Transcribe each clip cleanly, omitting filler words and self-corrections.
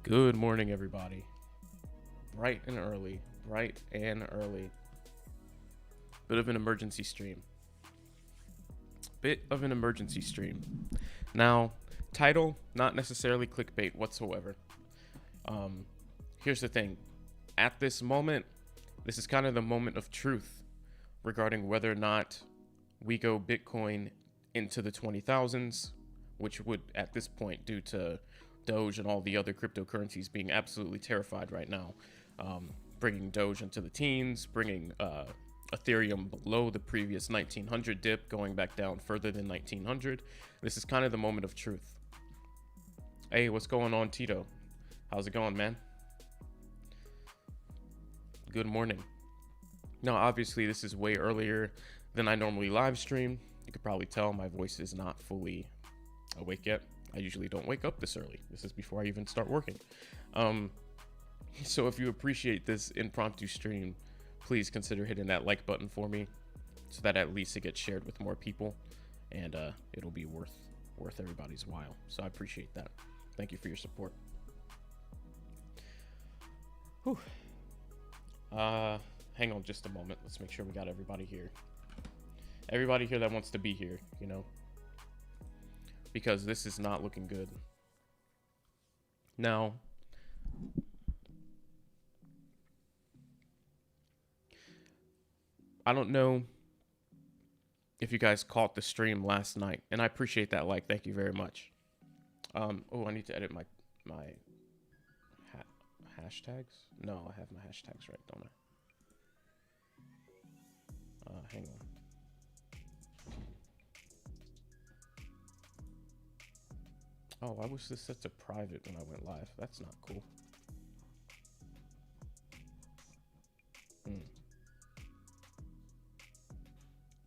Good morning, everybody. Bright and early, bright and early. Bit of an emergency stream. Now, title, not necessarily clickbait whatsoever. Here's the thing. At this moment, this is kind of the moment of truth regarding whether or not we go Bitcoin into the 20,000s, which would, at this point, due to Doge and all the other cryptocurrencies being absolutely terrified right now, bringing Doge into the teens, bringing Ethereum below the previous 1900 dip, going back down further than 1900. This is kind of the moment of truth. Hey, what's going on, Tito? How's it going, man? Good morning. Now, obviously, this is way earlier than I normally live stream. You could probably tell my voice is not fully awake yet. I usually don't wake up this early. This is before I even start working. So if you appreciate this impromptu stream, please consider hitting that like button for me so that at least it gets shared with more people and it'll be worth everybody's while. So I appreciate that. Thank you for your support. Whew. Hang on just a moment. Let's make sure we got everybody here. Everybody here that wants to be here, you know, because this is not looking good. Now, I don't know if you guys caught the stream last night, and I appreciate that like. Thank you very much. Oh, I need to edit my hashtags. No, I have my hashtags right, don't I? Hang on. Oh, I wish this set to private when I went live. That's not cool.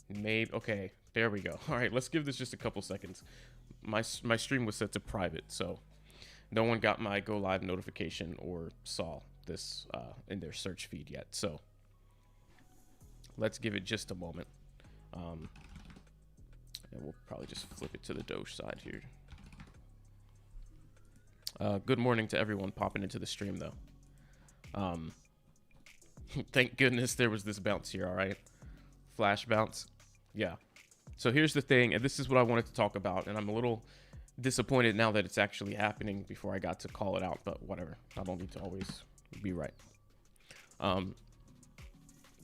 Maybe, okay, there we go. All right, let's give this just a couple seconds. My stream was set to private, so no one got my go live notification or saw this in their search feed yet. So let's give it just a moment. And we'll probably just flip it to the Doge side here. Good morning to everyone popping into the stream, though. Thank goodness there was this bounce here, all right? Flash bounce. Yeah. So here's the thing, and this is what I wanted to talk about, and I'm a little disappointed now that it's actually happening before I got to call it out, but whatever. I don't need to always be right.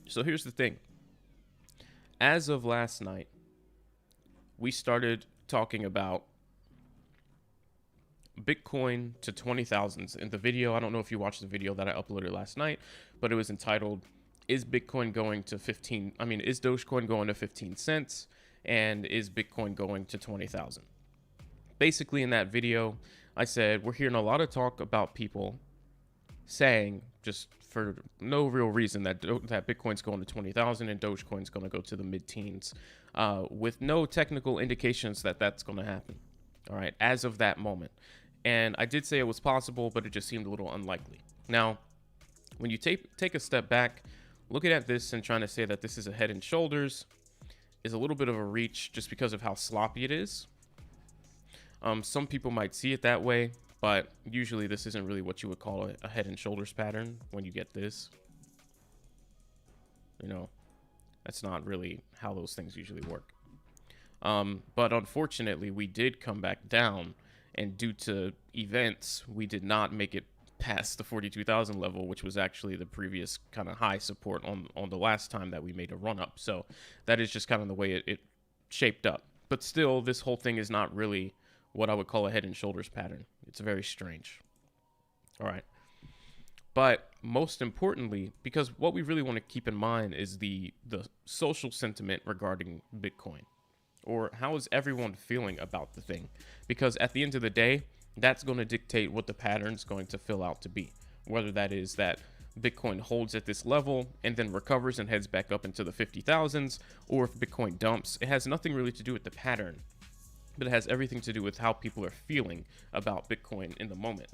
So here's the thing. As of last night, we started talking about Bitcoin to 20,000s in the video. I don't know if you watched the video that I uploaded last night, but it was entitled, is Bitcoin going to is Dogecoin going to 15 cents? And is Bitcoin going to 20,000? Basically in that video, I said, we're hearing a lot of talk about people saying, just for no real reason, that Bitcoin's going to 20,000 and Dogecoin's going to go to the mid-teens, with no technical indications that that's going to happen. All right, as of that moment. And I did say it was possible, but it just seemed a little unlikely. Now, when you take a step back, looking at this and trying to say that this is a head and shoulders is a little bit of a reach just because of how sloppy it is. Some people might see it that way, but usually this isn't really what you would call a head and shoulders pattern when you get this. You know, that's not really how those things usually work. But unfortunately, we did come back down, and due to events, we did not make it past the 42,000 level, which was actually the previous kind of high support on the last time that we made a run up. So that is just kind of the way it shaped up. But still, this whole thing is not really what I would call a head and shoulders pattern. It's very strange. All right. But most importantly, because what we really want to keep in mind is the social sentiment regarding Bitcoin. Or how is everyone feeling about the thing? Because at the end of the day, that's going to dictate what the pattern's going to fill out to be. Whether that is that Bitcoin holds at this level and then recovers and heads back up into the 50,000s, or if Bitcoin dumps. It has nothing really to do with the pattern, but it has everything to do with how people are feeling about Bitcoin in the moment.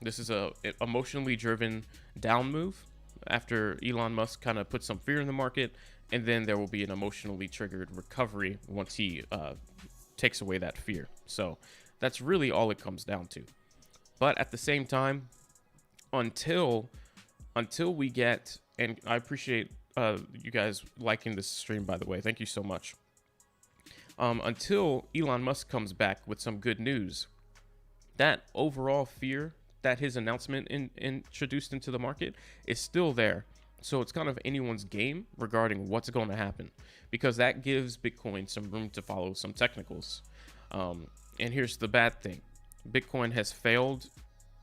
This is a emotionally driven down move after Elon Musk kind of put some fear in the market, and then there will be an emotionally triggered recovery once he takes away that fear. So that's really all it comes down to. But at the same time, until we get, and I appreciate you guys liking this stream, by the way. Thank you so much. Until Elon Musk comes back with some good news, that overall fear that his announcement introduced into the market is still there. So it's kind of anyone's game regarding what's going to happen, because that gives Bitcoin some room to follow some technicals. And here's the bad thing. Bitcoin has failed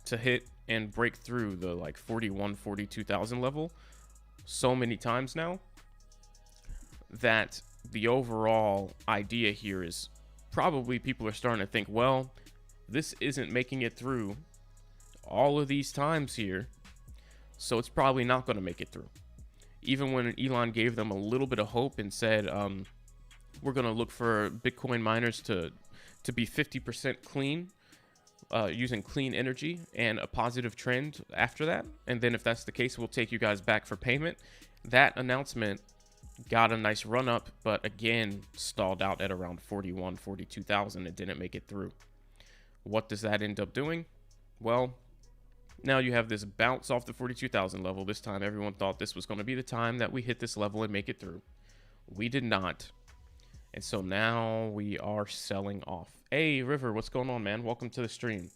to hit and break through the like 42,000 level so many times now that the overall idea here is probably people are starting to think, well, this isn't making it through all of these times here, so it's probably not going to make it through. Even when Elon gave them a little bit of hope and said, we're going to look for Bitcoin miners to be 50% clean, using clean energy and a positive trend after that. And then if that's the case, we'll take you guys back for payment. That announcement got a nice run up, but again, stalled out at around 42,000 and didn't make it through. What does that end up doing? Well, now you have this bounce off the 42,000 level. This time everyone thought this was going to be the time that we hit this level and make it through. We did not. And so now we are selling off. Hey, River, what's going on, man? Welcome to the stream.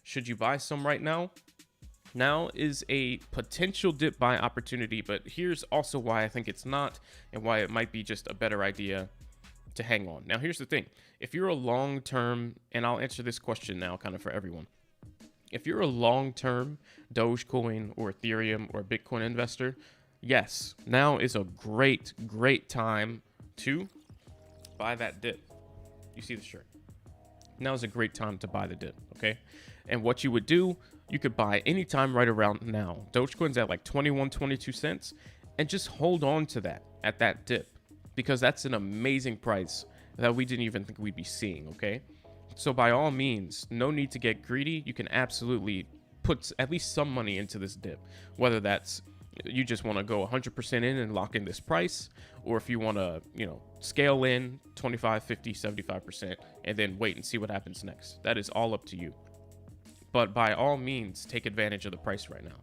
Should you buy some right now? Now is a potential dip buy opportunity, but here's also why I think it's not and why it might be just a better idea to hang on. Now, here's the thing. If you're a long-term, and I'll answer this question now kind of for everyone. If you're a long-term Dogecoin or Ethereum or Bitcoin investor, yes, now is a great, great time to buy that dip. You see the shirt. Now is a great time to buy the dip, okay? And what you would do, you could buy anytime right around now. Dogecoin's at like 21, 22 cents, and just hold on to that at that dip, because that's an amazing price that we didn't even think we'd be seeing, okay? So by all means, no need to get greedy. You can absolutely put at least some money into this dip, whether that's you just want to go 100% in and lock in this price, or if you want to, scale in 25, 50, 75% and then wait and see what happens next. That is all up to you. But by all means, take advantage of the price right now.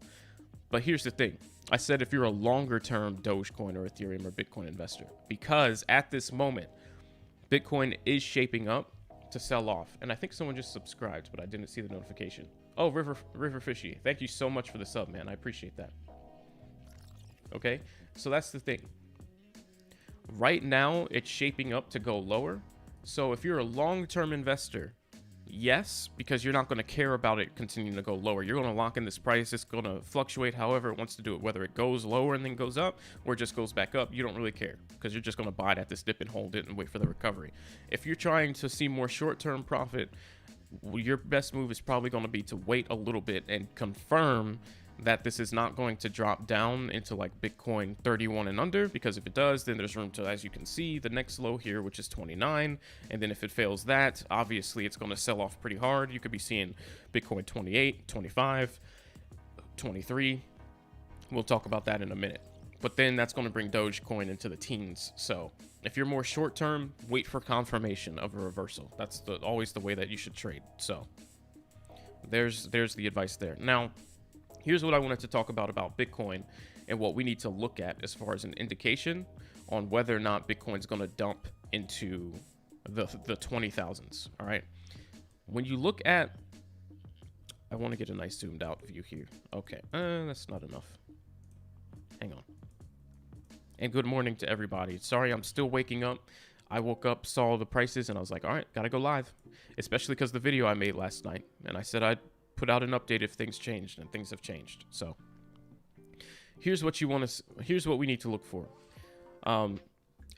But here's the thing. I said if you're a longer term Dogecoin or Ethereum or Bitcoin investor, because at this moment, Bitcoin is shaping up to sell off. And I think someone just subscribed, but I didn't see the notification. Oh, River Fishy. Thank you so much for the sub, man. I appreciate that. Okay, so that's the thing. Right now, it's shaping up to go lower. So if you're a long-term investor, yes, because you're not going to care about it continuing to go lower. You're going to lock in this price. It's going to fluctuate however it wants to do it, whether it goes lower and then goes up or it just goes back up. You don't really care because you're just going to buy it at this dip and hold it and wait for the recovery. If you're trying to see more short-term profit, your best move is probably going to be to wait a little bit and confirm that this is not going to drop down into like Bitcoin 31 and under, because if it does, then there's room to, as you can see, the next low here, which is 29. And then if it fails that, obviously it's going to sell off pretty hard. You could be seeing Bitcoin 28, 25, 23. We'll talk about that in a minute. But then that's going to bring Dogecoin into the teens. So if you're more short term, wait for confirmation of a reversal. That's always the way that you should trade. So there's the advice there. Now, here's what I wanted to talk about Bitcoin and what we need to look at as far as an indication on whether or not Bitcoin's going to dump into the 20,000s. All right. When you look at, I want to get a nice zoomed out view here. Okay. That's not enough. Hang on. And good morning to everybody. Sorry, I'm still waking up. I woke up, saw the prices, and I was like, all right, got to go live, especially because the video I made last night. And I said I'd put out an update if things changed, and things have changed. So here's what here's what we need to look for.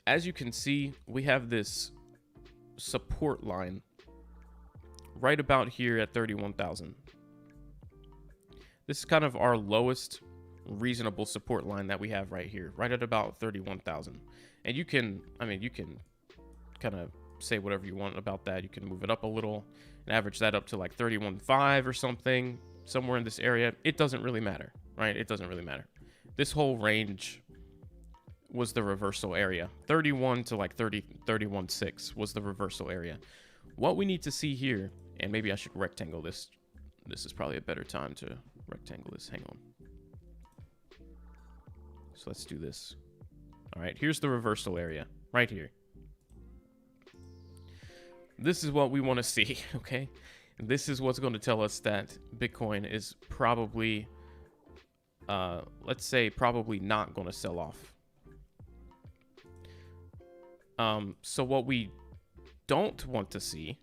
As you can see, we have this support line right about here at 31,000. This is kind of our lowest reasonable support line that we have right here, right at about 31,000. And you can kind of say whatever you want about that. You can move it up a little and average that up to like 31.5 or something, somewhere in this area. It doesn't really matter, right? It doesn't really matter. This whole range was the reversal area. 31 to like 31.6 was the reversal area. What we need to see here, and maybe I should rectangle this This is probably a better time to rectangle this. Hang on. So let's do this. All right, here's the reversal area right here. This is what we want to see, okay? This is what's going to tell us that Bitcoin is probably, let's say, probably not going to sell off. So what we don't want to see,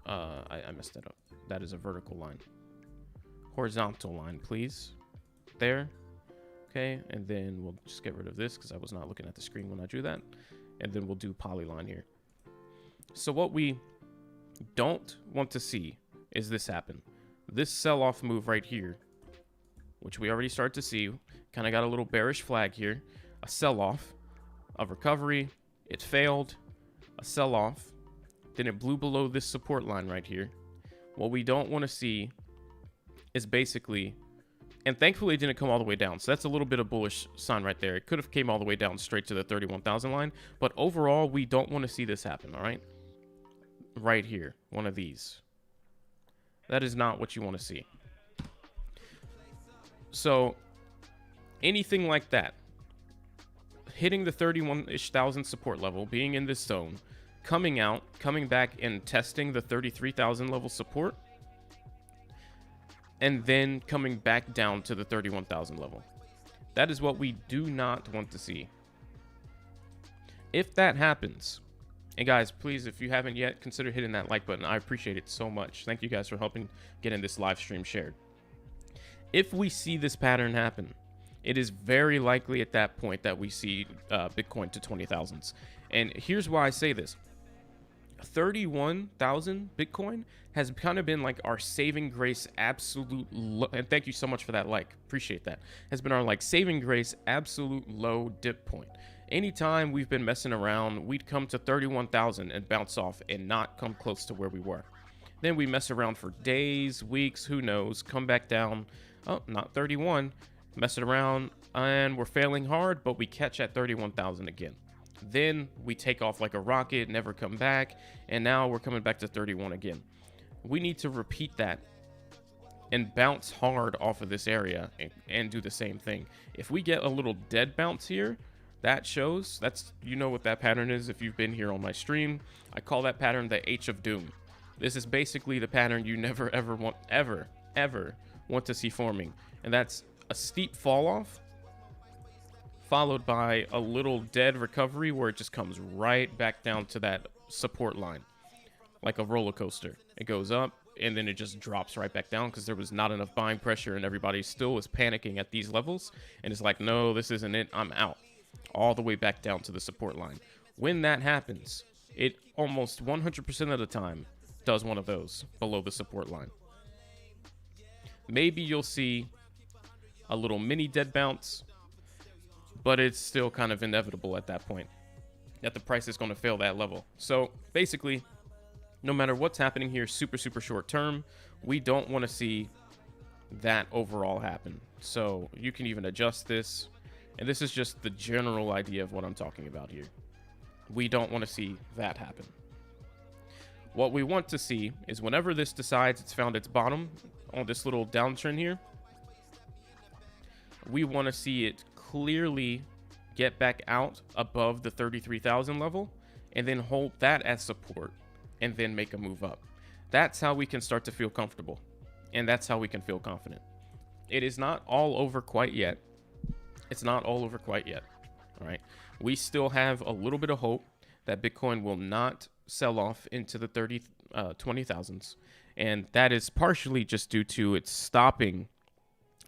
I messed that up. That is a vertical line. Horizontal line, please. There. Okay, and then we'll just get rid of this because I was not looking at the screen when I drew that. And then we'll do polyline here. So what we don't want to see is this happen. This sell-off move right here, which we already started to see, kind of got a little bearish flag here. A sell-off, a recovery, it failed, a sell-off, then it blew below this support line right here. What we don't want to see is basically, and thankfully it didn't come all the way down, so that's a little bit of bullish sign right there. It could have came all the way down straight to the 31,000 line, but overall we don't want to see this happen. All right, right here, one of these. That is not what you want to see. So anything like that, hitting the 31-ish thousand support level, being in this zone, coming out, coming back and testing the 33,000 level support, and then coming back down to the 31,000 level. That is what we do not want to see. If that happens, and guys, please, if you haven't yet, consider hitting that like button. I appreciate it so much. Thank you guys for helping getting this live stream shared. If we see this pattern happen, it is very likely at that point that we see Bitcoin to 20,000s. And here's why I say this. 31,000 Bitcoin has kind of been like our saving grace absolute low, and thank you so much for that like, appreciate that, has been our like saving grace absolute low dip point. Anytime we've been messing around, we'd come to 31,000 and bounce off and not come close to where we were. Then we mess around for days, weeks, who knows, come back down, oh, not 31, mess it around, and we're failing hard, but we catch at 31,000 again. Then we take off like a rocket, never come back, and now we're coming back to 31 again. We need to repeat that and bounce hard off of this area and do the same thing. If we get a little dead bounce here, that shows, that's, you know what that pattern is if you've been here on my stream. I call that pattern the H of Doom. This is basically the pattern you never ever want, ever want to see forming, and that's a steep fall off followed by a little dead recovery where it just comes right back down to that support line like a roller coaster. It goes up and then it just drops right back down because there was not enough buying pressure and everybody still is panicking at these levels, and it's like, no, this isn't it, I'm out, all the way back down to the support line. When that happens, it almost 100% of the time does one of those below the support line. Maybe you'll see a little mini dead bounce, but it's still kind of inevitable at that point that the price is going to fail that level. So basically, no matter what's happening here, super short term, we don't want to see that overall happen. So you can even adjust this, and this is just the general idea of what I'm talking about here. We don't want to see that happen. What we want to see is whenever this decides it's found its bottom on this little downtrend here, we want to see it clearly get back out above the 33,000 level and then hold that as support and then make a move up. That's how we can start to feel comfortable, and that's how we can feel confident. It is not all over quite yet. It's not all over quite yet. All right. We still have a little bit of hope that Bitcoin will not sell off into the 20,000s, and that is partially just due to its stopping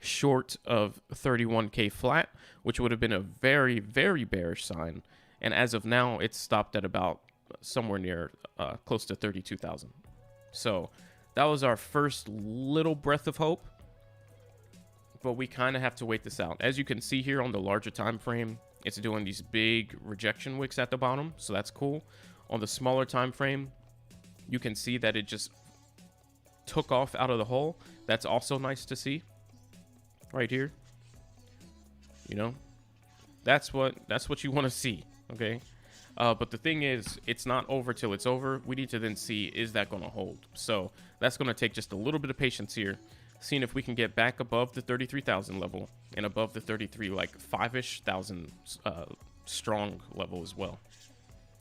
short of 31k flat, which would have been a very bearish sign, and as of now it's stopped at about somewhere near close to 32,000. So that was our first little breath of hope, but we kind of have to wait this out. As you can see here on the larger time frame, it's doing these big rejection wicks at the bottom, so that's cool. On the smaller time frame, you can see that it just took off out of the hole. That's also nice to see right here. You know, that's what you want to see. Okay. But the thing is, it's not over till it's over. We need to then see, is that going to hold? So that's going to take just a little bit of patience here, seeing if we can get back above the 33,000 level and above the 33, like 5-ish thousand strong level as well.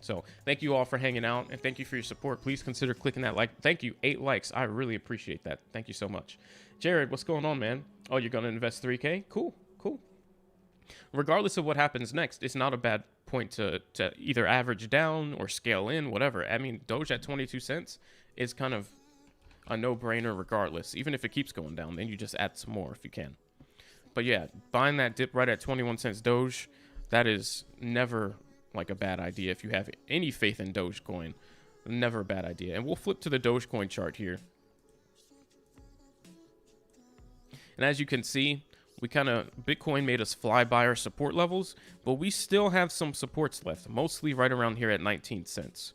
So thank you all for hanging out, and thank you for your support. Please consider clicking that like. Thank you. 8 likes. I really appreciate that. Thank you so much. Jared, what's going on, man? Oh, you're going to invest 3K? Cool. Cool. Regardless of what happens next, it's not a bad point to either average down or scale in, whatever. I mean, Doge at 22 cents is kind of a no-brainer regardless. Even if it keeps going down, then you just add some more if you can. But yeah, buying that dip right at 21 cents Doge, that is never like a bad idea. If you have any faith in Dogecoin, never a bad idea. And we'll flip to the Dogecoin chart here. And as you can see, Bitcoin made us fly by our support levels, but we still have some supports left, mostly right around here at 19 cents.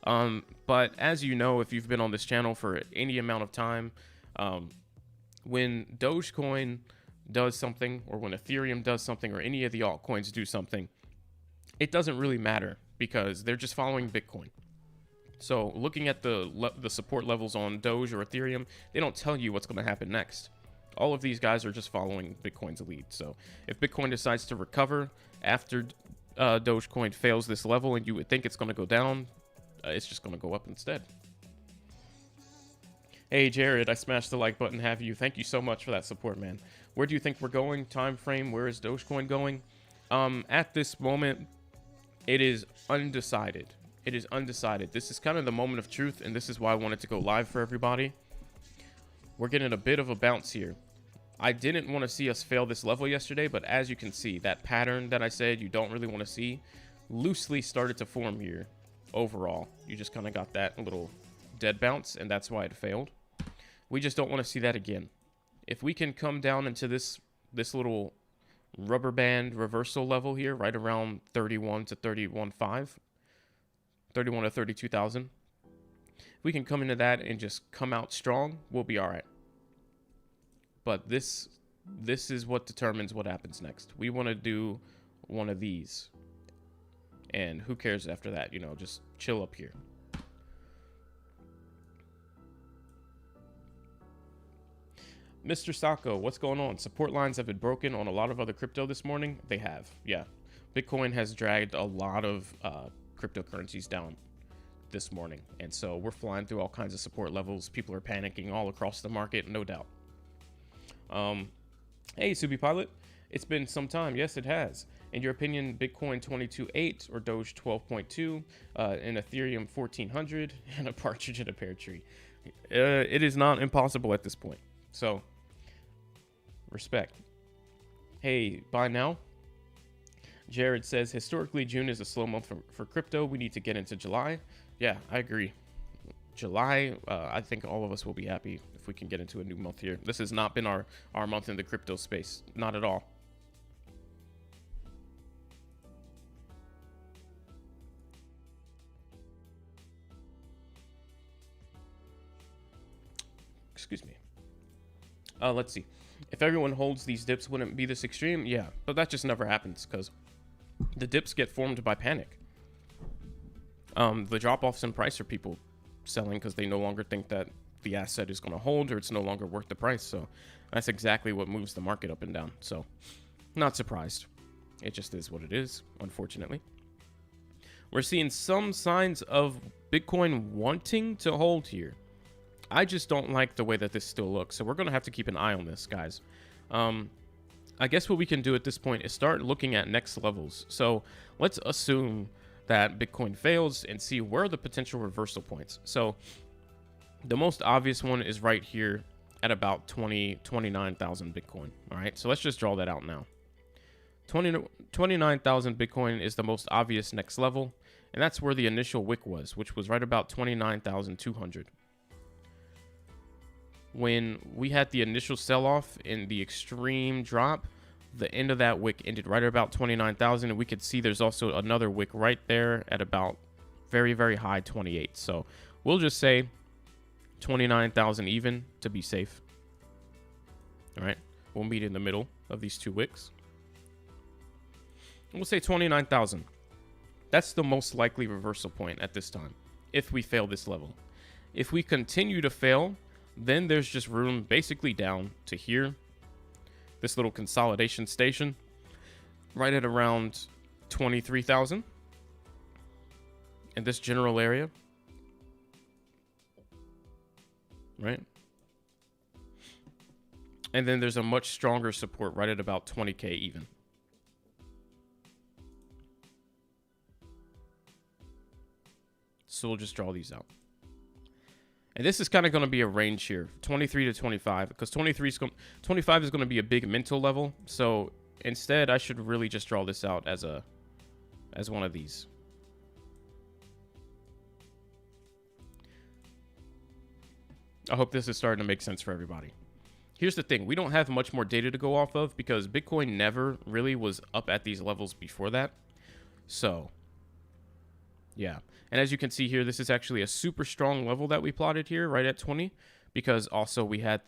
But as you know, if you've been on this channel for any amount of time, when Dogecoin does something, or when Ethereum does something, or any of the altcoins do something, it doesn't really matter because they're just following Bitcoin. So looking at the support levels on Doge or Ethereum, they don't tell you what's going to happen next. All of these guys are just following Bitcoin's lead. So if Bitcoin decides to recover after Dogecoin fails this level and you would think it's going to go down, it's just going to go up instead. Hey, Jared, I smashed the like button. Have you? Thank you so much for that support, man. Where do you think we're going? Time frame? Where is Dogecoin going? At this moment, it is undecided. It is undecided. This is kind of the moment of truth, and this is why I wanted to go live for everybody. We're getting a bit of a bounce here. I didn't want to see us fail this level yesterday, but as you can see, that pattern that I said you don't really want to see loosely started to form here overall. You just kind of got that little dead bounce, and that's why it failed. We just don't want to see that again. If we can come down into this little rubber band reversal level here, right around 31 to 31.5, 31 to 32,000. If we can come into that and just come out strong, we'll be all right. But this is what determines what happens next. We want to do one of these, and who cares after that? You know, just chill up here. Mr. Sacco, what's going on? Support lines have been broken on a lot of other crypto this morning. They have, yeah. Bitcoin has dragged a lot of cryptocurrencies down this morning, and so we're flying through all kinds of support levels. People are panicking all across the market, no doubt. Hey, Subi Pilot, it's been some time. Yes, it has. In your opinion, Bitcoin 22.8 or Doge 12.2, and Ethereum 1400, and a partridge in a pear tree? It is not impossible at this point. So, respect. Hey, buy now. Jared says, historically, June is a slow month for crypto. We need to get into July. Yeah, I agree. July, I think all of us will be happy if we can get into a new month here. This has not been our month in the crypto space. Not at all. Excuse me. Let's see. If everyone holds these dips, wouldn't it be this extreme? Yeah, but that just never happens because the dips get formed by panic. The drop-offs in price are people selling because they no longer think that the asset is going to hold or it's no longer worth the price. So that's exactly what moves the market up and down. So not surprised. It just is what it is, unfortunately. We're seeing some signs of Bitcoin wanting to hold here. I just don't like the way that this still looks. So we're going to have to keep an eye on this, guys. I guess what we can do at this point is start looking at next levels. So let's assume that Bitcoin fails and see where are the potential reversal points. So the most obvious one is right here at about 29,000 Bitcoin. All right, so let's just draw that out now. 29,000 Bitcoin is the most obvious next level, and that's where the initial wick was, which was right about 29,200. When we had the initial sell-off in the extreme drop, the end of that wick ended right at about 29,000, and we could see there's also another wick right there at about very, very high 28. So we'll just say 29,000 even to be safe. All right, we'll meet in the middle of these two wicks. We'll say 29,000. That's the most likely reversal point at this time, if we fail this level. If we continue to fail, then there's just room basically down to here, this little consolidation station, right at around 23,000 in this general area, right? And then there's a much stronger support right at about 20K even. So we'll just draw these out. And this is kind of going to be a range here, 23 to 25, because 25 is going to be a big mental level. So instead, I should really just draw this out as one of these. I hope this is starting to make sense for everybody. Here's the thing. We don't have much more data to go off of because Bitcoin never really was up at these levels before that. So, yeah. And as you can see here, this is actually a super strong level that we plotted here right at 20, because also we had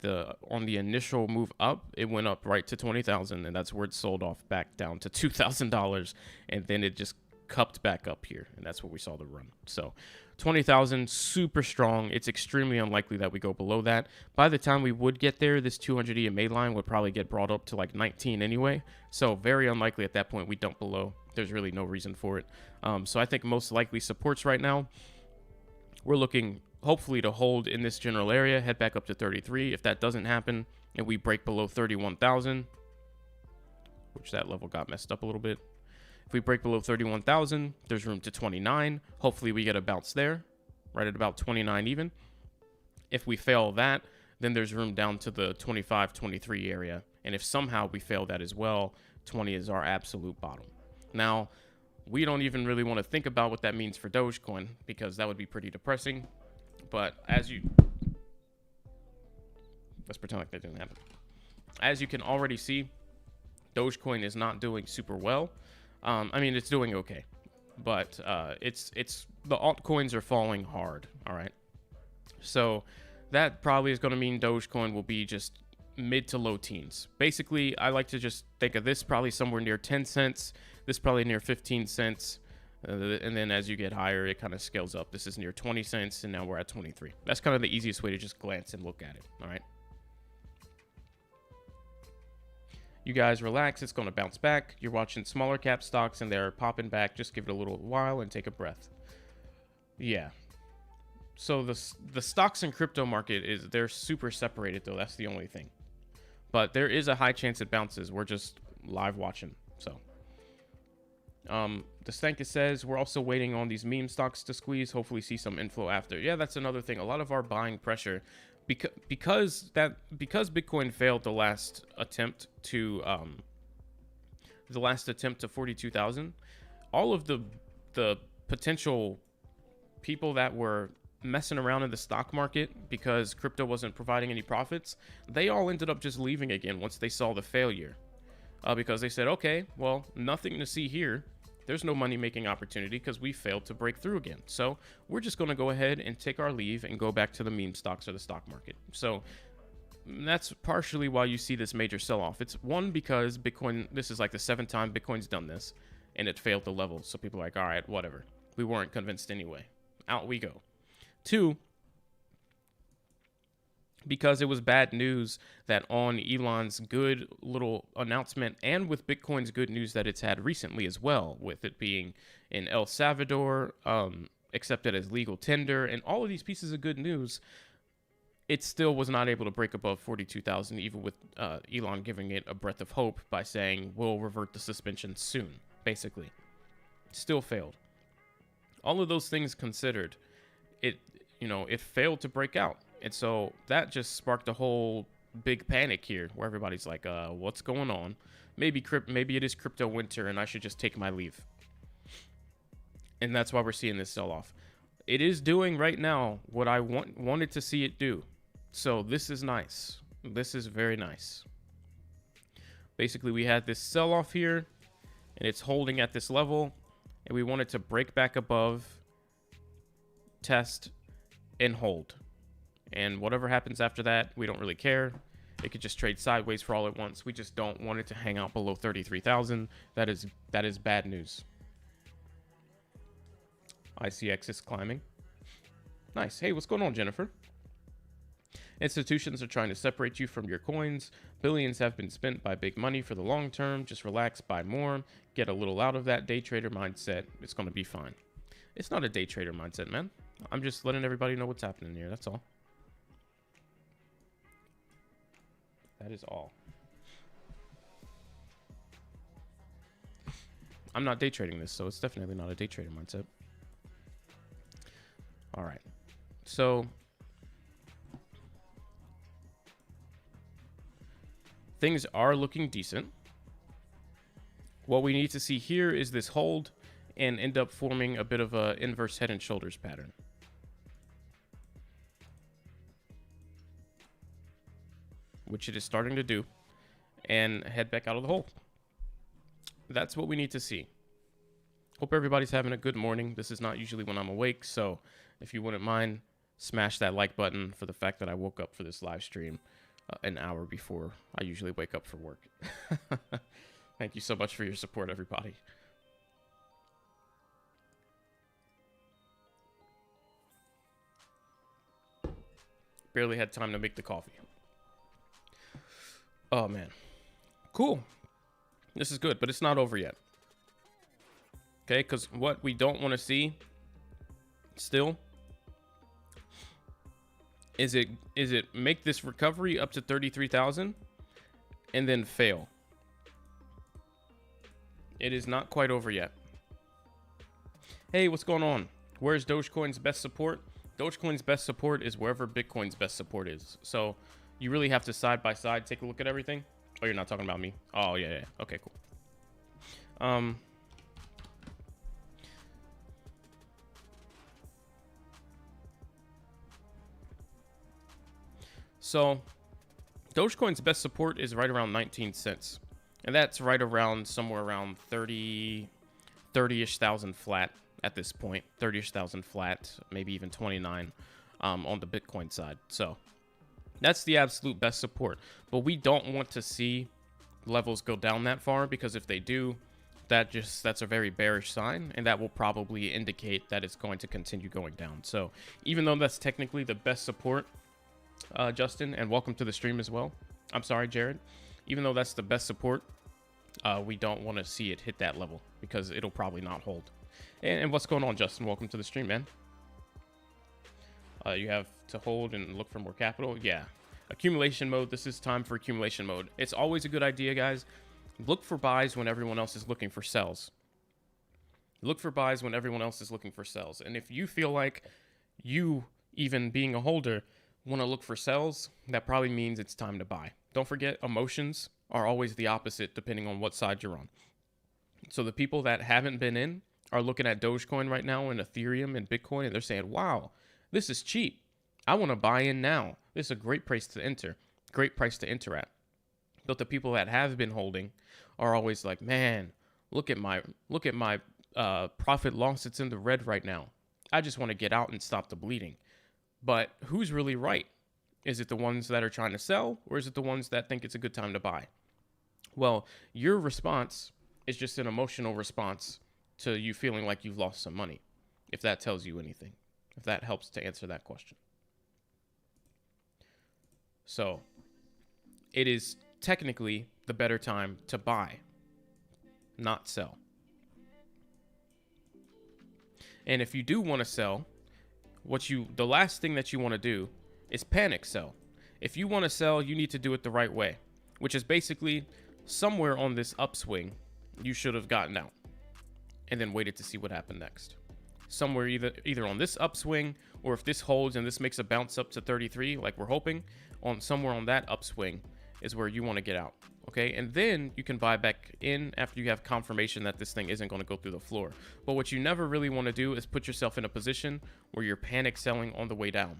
on the initial move up, it went up right to 20,000, and that's where it sold off back down to $2,000, and then it just cupped back up here, and that's where we saw the run. So 20,000, super strong. It's extremely unlikely that we go below that. By the time we would get there, this 200 EMA line would probably get brought up to like 19 anyway. So very unlikely at that point we dump below. There's really no reason for it. So I think most likely supports right now, we're looking hopefully to hold in this general area, head back up to 33. If that doesn't happen and we break below 31,000, which that level got messed up a little bit. If we break below 31,000, there's room to 29. Hopefully we get a bounce there, right at about 29 even. If we fail that, then there's room down to the 25, 23 area. And if somehow we fail that as well, 20 is our absolute bottom. Now, we don't even really want to think about what that means for Dogecoin, because that would be pretty depressing. But let's pretend like that didn't happen. As you can already see, Dogecoin is not doing super well. I mean, it's doing okay, but it's the altcoins are falling hard. All right, so that probably is going to mean Dogecoin will be just mid to low teens. Basically, I like to just think of this probably somewhere near 10 cents. This probably near 15 cents. And then as you get higher, it kind of scales up. This is near 20 cents, and now we're at 23. That's kind of the easiest way to just glance and look at it. All right. You guys relax. It's going to bounce back. You're watching smaller cap stocks, and they're popping back. Just give it a little while and take a breath. Yeah. So the stocks and crypto market they're super separated, though. That's the only thing. But there is a high chance it bounces. We're just live watching. So. The Stanka says we're also waiting on these meme stocks to squeeze, hopefully see some inflow after. Yeah, that's another thing. A lot of our buying pressure, because Bitcoin failed the last attempt to 42,000, all of the potential people that were messing around in the stock market because crypto wasn't providing any profits, they all ended up just leaving again once they saw the failure. Because they said, okay, well, nothing to see here. There's no money-making opportunity because we failed to break through again. So we're just going to go ahead and take our leave and go back to the meme stocks or the stock market. So that's partially why you see this major sell-off. It's one, because Bitcoin, this is like the 7th time Bitcoin's done this, and it failed the level. So people are like, all right, whatever. We weren't convinced anyway. Out we go. 2, because it was bad news that on Elon's good little announcement, and with Bitcoin's good news that it's had recently as well, with it being in El Salvador, accepted as legal tender, and all of these pieces of good news, it still was not able to break above 42,000, even with Elon giving it a breath of hope by saying we'll revert the suspension soon, basically. Still failed. All of those things considered, it failed to break out. And so that just sparked a whole big panic here where everybody's like, what's going on? Maybe it is crypto winter and I should just take my leave. And that's why we're seeing this sell-off. It is doing right now what I wanted to see it do. So this is nice. This is very nice. Basically, we had this sell-off here, and it's holding at this level, and we want it to break back above, test, and hold. And whatever happens after that, we don't really care. It could just trade sideways for all at once. We just don't want it to hang out below 33,000. That is bad news. ICX is climbing. Nice. Hey, what's going on, Jennifer? Institutions are trying to separate you from your coins. Billions have been spent by big money for the long term. Just relax, buy more, get a little out of that day trader mindset. It's going to be fine. It's not a day trader mindset, man. I'm just letting everybody know what's happening here. That's all. That is all. I'm not day trading this, so it's definitely not a day trader mindset. All right. So things are looking decent. What we need to see here is this hold and end up forming a bit of a inverse head and shoulders pattern. Which it is starting to do, and head back out of the hole. That's what we need to see. Hope everybody's having a good morning. This is not usually when I'm awake, so if you wouldn't mind, smash that like button for the fact that I woke up for this live stream an hour before I usually wake up for work. Thank you so much for your support, everybody. Barely had time to make the coffee. Oh, man. Cool. This is good, but it's not over yet. Okay, because what we don't want to see still is it make this recovery up to 33,000 and then fail. It is not quite over yet. Hey, what's going on? Where's Dogecoin's best support? Dogecoin's best support is wherever Bitcoin's best support is. So you really have to side by side take a look at everything. Oh, you're not talking about me. Oh, yeah. Okay, cool. So Dogecoin's best support is right around 19 cents. And that's right around somewhere around 30-ish thousand flat at this point. 30-ish thousand flat, maybe even 29 on the Bitcoin side. So that's the absolute best support. But we don't want to see levels go down that far, because if they do, that's a very bearish sign, and that will probably indicate that it's going to continue going down. So even though that's technically the best support, Justin, and welcome to the stream as well. I'm sorry, Jared. Even though that's the best support, we don't want to see it hit that level, because it'll probably not hold. And what's going on, Justin? Welcome to the stream, man. You have to hold and look for more capital. Yeah. Accumulation mode. This is time for accumulation mode. It's always a good idea, guys. Look for buys when everyone else is looking for sells. Look for buys when everyone else is looking for sells. And if you feel like you, even being a holder, want to look for sells, that probably means it's time to buy. Don't forget, emotions are always the opposite depending on what side you're on. So the people that haven't been in are looking at Dogecoin right now and Ethereum and Bitcoin, and they're saying, wow, this is cheap. I want to buy in now. This is a great price to enter. Great price to enter at. But the people that have been holding are always like, man, look at my profit loss. It's in the red right now. I just want to get out and stop the bleeding. But who's really right? Is it the ones that are trying to sell, or is it the ones that think it's a good time to buy? Well, your response is just an emotional response to you feeling like you've lost some money, if that tells you anything, if that helps to answer that question. So it is technically the better time to buy, not sell. And if you do want to sell, the last thing that you want to do is panic sell. If you want to sell, you need to do it the right way, which is basically somewhere on this upswing, you should have gotten out and then waited to see what happened next. Somewhere either on this upswing, or if this holds and this makes a bounce up to 33, like we're hoping, on somewhere on that upswing is where you want to get out. Okay, and then you can buy back in after you have confirmation that this thing isn't going to go through the floor. But what you never really want to do is put yourself in a position where you're panic selling on the way down,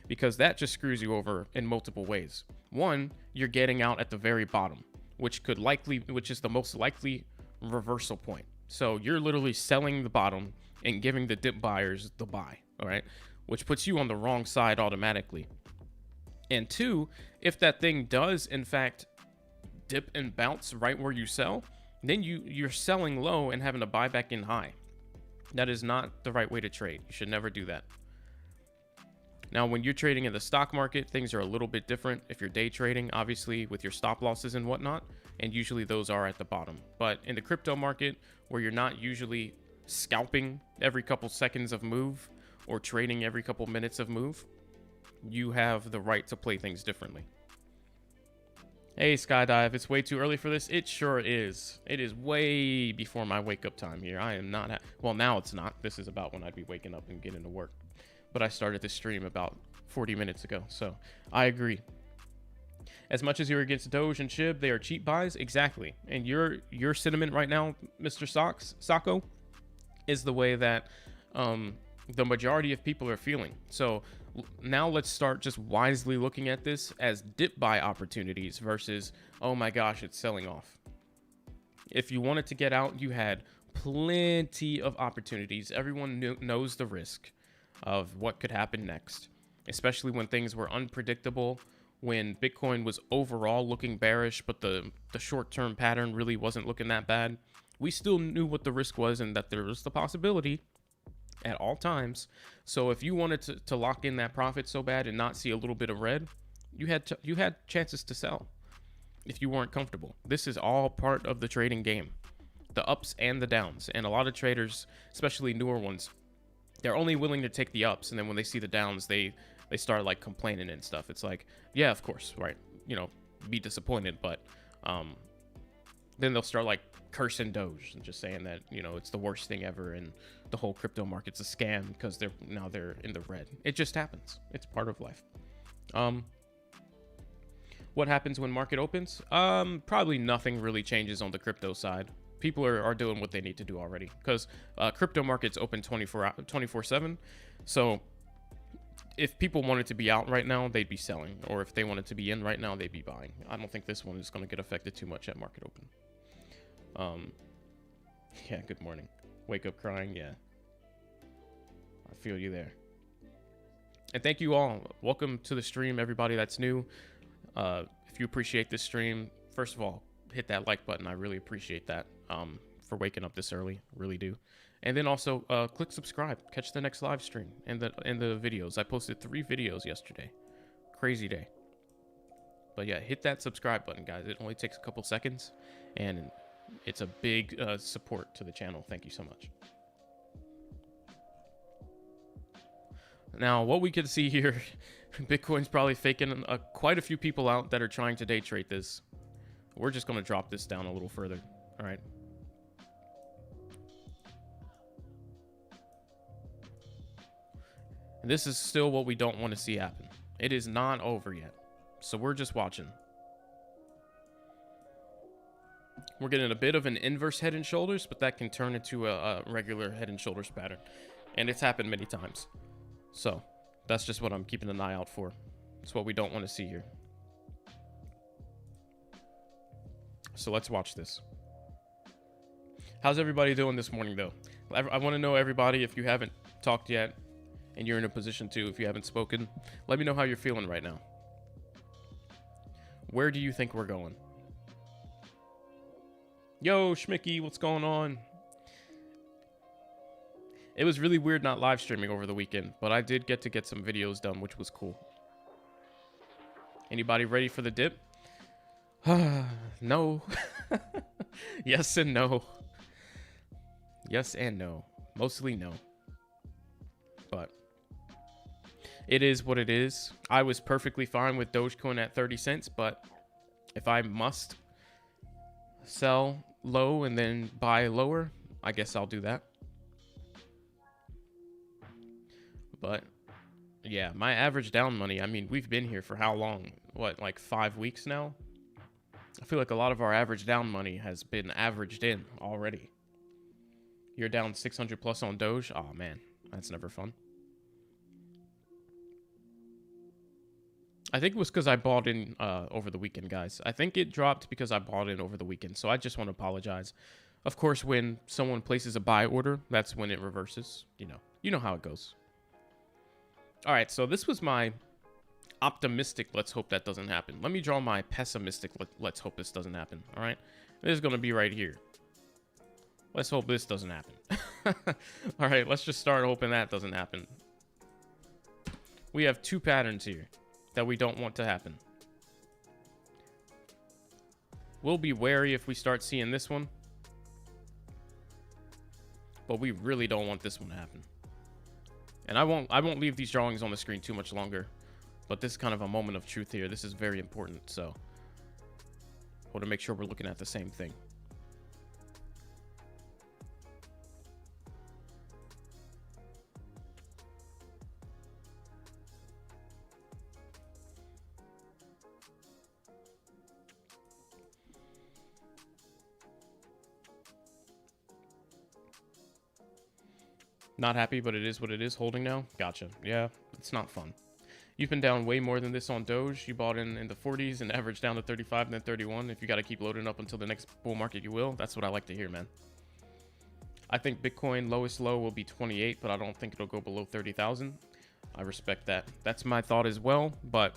because that just screws you over in multiple ways. One, you're getting out at the very bottom, which is the most likely reversal point. So you're literally selling the bottom and giving the dip buyers the buy, all right, which puts you on the wrong side automatically. And two, if that thing does in fact dip and bounce right where you sell, then you're selling low and having to buy back in high. That is not the right way to trade. You should never do that. Now, when you're trading in the stock market, things are a little bit different. If you're day trading, obviously with your stop losses and whatnot, and usually those are at the bottom. But in the crypto market, where you're not usually scalping every couple seconds of move or trading every couple minutes of move, you have the right to play things differently. Hey, Skydive, it's way too early for this. It sure is. It is way before my wake up time here. I am not, well, now it's not. This is about when I'd be waking up and getting to work. But I started this stream about 40 minutes ago, so I agree. As much as you're against Doge and SHIB, they are cheap buys. Exactly. And your sentiment right now, Mr. Sacco, is the way that the majority of people are feeling. So now let's start just wisely looking at this as dip buy opportunities versus, oh my gosh, it's selling off. If you wanted to get out, you had plenty of opportunities. Everyone knows the risk of what could happen next, especially when things were unpredictable, when Bitcoin was overall looking bearish, but the short-term pattern really wasn't looking that bad. We still knew what the risk was and that there was the possibility at all times. So if you wanted to lock in that profit so bad and not see a little bit of red, you had chances to sell if you weren't comfortable. This is all part of the trading game, the ups and the downs. And a lot of traders, especially newer ones, they're only willing to take the ups, and then when they see the downs, they start like complaining and stuff. It's like, yeah, of course, right, you know, be disappointed, but then they'll start like cursing Doge and just saying that, you know, it's the worst thing ever and the whole crypto market's a scam because they're in the red. It just happens. It's part of life. What happens when market opens? Probably nothing really changes on the crypto side. People are doing what they need to do already because crypto markets open 24/7. So if people wanted to be out right now, they'd be selling, or if they wanted to be in right now, they'd be buying. I don't think this one is going to get affected too much at market open. Yeah, good morning. Wake up crying. Yeah, I feel you there. And thank you all. Welcome to the stream, everybody that's new. If you appreciate this stream, first of all, hit that like button. I really appreciate that for waking up this early. Really do. And then also click subscribe. Catch the next live stream and the videos. I posted 3 videos yesterday. Crazy day. But yeah, hit that subscribe button, guys. It only takes a couple seconds, and it's a big support to the channel. Thank you so much. Now, what we can see here, Bitcoin's probably faking quite a few people out that are trying to day trade this. We're just going to drop this down a little further. All right. And this is still what we don't want to see happen. It is not over yet. So we're just watching. We're getting a bit of an inverse head and shoulders, but that can turn into a regular head and shoulders pattern. And it's happened many times. So that's just what I'm keeping an eye out for. It's what we don't want to see here. So let's watch this. How's everybody doing this morning, though? I want to know, everybody, if you haven't talked yet, and you're in a position to, if you haven't spoken, let me know how you're feeling right now. Where do you think we're going? Yo, Schmicky, what's going on? It was really weird not live streaming over the weekend, but I did get some videos done, which was cool. Anybody ready for the dip? No. Yes and no. Yes and no. Mostly no. But it is what it is. I was perfectly fine with Dogecoin at 30 cents, but if I must sell low and then buy lower, I guess I'll do that. But yeah, my average down money, I mean, we've been here for how long? What, like 5 weeks now? I feel like a lot of our average down money has been averaged in already. You're down 600 plus on Doge? Oh man, that's never fun. I think it was because I bought in over the weekend, guys. I think it dropped because I bought in over the weekend, so I just want to apologize. Of course, when someone places a buy order, that's when it reverses. You know how it goes. All right, so this was my optimistic, let's hope that doesn't happen. Let me draw my pessimistic, let's hope this doesn't happen, all right? This is going to be right here. Let's hope this doesn't happen. All right, let's just start hoping that doesn't happen. We have two patterns here that we don't want to happen. We'll be wary if we start seeing this one, but we really don't want this one to happen. And I won't leave these drawings on the screen too much longer, but this is kind of a moment of truth here. This is very important, so I want to make sure we're looking at the same thing. Not happy, but it is what it is. Holding now. Gotcha. Yeah, it's not fun. You've been down way more than this on Doge. You bought in the 40s and averaged down to 35 and then 31. If you got to keep loading up until the next bull market, you will. That's what I like to hear, man. I think Bitcoin lowest low will be 28, but I don't think it'll go below 30,000. I respect that. That's my thought as well. But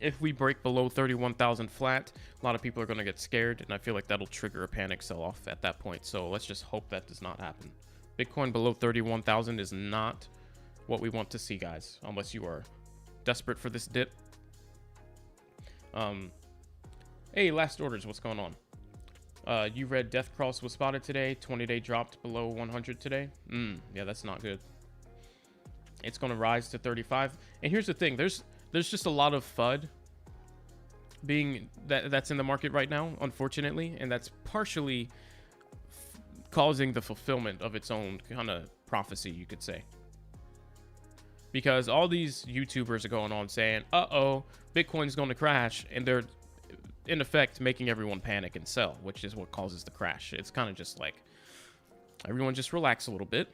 if we break below 31,000 flat, a lot of people are going to get scared, and I feel like that'll trigger a panic sell-off at that point. So let's just hope that does not happen. Bitcoin below 31,000 is not what we want to see, guys, unless you are desperate for this dip. Hey, last orders, what's going on? You read Death Cross was spotted today. 20-day dropped below 100 today. Yeah, that's not good. It's going to rise to 35. And here's the thing, there's just a lot of FUD that's in the market right now, unfortunately, and that's partially causing the fulfillment of its own kind of prophecy, you could say. Because all these YouTubers are going on saying, uh-oh, Bitcoin's going to crash, and they're, in effect, making everyone panic and sell, which is what causes the crash. It's kind of just like, everyone just relax a little bit.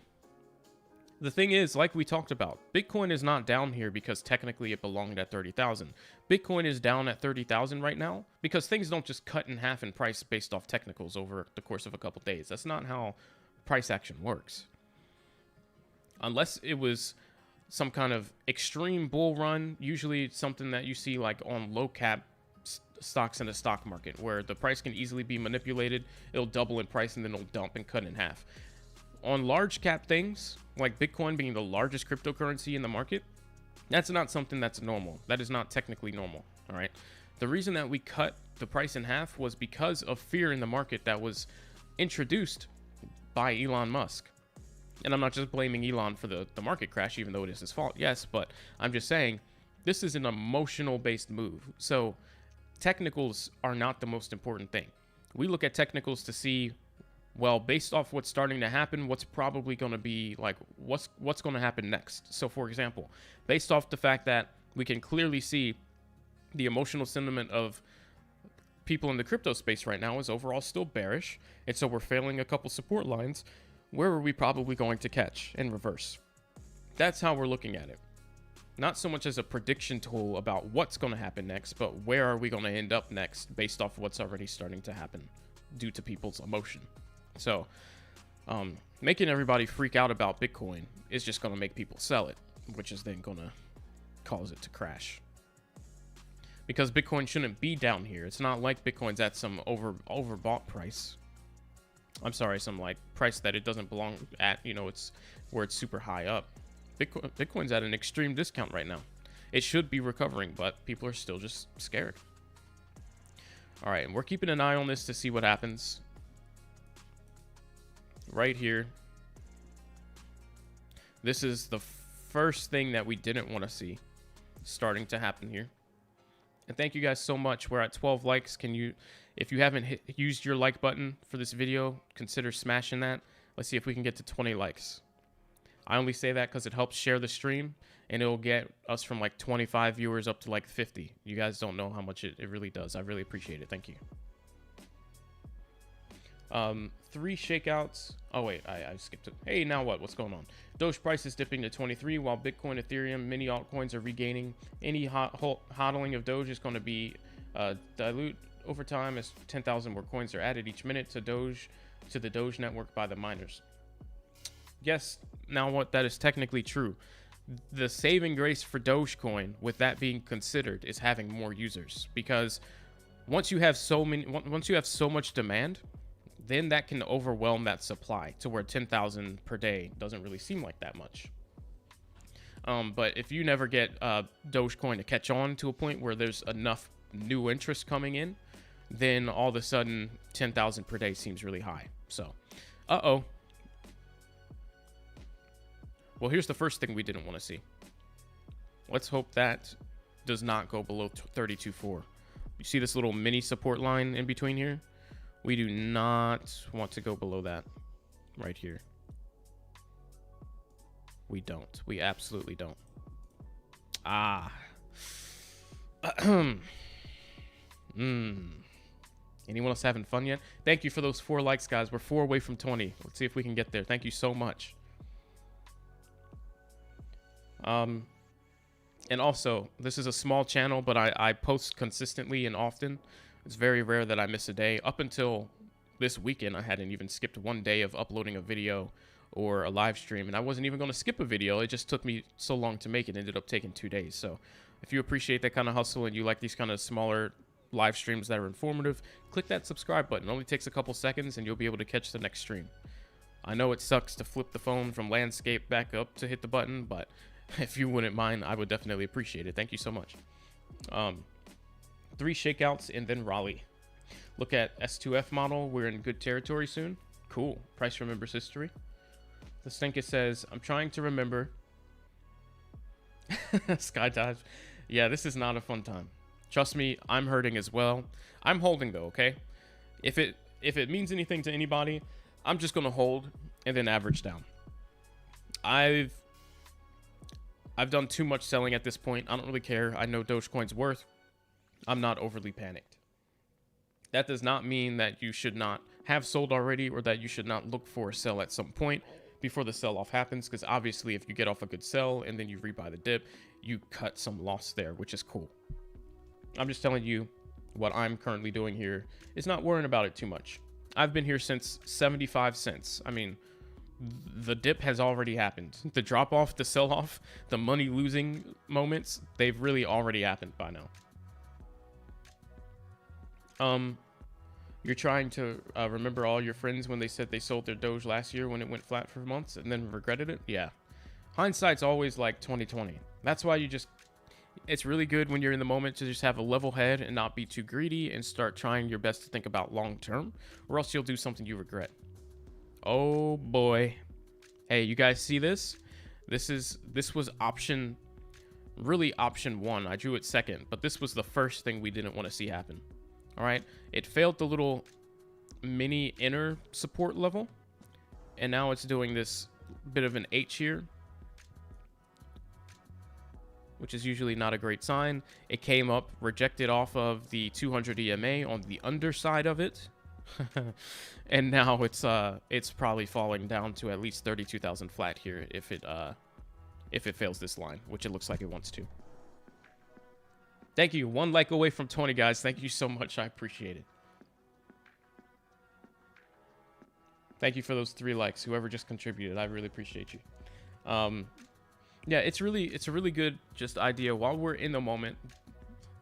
The thing is, like we talked about, Bitcoin is not down here because technically it belonged at 30,000. Bitcoin is down at 30,000 right now because things don't just cut in half in price based off technicals over the course of a couple days. That's not how price action works. Unless it was some kind of extreme bull run, usually it's something that you see like on low cap stocks in the stock market where the price can easily be manipulated. It'll double in price and then it'll dump and cut in half. On large cap things, like Bitcoin being the largest cryptocurrency in the market, that's not something that's normal. That is not technically normal, all right? The reason that we cut the price in half was because of fear in the market that was introduced by Elon Musk. And I'm not just blaming Elon for the market crash, even though it is his fault, yes, but I'm just saying this is an emotional-based move. So technicals are not the most important thing. We look at technicals to see, well, based off what's starting to happen, what's probably going to be like, what's going to happen next. So for example, based off the fact that we can clearly see the emotional sentiment of people in the crypto space right now is overall still bearish. And so we're failing a couple support lines. Where are we probably going to catch in reverse? That's how we're looking at it. Not so much as a prediction tool about what's going to happen next, but where are we going to end up next based off what's already starting to happen due to people's emotion. So making everybody freak out about Bitcoin is just going to make people sell it, which is then going to cause it to crash. Because Bitcoin shouldn't be down here. It's not like Bitcoin's at some overbought price. I'm sorry, some like price that it doesn't belong at, you know, it's where it's super high up. Bitcoin's at an extreme discount right now. It should be recovering, but people are still just scared. All right, and we're keeping an eye on this to see what happens. Right here. This is the first thing that we didn't want to see starting to happen here. And thank you guys so much. We're at 12 likes. Can you, if you haven't used your like button for this video, consider smashing that. Let's see if we can get to 20 likes. I only say that because it helps share the stream, and it'll get us from like 25 viewers up to like 50. You guys don't know how much it really does. I really appreciate it. Thank you. 3 shakeouts. Oh wait, I skipped it. Hey, now what? What's going on? Doge price is dipping to 23, while Bitcoin, Ethereum, many altcoins are regaining. Any hodling of Doge is going to be dilute over time as 10,000 more coins are added each minute to the Doge network by the miners. Yes, now what? That is technically true. The saving grace for Dogecoin, with that being considered, is having more users, because once you have so much demand, then that can overwhelm that supply to where 10,000 per day doesn't really seem like that much. But if you never get Dogecoin to catch on to a point where there's enough new interest coming in, then all of a sudden 10,000 per day seems really high. So, well, here's the first thing we didn't want to see. Let's hope that does not go below 32.4. You see this little mini support line in between here? We do not want to go below that right here. We don't. We absolutely don't. Anyone else having fun yet? Thank you for those 4 likes, guys. We're 4 away from 20. Let's see if we can get there. Thank you so much. And also, this is a small channel, but I post consistently and often. It's very rare that I miss a day. Up until this weekend, I hadn't even skipped one day of uploading a video or a live stream, and I wasn't even going to skip a video. It just took me so long to make it. It ended up taking 2 days. So if you appreciate that kind of hustle and you like these kind of smaller live streams that are informative, click that subscribe button. It only takes a couple seconds and you'll be able to catch the next stream. I know it sucks to flip the phone from landscape back up to hit the button, but if you wouldn't mind, I would definitely appreciate it. Thank you so much. 3 shakeouts and then Raleigh. Look at S2F model. We're in good territory soon. Cool. Price remembers history. The Stinker says, I'm trying to remember. Skydive. Yeah, this is not a fun time. Trust me, I'm hurting as well. I'm holding though, okay? If it means anything to anybody, I'm just gonna hold and then average down. I've done too much selling at this point. I don't really care. I know Dogecoin's worth. I'm not overly panicked. That does not mean that you should not have sold already or that you should not look for a sell at some point before the sell-off happens, because obviously if you get off a good sell and then you rebuy the dip, you cut some loss there, which is cool. I'm just telling you what I'm currently doing here is not worrying about it too much. I've been here since 75 cents. I mean, the dip has already happened. The drop off, the sell off, the money losing moments, they've really already happened by now. You're trying to remember all your friends when they said they sold their Doge last year when it went flat for months and then regretted it. Yeah, hindsight's always like 2020. That's why it's really good when you're in the moment to just have a level head and not be too greedy and start trying your best to think about long term, or else you'll do something you regret. Oh boy. Hey, you guys see this? This was option 1. I drew it second, but this was the first thing we didn't want to see happen. All right, it failed the little mini inner support level, and now it's doing this bit of an H here, which is usually not a great sign. It came up, rejected off of the 200 EMA on the underside of it, and now it's probably falling down to at least 32,000 flat here if it fails this line, which it looks like it wants to. Thank you. 1 like away from 20, guys. Thank you so much. I appreciate it. Thank you for those 3 likes. Whoever just contributed, I really appreciate you. Yeah, it's a really good just idea while we're in the moment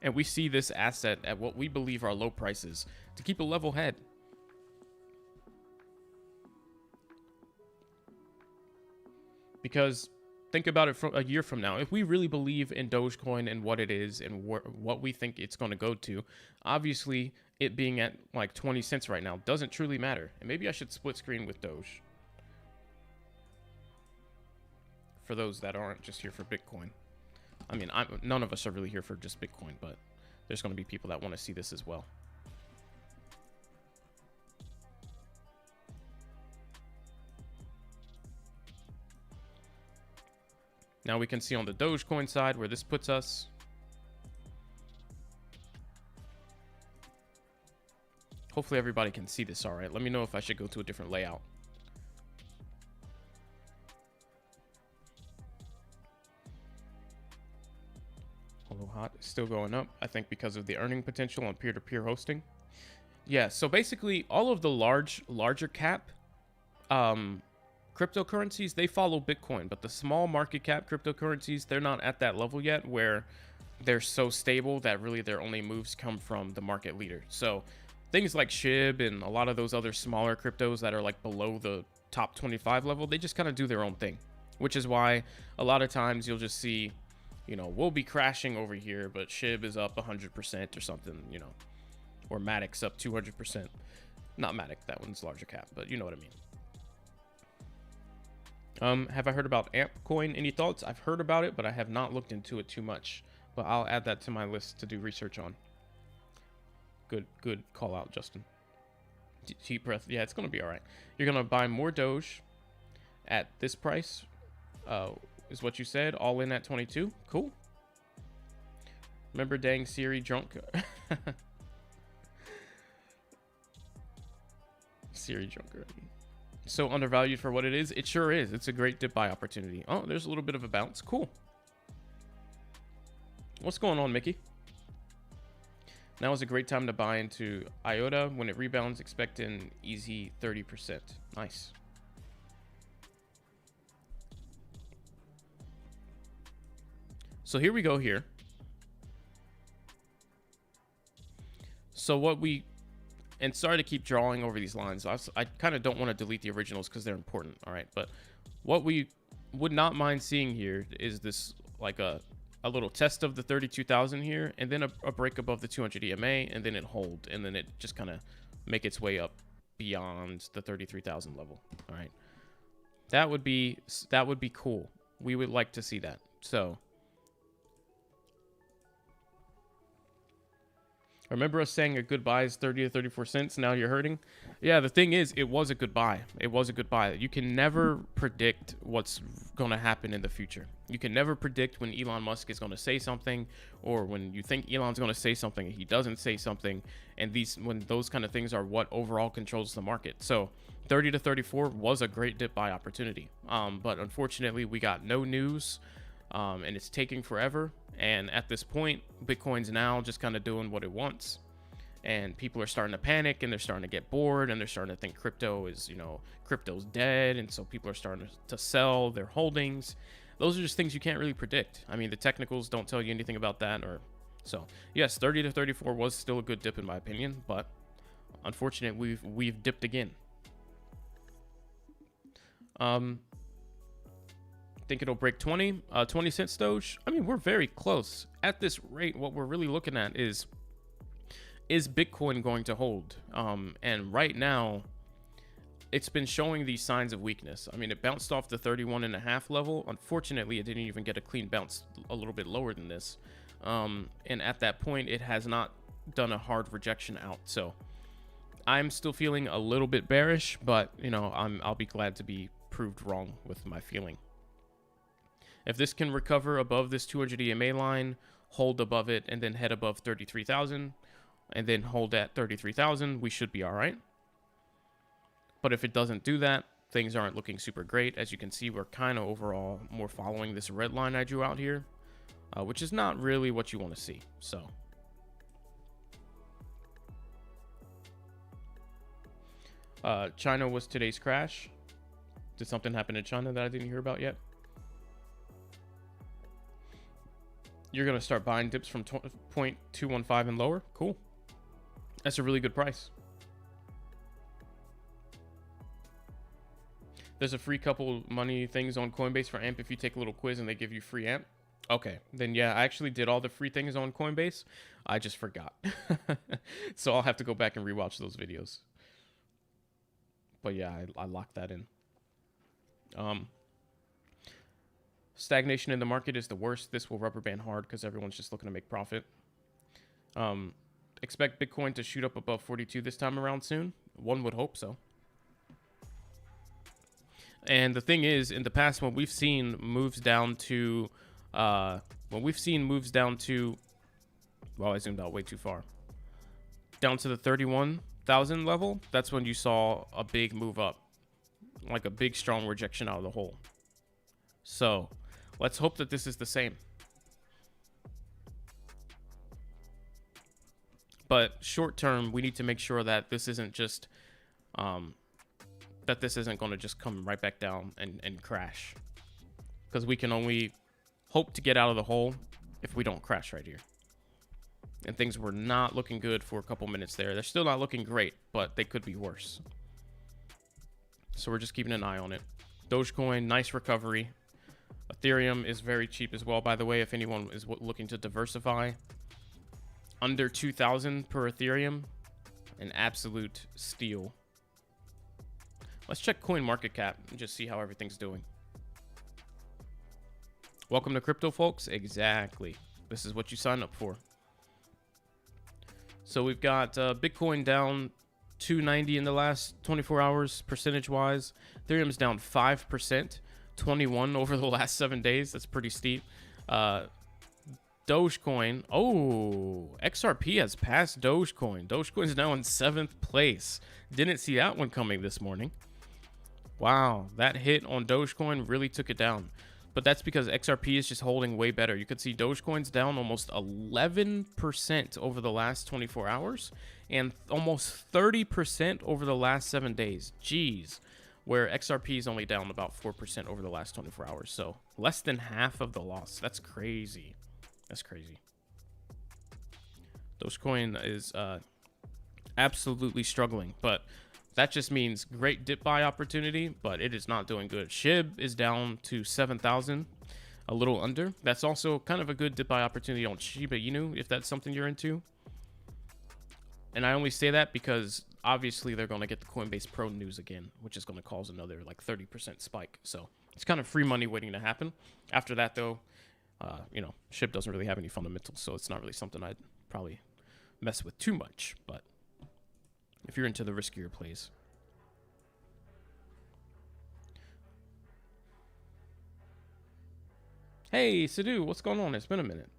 and we see this asset at what we believe are low prices to keep a level head. Because think about it from a year from now. If we really believe in Dogecoin and what it is and what we think it's going to go to, obviously it being at like 20 cents right now doesn't truly matter. And maybe I should split screen with Doge. For those that aren't just here for Bitcoin. I mean, none of us are really here for just Bitcoin, but there's going to be people that want to see this as well. Now we can see on the Dogecoin side where this puts us. Hopefully everybody can see this all right. Let me know if I should go to a different layout. Hello hot is still going up, I think because of the earning potential on peer-to-peer hosting. Yeah, so basically all of the larger cap cryptocurrencies, they follow Bitcoin, but the small market cap cryptocurrencies, they're not at that level yet where they're so stable that really their only moves come from the market leader. So things like SHIB and a lot of those other smaller cryptos that are like below the top 25 level, they just kind of do their own thing, which is why a lot of times you'll just see, you know, we'll be crashing over here, but SHIB is up 100% or something, you know, or Matic's up 200%. Not Matic, that one's larger cap, but you know what I mean. Have I heard about Altcoin? Any thoughts? I've heard about it, but I have not looked into it too much. But I'll add that to my list to do research on. Good call out, Justin. Deep breath. Yeah, it's gonna be all right. You're gonna buy more Doge at this price, is what you said. All in at 22. Cool. Remember, dang Siri drunk. Siri drunk already. So undervalued for what it is. It sure is. It's a great dip buy opportunity. Oh, there's a little bit of a bounce. Cool. What's going on, Mickey? Now is a great time to buy into IOTA. When it rebounds, expect an easy 30%. Nice. So here we go here. So what we, and sorry to keep drawing over these lines. I kind of don't want to delete the originals because they're important. All right. But what we would not mind seeing here is this, like a little test of the 32,000 here, and then a break above the 200 EMA, and then it hold, and then it just kind of make its way up beyond the 33,000 level. All right. That would be cool. We would like to see that. So remember us saying a good buy is 30 to 34 cents. Now you're hurting. Yeah, the thing is, it was a good buy. It was a good buy. You can never predict what's going to happen in the future. You can never predict when Elon Musk is going to say something, or when you think Elon's going to say something and he doesn't say something. And when those kind of things are what overall controls the market. So 30 to 34 was a great dip buy opportunity. But unfortunately, we got no news, and it's taking forever. And at this point, Bitcoin's now just kind of doing what it wants. And people are starting to panic, and they're starting to get bored, and they're starting to think crypto is, you know, crypto's dead. And so people are starting to sell their holdings. Those are just things you can't really predict. I mean, the technicals don't tell you anything about that. So yes, 30 to 34 was still a good dip in my opinion, but unfortunately, we've dipped again. Think it'll break 20 cents Doge. I mean, we're very close. At this rate, what we're really looking at is Bitcoin going to hold? And right now, it's been showing these signs of weakness. I mean, it bounced off the 31.5 level. Unfortunately, it didn't even get a clean bounce a little bit lower than this. And at that point, it has not done a hard rejection out. So I'm still feeling a little bit bearish, but you know, I'll be glad to be proved wrong with my feeling. If this can recover above this 200 EMA line, hold above it, and then head above 33,000, and then hold at 33,000, we should be all right. But if it doesn't do that, things aren't looking super great. As you can see, we're kind of overall more following this red line I drew out here, which is not really what you want to see. So China was today's crash. Did something happen in China that I didn't hear about yet? You're going to start buying dips from 0.215 and lower? Cool. That's a really good price. There's a free couple money things on Coinbase for AMP if you take a little quiz and they give you free AMP. Okay, then yeah, I actually did all the free things on Coinbase. I just forgot. So I'll have to go back and rewatch those videos. But yeah, I locked that in. Stagnation in the market is the worst. This will rubber band hard because everyone's just looking to make profit. Expect Bitcoin to shoot up above 42 this time around soon. One would hope so. And the thing is, in the past, when we've seen moves down to, well, I zoomed out way too far. Down to the 31,000 level, that's when you saw a big move up, like a big strong rejection out of the hole. So let's hope that this is the same. But short term, we need to make sure that this isn't just, that this isn't going to just come right back down and crash. Because we can only hope to get out of the hole if we don't crash right here. and things were not looking good for a couple minutes there. They're still not looking great, but they could be worse. So we're just keeping an eye on it. Dogecoin, nice recovery. Ethereum is very cheap as well, by the way, if anyone is looking to diversify. Under 2,000 per Ethereum, an absolute steal. Let's check coin market cap and just see how everything's doing. Welcome to crypto, folks. Exactly. This is what you sign up for. So we've got Bitcoin down 290 in the last 24 hours, percentage-wise. Ethereum's down 5%, 21 over the last 7 days. That's pretty steep. Dogecoin. Oh, XRP has passed Dogecoin. Dogecoin's now in 7th place. Didn't see that one coming this morning. Wow, that hit on Dogecoin really took it down. But that's because XRP is just holding way better. You could see Dogecoin's down almost 11% over the last 24 hours and almost 30% over the last 7 days. Jeez. Where XRP is only down about 4% over the last 24 hours. So less than half of the loss. That's crazy. That's crazy. Dogecoin is absolutely struggling, but that just means great dip buy opportunity, but it is not doing good. SHIB is down to 7,000, a little under. That's also kind of a good dip buy opportunity on Shiba Inu, if that's something you're into. And I only say that because obviously they're going to get the Coinbase Pro news again, which is going to cause another like 30% spike. So it's kind of free money waiting to happen. After that, though, you know, SHIB doesn't really have any fundamentals, so it's not really something I'd probably mess with too much. But if you're into the riskier plays. Hey, Sadu, what's going on? It's been a minute.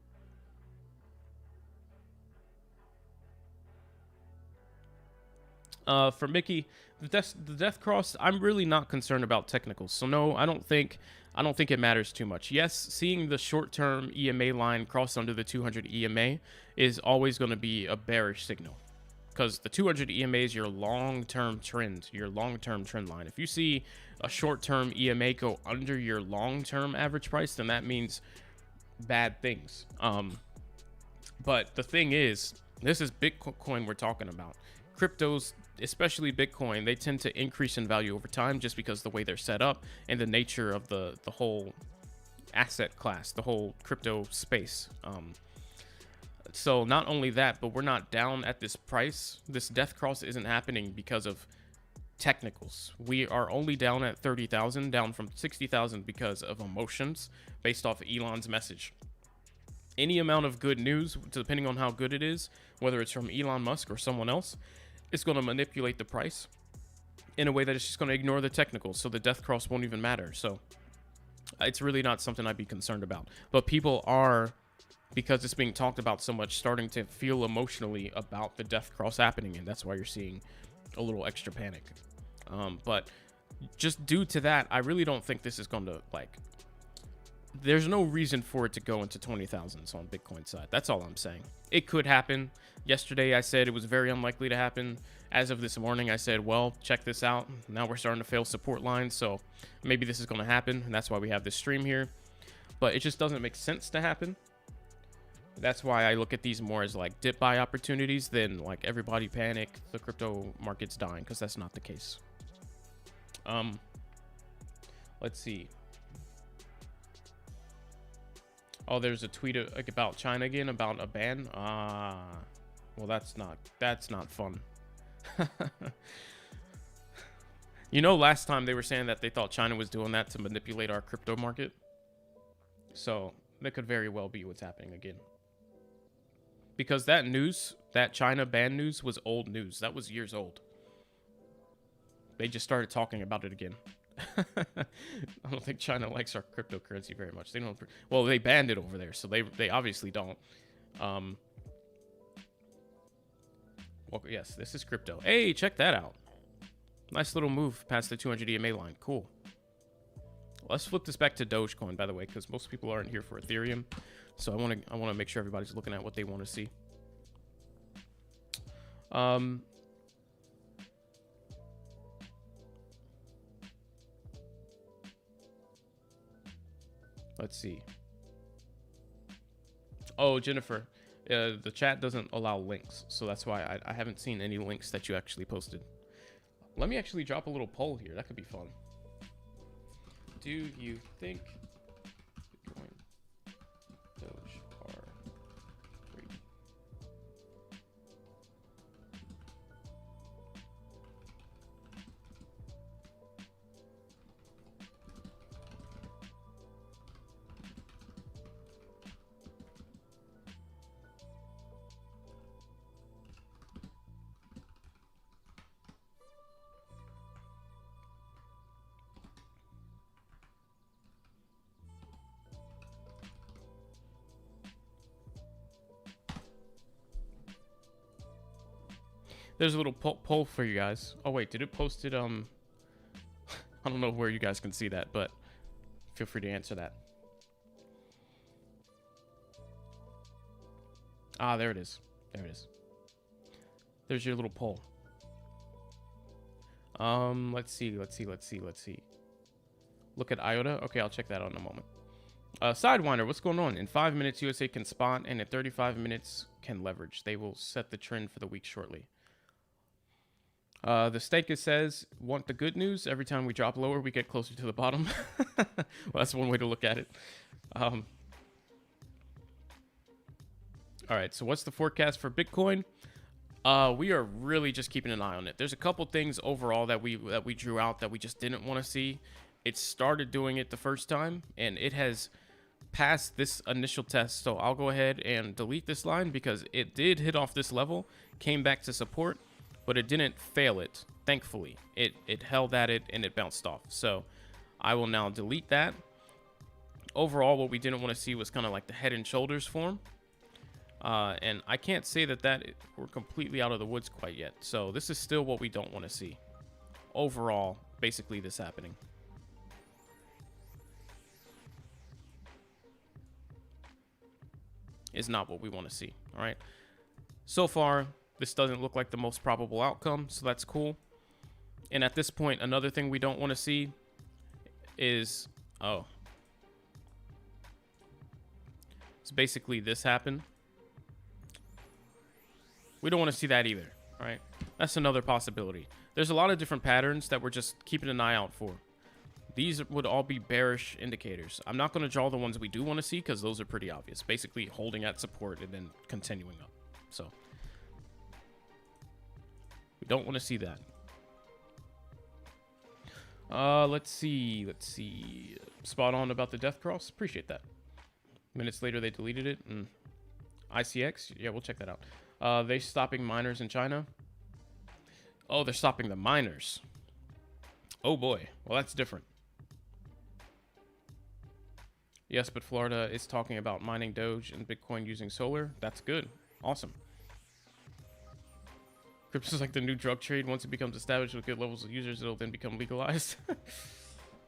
For Mickey, the death cross, I'm really not concerned about technicals. So no, I don't think it matters too much. Yes, seeing the short-term EMA line cross under the 200 EMA is always going to be a bearish signal. Because the 200 EMA is your long-term trend, your long-term trend line. If you see a short-term EMA go under your long-term average price, then that means bad things. But the thing is, this is Bitcoin we're talking about. Cryptos, especially Bitcoin, they tend to increase in value over time just because the way they're set up and the nature of the whole asset class, the whole crypto space. So not only that, but we're not down at this price. This death cross isn't happening because of technicals. We are only down at 30,000, down from 60,000 because of emotions based off Elon's message. Any amount of good news, depending on how good it is, whether it's from Elon Musk or someone else, it's going to manipulate the price in a way that it's just going to ignore the technicals. So the death cross won't even matter. So it's really not something I'd be concerned about. But people are, because it's being talked about so much, starting to feel emotionally about the death cross happening, and that's why you're seeing a little extra panic. But just due to that, I really don't think this is going to, like, there's no reason for it to go into 20,000s on Bitcoin side. That's all I'm saying. It could happen. Yesterday I said it was very unlikely to happen. As of this morning, I said, well, check this out. Now we're starting to fail support lines, so maybe this is going to happen, and that's why we have this stream here. But it just doesn't make sense to happen. That's why I look at these more as like dip buy opportunities than like everybody panic, the crypto market's dying, because that's not the case. Let's see. Oh, there's a tweet about China again, about a ban. Well, that's not fun. You know, last time they were saying that they thought China was doing that to manipulate our crypto market. So that could very well be what's happening again. Because that news, that China ban news, was old news. That was years old. They just started talking about it again. I don't think China likes our cryptocurrency very much. They don't. Well, they banned it over there, so they obviously don't. Well, yes, this is crypto. Hey, check that out. Nice little move past the 200 EMA line. Cool. Let's flip this back to Dogecoin, by the way, because most people aren't here for Ethereum. So I want to make sure everybody's looking at what they want to see. Let's see. Oh, Jennifer, The chat doesn't allow links, so that's why I haven't seen any links that you actually posted. Let me actually drop a little poll here. That could be fun. Do you think Bitcoin, Doge are free? There's a little poll for you guys. Oh wait, did it post it? I don't know where you guys can see that, but feel free to answer that. Ah, there it is. There it is. There's your little poll. Let's see. Look at IOTA. Okay, I'll check that out in a moment. Sidewinder, what's going on? In 5 minutes, USA can spot, and in 35 minutes can leverage. They will set the trend for the week shortly. The Staker says, want the good news? Every time we drop lower, we get closer to the bottom. Well, that's one way to look at it. All right, so what's the forecast for Bitcoin? We are really just keeping an eye on it. There's a couple things overall that we drew out that we just didn't want to see. It started doing it the first time, and it has passed this initial test. So I'll go ahead and delete this line because it did hit off this level, came back to support, but it didn't fail it. Thankfully, it held at it and it bounced off. So I will now delete that. Overall, what we didn't want to see was kind of like the head and shoulders form. And I can't say that we're completely out of the woods quite yet. So this is still what we don't want to see. Overall, basically this happening. Is not what we want to see. All right. So far, this doesn't look like the most probable outcome, so that's cool. And at this point, another thing we don't want to see is, it's basically this happen. We don't want to see that either, all right? That's another possibility. There's a lot of different patterns that we're just keeping an eye out for. These would all be bearish indicators. I'm not going to draw the ones we do want to see because those are pretty obvious. Basically holding at support and then continuing up. So we don't want to see that. Let's see. Spot on about the death cross. Appreciate that. Minutes later, they deleted it. ICX. Yeah, we'll check that out. They stopping miners in China. Oh, they're stopping the miners. Oh boy. Well, that's different. Yes, but Florida is talking about mining Doge and Bitcoin using solar. That's good. Awesome. Crypto is like the new drug trade. Once it becomes established with good levels of users, it'll then become legalized.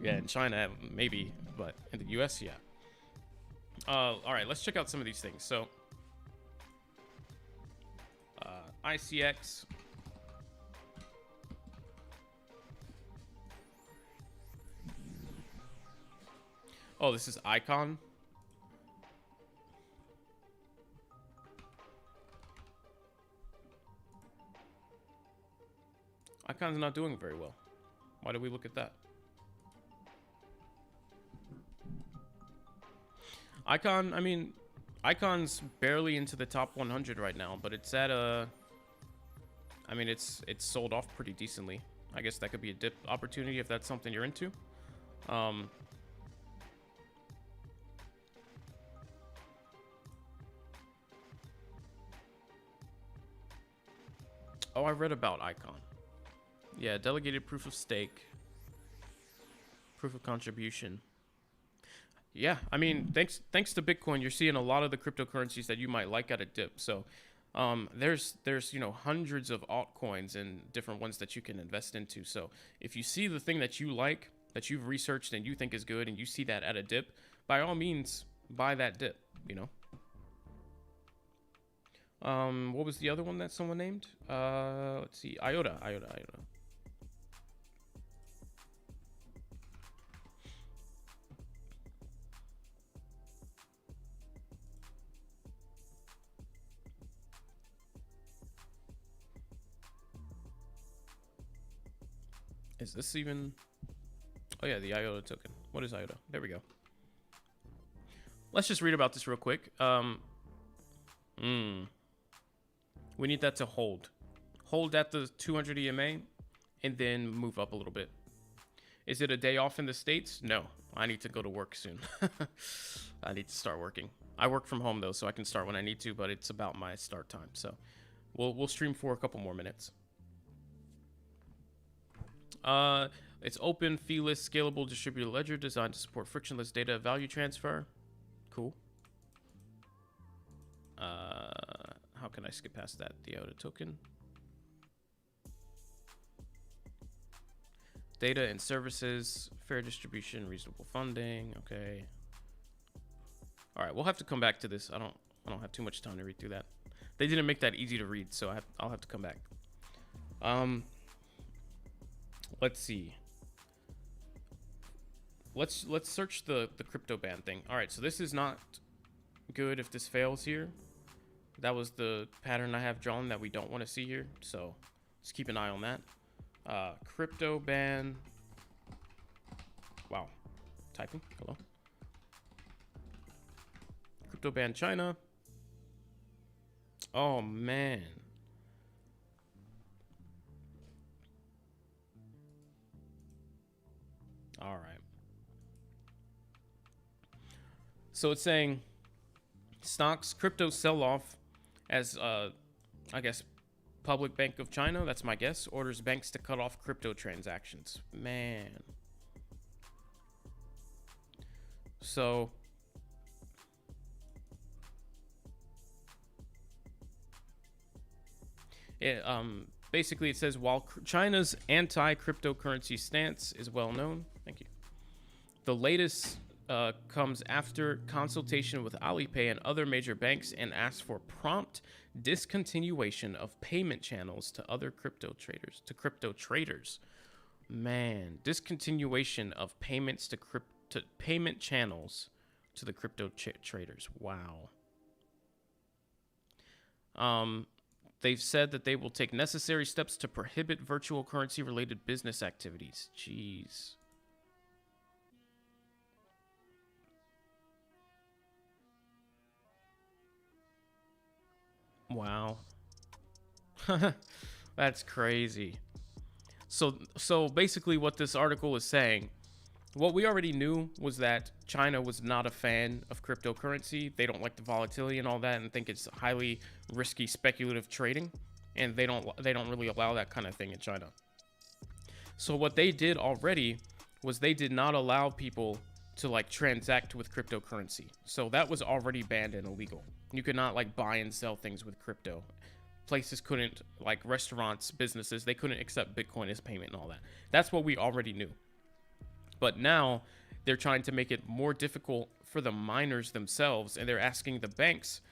Yeah, in China, maybe, but in the US, yeah. All right, let's check out some of these things. So, ICX. Oh, this is Icon. Icon's not doing very well. Why do we look at that? Icon, I mean, Icon's barely into the top 100 right now, but it's at a... I mean, it's sold off pretty decently. I guess that could be a dip opportunity if that's something you're into. Oh, I read about Icon. Yeah, delegated proof of stake. Proof of contribution. Yeah, I mean, thanks to Bitcoin, you're seeing a lot of the cryptocurrencies that you might like at a dip. So there's hundreds of altcoins and different ones that you can invest into. So if you see the thing that you like, that you've researched and you think is good, and you see that at a dip, by all means, buy that dip, What was the other one that someone named? Let's see, IOTA. Is this even? Oh yeah, the IOTA token. What is IOTA? There we go. Let's just read about this real quick. We need that to hold. Hold at the 200 EMA and then move up a little bit. Is it a day off in the States? No. I need to go to work soon. I need to start working. I work from home though, so I can start when I need to, but it's about my start time. So we'll stream for a couple more minutes. It's open, feeless, scalable, distributed ledger designed to support frictionless data value transfer. Cool. How can I skip past that? The IOTA token. Data and services, fair distribution, reasonable funding. Okay. All right, we'll have to come back to this. I don't have too much time to read through that. They didn't make that easy to read, so I'll have to come back. Let's see. Let's search the crypto ban thing. All right, so this is not good if this fails here. That was the pattern I have drawn that we don't want to see here. So let's keep an eye on that. Crypto ban. Wow. Typing. Hello. Crypto ban China. Oh, man. All right. So it's saying stocks, crypto sell off as, I guess, Public Bank of China, that's my guess, orders banks to cut off crypto transactions. Man. So basically it says while China's anti-cryptocurrency stance is well known, thank you. The latest comes after consultation with Alipay and other major banks and asks for prompt discontinuation of payment channels to other crypto traders. Man, discontinuation of payments to payment channels to the crypto traders. Wow. They've said that they will take necessary steps to prohibit virtual currency related business activities. Jeez. Wow. That's crazy. So basically what this article is saying, what we already knew was that China was not a fan of cryptocurrency. They don't like the volatility and all that and think it's highly risky speculative trading, and they don't really allow that kind of thing in China. So what they did already was they did not allow people to like transact with cryptocurrency. So that was already banned and illegal. You could not like buy and sell things with crypto. Places couldn't, like restaurants, businesses, they couldn't accept Bitcoin as payment and all that. That's what we already knew. But now they're trying to make it more difficult for the miners themselves, and they're asking the banks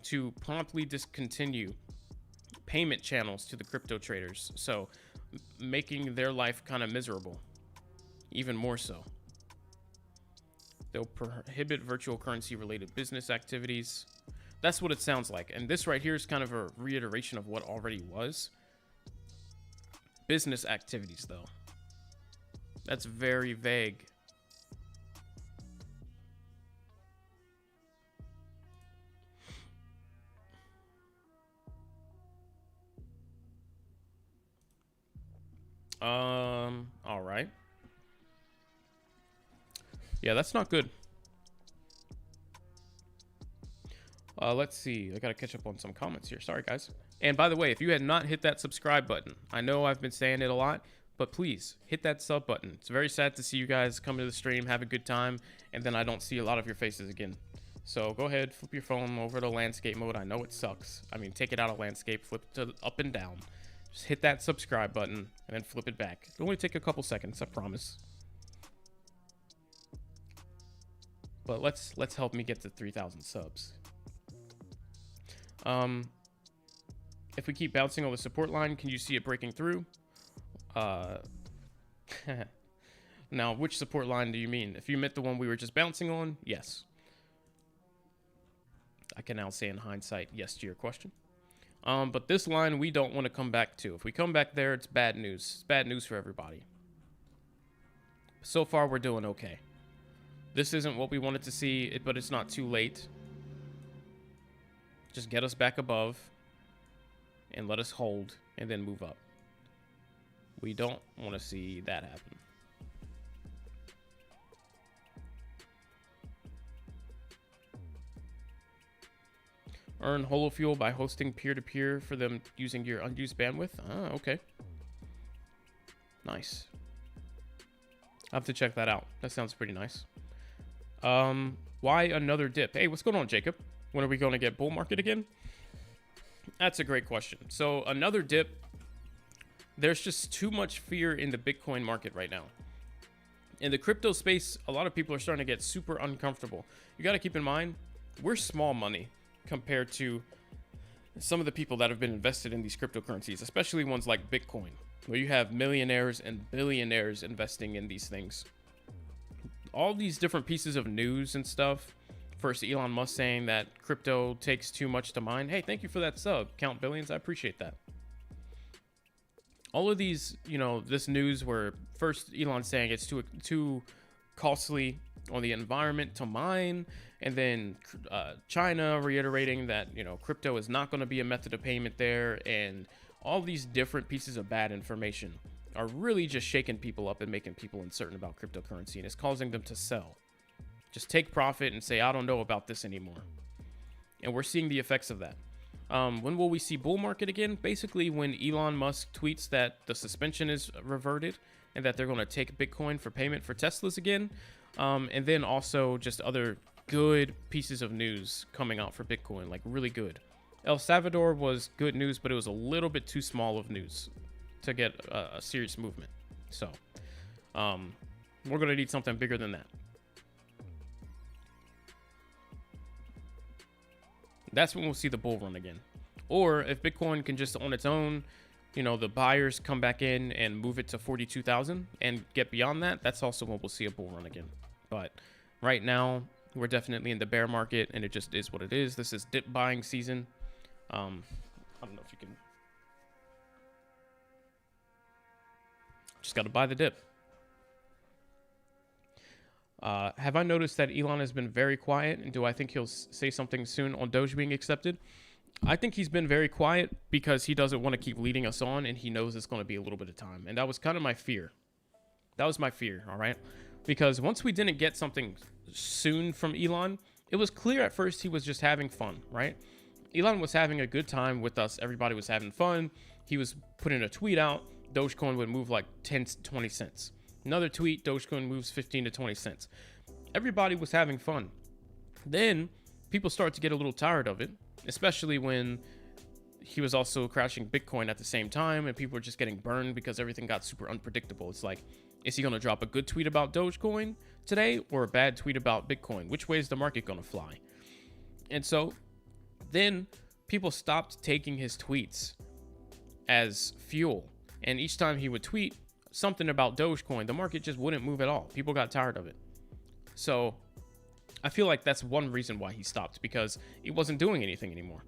to promptly discontinue payment channels to the crypto traders. So making their life kind of miserable, even more so. They'll prohibit virtual currency related business activities. That's what it sounds like. And this right here is kind of a reiteration of what already was. Business activities, though. That's very vague. All right. Yeah, that's not good. Let's see. I gotta catch up on some comments here. Sorry, guys. And by the way, if you had not hit that subscribe button, I know I've been saying it a lot, but please hit that sub button. It's very sad to see you guys come to the stream, have a good time, and then I don't see a lot of your faces again. So go ahead, flip your phone over to landscape mode. I know it sucks. I mean, take it out of landscape, flip it to up and down. Just hit that subscribe button and then flip it back. It'll only take a couple seconds, I promise. But let's help me get to 3,000 subs. If we keep bouncing on the support line, can you see it breaking through? Now, which support line do you mean? If you meant the one we were just bouncing on, yes. I can now say in hindsight yes to your question. But this line we don't want to come back to. If we come back there, it's bad news. It's bad news for everybody. So far, we're doing okay. This isn't what we wanted to see, but it's not too late. Just get us back above and let us hold and then move up. We don't want to see that happen. Earn holofuel by hosting peer-to-peer for them using your unused bandwidth. Ah, okay. Nice. I'll have to check that out. That sounds pretty nice. Why another dip? Hey, what's going on, Jacob? When are we going to get bull market again? That's a great question. So another dip. There's just too much fear in the Bitcoin market right now. In the crypto space, a lot of people are starting to get super uncomfortable. You got to keep in mind, we're small money compared to some of the people that have been invested in these cryptocurrencies, especially ones like Bitcoin, where you have millionaires and billionaires investing in these things. All these different pieces of news and stuff. First, Elon Musk saying that crypto takes too much to mine. Hey, thank you for that sub. Count billions. I appreciate that. All of these, this news where first Elon saying it's too costly on the environment to mine, and then China reiterating that, crypto is not going to be a method of payment there, and all these different pieces of bad information are really just shaking people up and making people uncertain about cryptocurrency, and it's causing them to sell. Just take profit and say, I don't know about this anymore. And we're seeing the effects of that. When will we see bull market again? Basically, when Elon Musk tweets that the suspension is reverted and that they're going to take Bitcoin for payment for Teslas again. And then also just other good pieces of news coming out for Bitcoin, like really good. El Salvador was good news, but it was a little bit too small of news to get a serious movement. So we're going to need something bigger than that. That's when we'll see the bull run again. Or if Bitcoin can just on its own, the buyers come back in and move it to 42,000 and get beyond that, that's also when we'll see a bull run again. But right now, we're definitely in the bear market, and it just is what it is. This is dip buying season. I don't know if you can. Just got to buy the dip. Have I noticed that Elon has been very quiet, and do I think he'll say something soon on Doge being accepted? I think he's been very quiet because he doesn't want to keep leading us on, and he knows it's going to be a little bit of time. And that was kind of my fear. That was my fear, all right? Because once we didn't get something soon from Elon, it was clear at first he was just having fun, right? Elon was having a good time with us. Everybody was having fun. He was putting a tweet out. Dogecoin would move like 10 to 20 cents. Another tweet, Dogecoin moves 15 to 20 cents. Everybody was having fun. Then people started to get a little tired of it, especially when he was also crashing Bitcoin at the same time, and people were just getting burned because everything got super unpredictable. It's like, is he going to drop a good tweet about Dogecoin today or a bad tweet about Bitcoin? Which way is the market going to fly? And so then people stopped taking his tweets as fuel. And each time he would tweet something about Dogecoin, the market just wouldn't move at all. People got tired of it. So I feel like that's one reason why he stopped, because he wasn't doing anything anymore.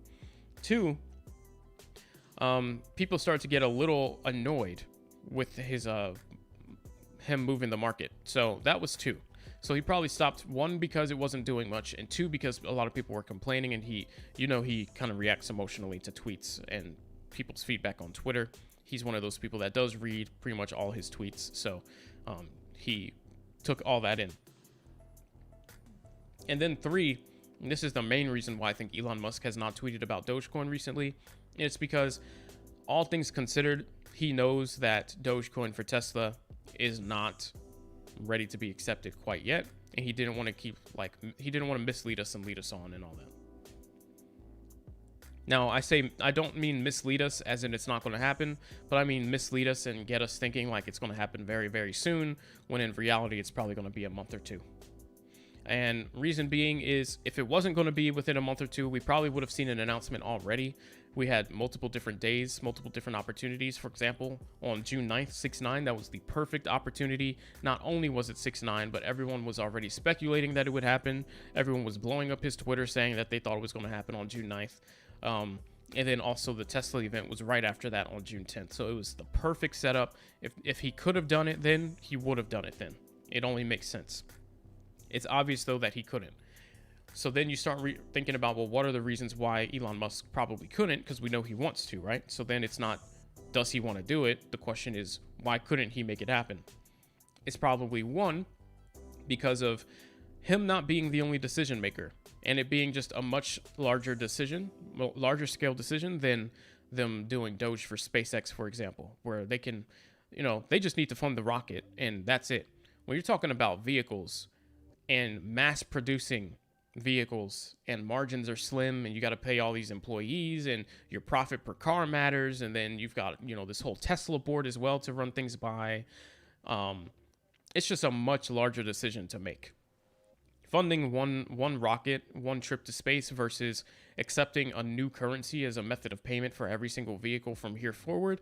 Two, people started to get a little annoyed with his him moving the market. So that was two. So he probably stopped, one, because it wasn't doing much, and two, because a lot of people were complaining, and he kind of reacts emotionally to tweets and people's feedback on Twitter. He's one of those people that does read pretty much all his tweets. So he took all that in. And then three, and this is the main reason why I think Elon Musk has not tweeted about Dogecoin recently. It's because, all things considered, he knows that Dogecoin for Tesla is not ready to be accepted quite yet. And he didn't want to mislead us and lead us on and all that. Now, I don't mean mislead us as in it's not going to happen, but I mean mislead us and get us thinking like it's going to happen very, very soon, when in reality, it's probably going to be a month or two. And reason being is, if it wasn't going to be within a month or two, we probably would have seen an announcement already. We had multiple different days, multiple different opportunities. For example, on June 9th, 6-9, that was the perfect opportunity. Not only was it 6-9, but everyone was already speculating that it would happen. Everyone was blowing up his Twitter saying that they thought it was going to happen on June 9th. And then also the Tesla event was right after that on June 10th. So it was the perfect setup. If he could have done it then, he would have done it then. It only makes sense. It's obvious, though, that he couldn't. So then you start thinking about, well, what are the reasons why Elon Musk probably couldn't? Because we know he wants to, right? So then it's not, does he want to do it? The question is, why couldn't he make it happen? It's probably one, because of him not being the only decision maker and it being just a much larger decision, larger scale decision than them doing Doge for SpaceX, for example, where they can, they just need to fund the rocket and that's it. When you're talking about vehicles and mass producing vehicles and margins are slim and you got to pay all these employees and your profit per car matters, and then you've got this whole Tesla board as well to run things by. It's just a much larger decision to make. Funding one rocket, one trip to space versus accepting a new currency as a method of payment for every single vehicle from here forward,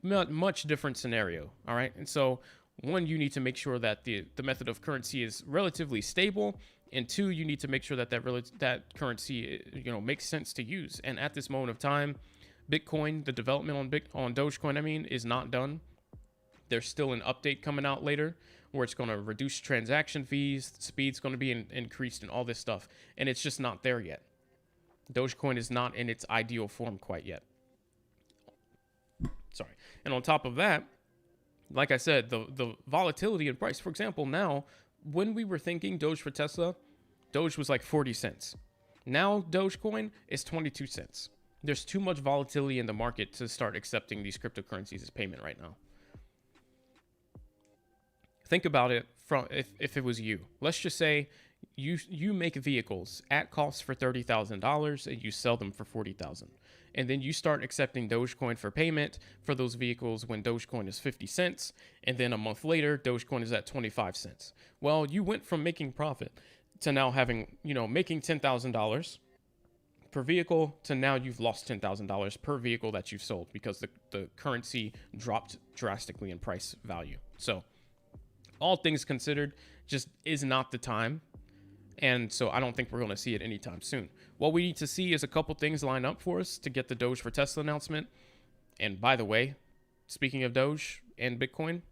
much different scenario. All right, and so one, you need to make sure that the method of currency is relatively stable, and two, you need to make sure that that currency makes sense to use. And at this moment of time, Bitcoin, the development on Dogecoin, is not done. There's still an update coming out later where it's going to reduce transaction fees, speed's going to be increased, and all this stuff, and it's just not there yet. Dogecoin is not in its ideal form quite yet. Sorry. And on top of that, like I said, the volatility in price. For example, now, when we were thinking Doge for Tesla, Doge was like 40 cents. Now, Dogecoin is 22 cents. There's too much volatility in the market to start accepting these cryptocurrencies as payment right now. Think about it from if it was you. Let's just say you make vehicles at cost for $30,000 and you sell them for $40,000. And then you start accepting Dogecoin for payment for those vehicles when Dogecoin is 50 cents. And then a month later, Dogecoin is at 25 cents. Well, you went from making profit to now having, making $10,000 per vehicle to now you've lost $10,000 per vehicle that you've sold because the currency dropped drastically in price value. So all things considered, just is not the time. And so I don't think we're going to see it anytime soon. What we need to see is a couple things line up for us to get the Doge for Tesla announcement. And by the way, speaking of Doge and Bitcoin,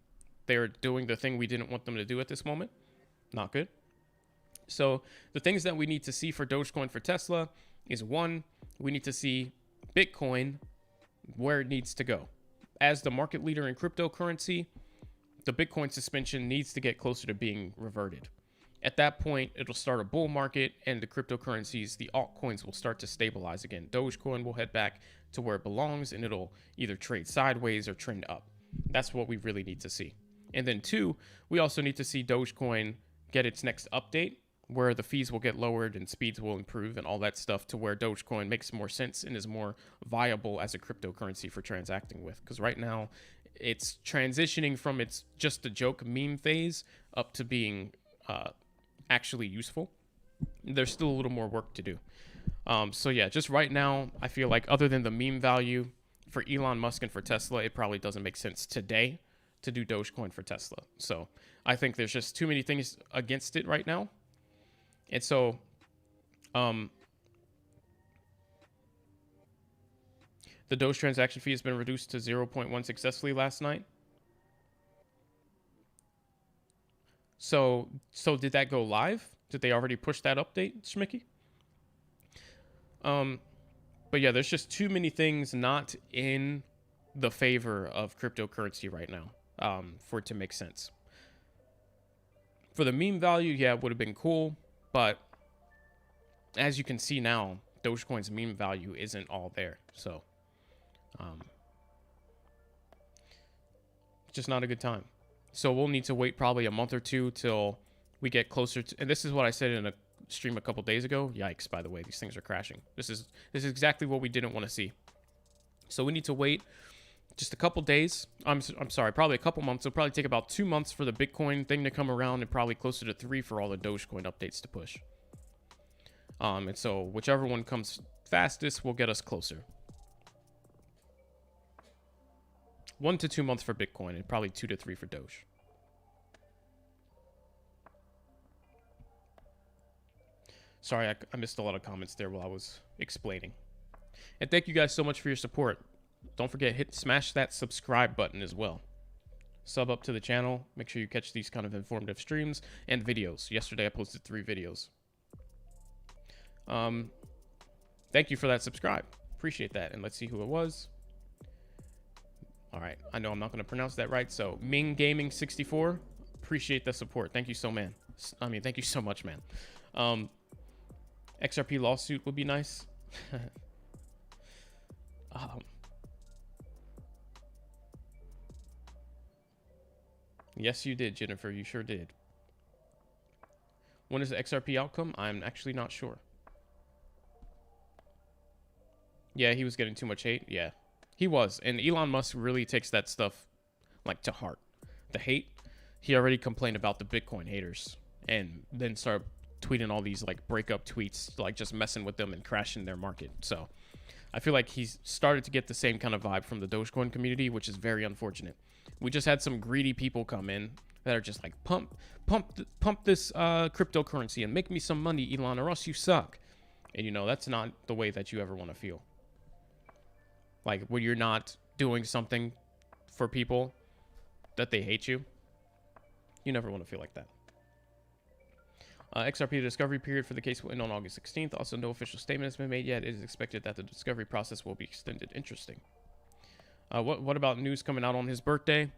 they're doing the thing we didn't want them to do at this moment. Not good. So the things that we need to see for Dogecoin for Tesla is, one, we need to see Bitcoin where it needs to go. As the market leader in cryptocurrency, the Bitcoin suspension needs to get closer to being reverted. At that point, it'll start a bull market and the cryptocurrencies, the altcoins, will start to stabilize again. Dogecoin will head back to where it belongs and it'll either trade sideways or trend up. That's what we really need to see. And then two, we also need to see Dogecoin get its next update where the fees will get lowered and speeds will improve and all that stuff to where Dogecoin makes more sense and is more viable as a cryptocurrency for transacting with. Because right now, it's transitioning from its just a joke meme phase up to being actually useful. There's still a little more work to do. So yeah, just right now, I feel like other than the meme value for Elon Musk and for Tesla, it probably doesn't make sense today to do Dogecoin for Tesla. So I think there's just too many things against it right now. And so, the Doge transaction fee has been reduced to 0.1 successfully last night. So did that go live? Did they already push that update, Schmicky? But yeah, there's just too many things not in the favor of cryptocurrency right now for it to make sense. For the meme value, yeah, it would have been cool. But as you can see now, Dogecoin's meme value isn't all there. So just not a good time. So we'll need to wait probably a month or two till we get closer to, and this is what I said in a stream a couple days ago. Yikes, by the way, these things are crashing. This is exactly what we didn't want to see. So we need to wait just a couple days. I'm sorry, probably a couple months. It'll probably take about 2 months for the Bitcoin thing to come around and probably closer to 3 for all the Dogecoin updates to push. And so whichever one comes fastest will get us closer. 1 to 2 months for Bitcoin and probably 2 to 3 for Doge. Sorry, I missed a lot of comments there while I was explaining. And thank you guys so much for your support. Don't forget, smash that subscribe button as well. sub up to the channel. Make sure you catch these kind of informative streams and videos. Yesterday I posted 3 videos. Thank you for that subscribe. Appreciate that. And let's see who it was. All right, I know I'm not going to pronounce that right. So Ming Gaming 64, appreciate the support. Thank you thank you so much, man. XRP lawsuit would be nice. Yes, you did, Jennifer. You sure did. When is the XRP outcome? I'm actually not sure. Yeah, he was getting too much hate. Yeah, he was. And Elon Musk really takes that stuff like to heart. The hate. He already complained about the Bitcoin haters and then started tweeting all these like breakup tweets, like just messing with them and crashing their market. So I feel like he's started to get the same kind of vibe from the Dogecoin community, which is very unfortunate. We just had some greedy people come in that are just like, pump this cryptocurrency and make me some money, Elon, or else you suck. And you know, that's not the way that you ever want to feel. Like when you're not doing something for people that they hate you, you never want to feel like that. XRP discovery period for the case will end on August 16th. Also, no official statement has been made yet. It is expected that the discovery process will be extended. Interesting. What about news coming out on his birthday?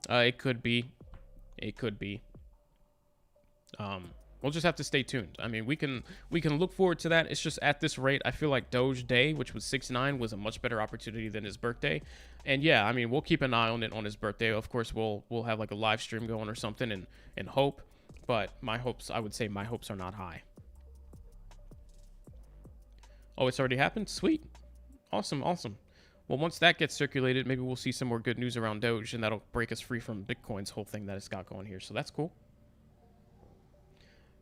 It could be. It could be. We'll just have to stay tuned. I mean, we can look forward to that. It's just at this rate, I feel like Doge Day, which was 6/9, was a much better opportunity than his birthday. And yeah, I mean, we'll keep an eye on it on his birthday. Of course, we'll have like a live stream going or something and hope. But my hopes, I would say my hopes are not high. Oh, it's already happened? Sweet. Awesome, awesome. Well, once that gets circulated, maybe we'll see some more good news around Doge, and that'll break us free from Bitcoin's whole thing that it's got going here. So that's cool.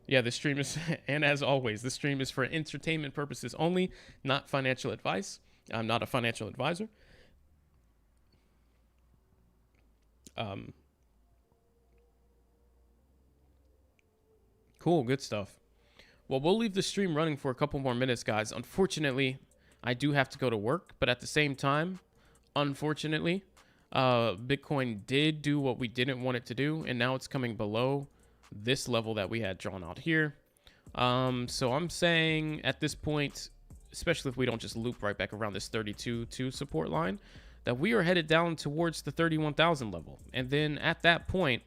Yeah, this stream is, and as always, this stream is for entertainment purposes only, not financial advice. I'm not a financial advisor. Cool, good stuff. Well, we'll leave the stream running for a couple more minutes, guys. Unfortunately, I do have to go to work, but at the same time, unfortunately, Bitcoin did do what we didn't want it to do, and now it's coming below this level that we had drawn out here. So I'm saying at this point, especially if we don't just loop right back around this 32.2 support line, that we are headed down towards the 31,000 level. And then at that point,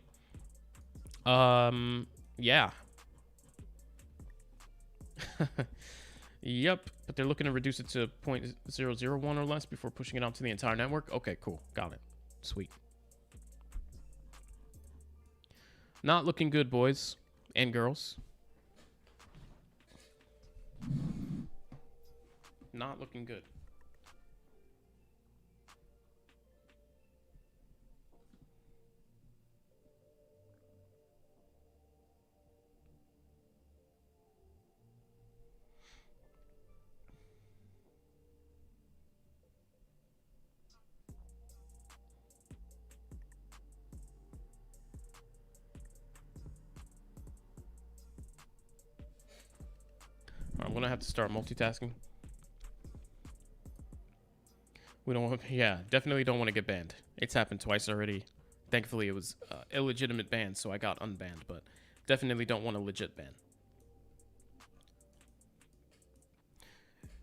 yeah. Yep, but they're looking to reduce it to 0.001 or less before pushing it out to the entire network. Okay, cool. Got it. Sweet. Not looking good, boys and girls. Not looking good. I'm gonna have to start multitasking. We don't want, yeah, definitely don't want to get banned. It's happened twice already. Thankfully, it was illegitimate ban, so I got unbanned, but definitely don't want a legit ban.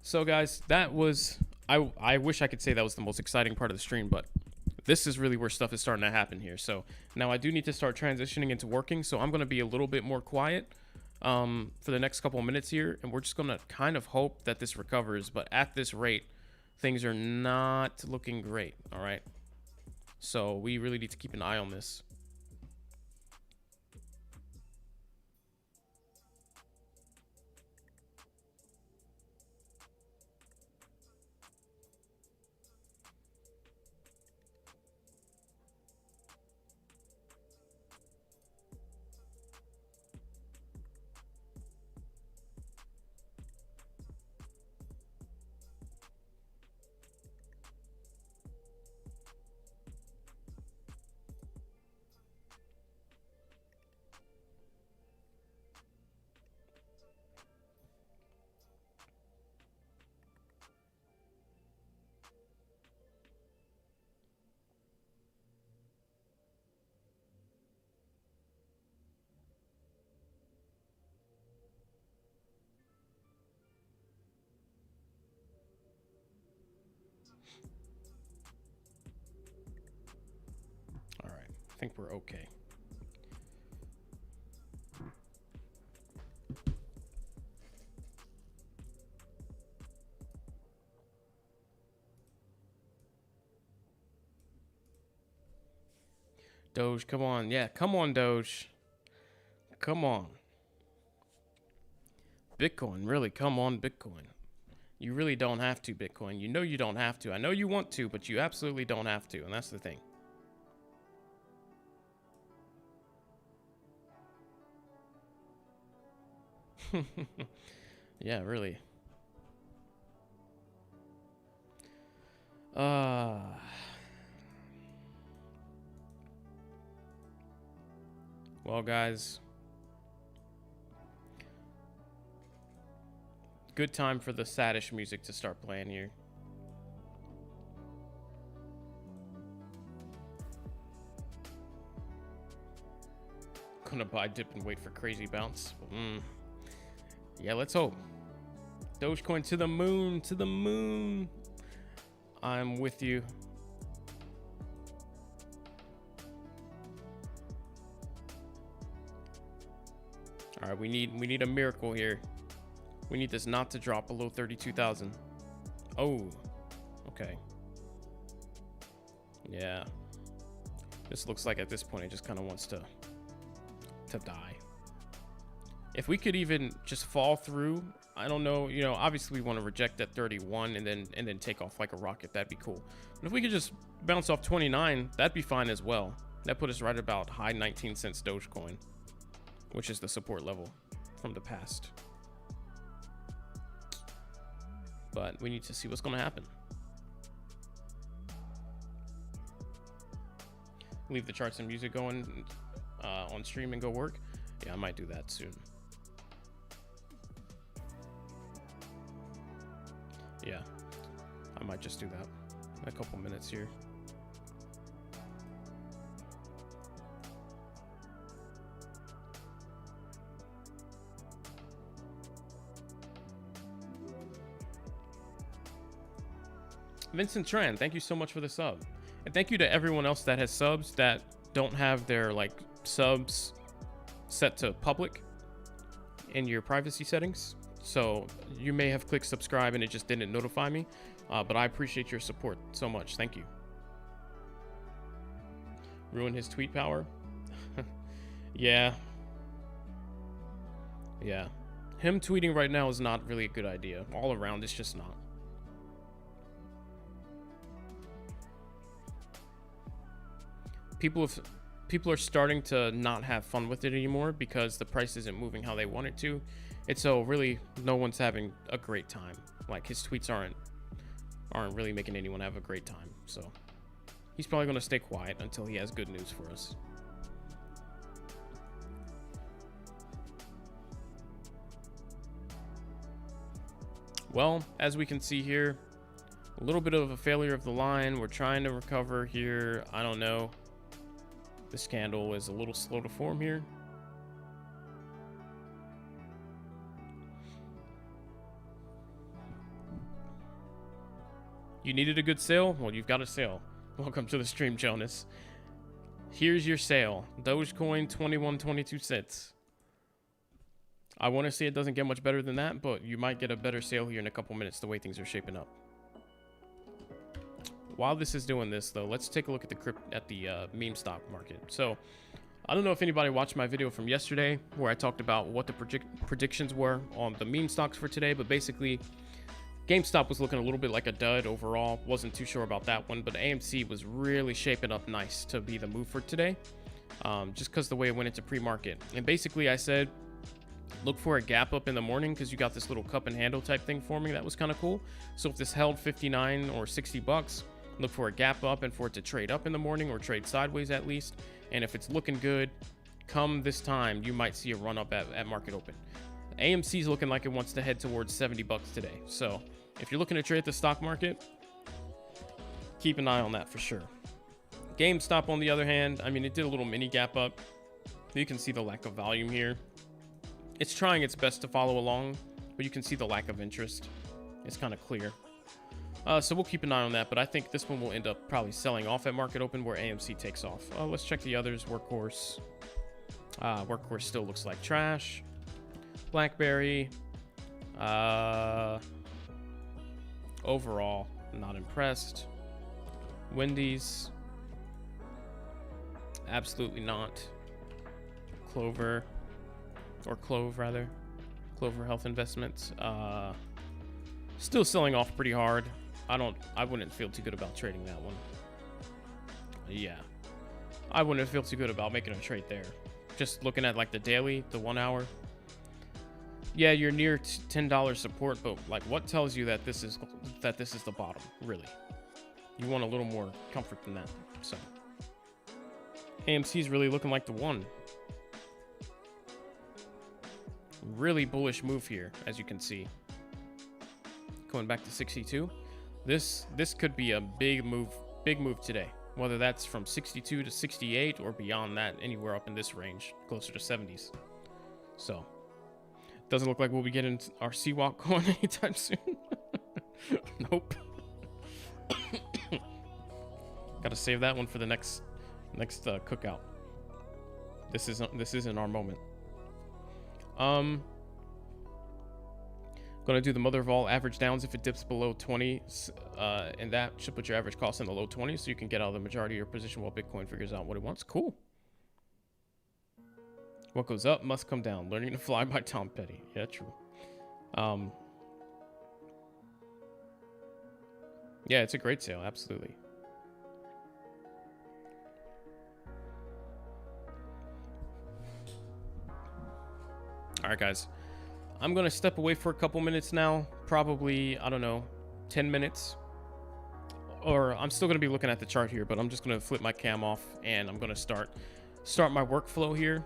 So, guys, that was, I wish I could say that was the most exciting part of the stream, but this is really where stuff is starting to happen here. So now I do need to start transitioning into working, so I'm going to be a little bit more quiet for the next couple of minutes here, and we're just going to kind of hope that this recovers. But at this rate, things are not looking great. All right, so we really need to keep an eye on this. think we're okay. Doge, come on. Yeah, come on, Doge. Come on. Bitcoin, really, come on, Bitcoin. You really don't have to, Bitcoin. You know you don't have to. I know you want to, but you absolutely don't have to, and that's the thing. Yeah, really. Well, guys, good time for the saddish music to start playing here. Gonna buy dip and wait for crazy bounce. Yeah, let's hope. Dogecoin to the moon, to the moon. I'm with you. All right, we need a miracle here. We need this not to drop below 32,000. Oh, okay. Yeah. This looks like at this point it just kind of wants to die. If we could even just fall through, I don't know, you know, obviously we want to reject that 31 and then take off like a rocket. That'd be cool. But if we could just bounce off 29, that'd be fine as well. That put us right about high 19 cents Dogecoin, which is the support level from the past. But we need to see what's going to happen. Leave the charts and music going on stream and go work. Yeah, I might do that soon. Yeah, I might just do that in a couple minutes here. Vincent Tran, thank you so much for the sub. And thank you to everyone else that has subs that don't have their like subs set to public in your privacy settings. So you may have clicked subscribe and it just didn't notify me. But I appreciate your support so much. Thank you. Ruin his tweet power. Yeah. Yeah. Him tweeting right now is not really a good idea. All around, it's just not. People are starting to not have fun with it anymore because the price isn't moving how they want it to. It's so really no one's having a great time. Like his tweets aren't really making anyone have a great time. So he's probably going to stay quiet until he has good news for us. Well, as we can see here, a little bit of a failure of the line. We're trying to recover here. I don't know. This candle is a little slow to form here. You needed a good sale? Well, you've got a sale. Welcome to the stream, Jonas. Here's your sale. Dogecoin, 21.22 cents. I want to say it doesn't get much better than that, but you might get a better sale here in a couple minutes the way things are shaping up. While this is doing this, though, let's take a look at the meme stock market. So, I don't know if anybody watched my video from yesterday where I talked about what the predictions were on the meme stocks for today, but basically, GameStop was looking a little bit like a dud overall. Wasn't too sure about that one, but AMC was really shaping up nice to be the move for today, just because the way it went into pre-market. And basically, I said, look for a gap up in the morning because you got this little cup and handle type thing forming. That was kind of cool. So if this held 59 or 60 bucks, look for a gap up and for it to trade up in the morning or trade sideways at least. And if it's looking good, come this time, you might see a run up at market open. AMC is looking like it wants to head towards 70 bucks today. So if you're looking to trade the stock market, keep an eye on that for sure. GameStop, on the other hand, I mean, it did a little mini gap up. You can see the lack of volume here. It's trying its best to follow along, but you can see the lack of interest. It's kind of clear. So we'll keep an eye on that, but I think this one will end up probably selling off at market open where AMC takes off. Let's check the others. Workhorse. Workhorse still looks like trash. BlackBerry. Overall, not impressed. Wendy's. Absolutely not. Clover. Or Clove, rather. Clover Health Investments. Still selling off pretty hard. I wouldn't feel too good about trading that one. Yeah. I wouldn't feel too good about making a trade there. Just looking at like the daily, the 1 hour. Yeah, you're near $10 support, but like what tells you that this is the bottom, really? You want a little more comfort than that. So AMC's really looking like the one. Really bullish move here, as you can see. Going back to 62. This could be a big move today. Whether that's from 62 to 68 or beyond that, anywhere up in this range, closer to 70s. So, doesn't look like we'll be getting our CWAP coin anytime soon. Nope. Gotta save that one for the next cookout. This isn't our moment. Gonna do the mother of all average downs if it dips below 20, and that should put your average cost in the low 20s, so you can get out of the majority of your position while Bitcoin figures out what it wants. Cool. What goes up must come down. Learning to Fly by Tom Petty. Yeah, true. Yeah, it's a great sale. Absolutely. All right, guys. I'm going to step away for a couple minutes now. Probably, I don't know, 10 minutes. Or I'm still going to be looking at the chart here, but I'm just going to flip my cam off and I'm going to start my workflow here.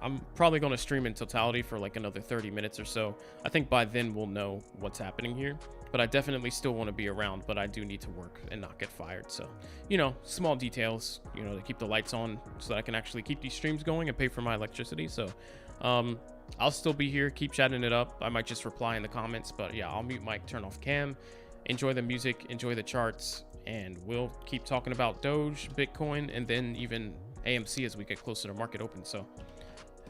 I'm probably going to stream in totality for like another 30 minutes or so. I think by then we'll know what's happening here. But I definitely still want to be around, but I do need to work and not get fired. So, you know, small details, you know, to keep the lights on so that I can actually keep these streams going and pay for my electricity. So, I'll still be here, keep chatting it up. I might just reply in the comments, but yeah, I'll mute mic, turn off cam, enjoy the music, enjoy the charts, and we'll keep talking about Doge, Bitcoin, and then even AMC as we get closer to market open. So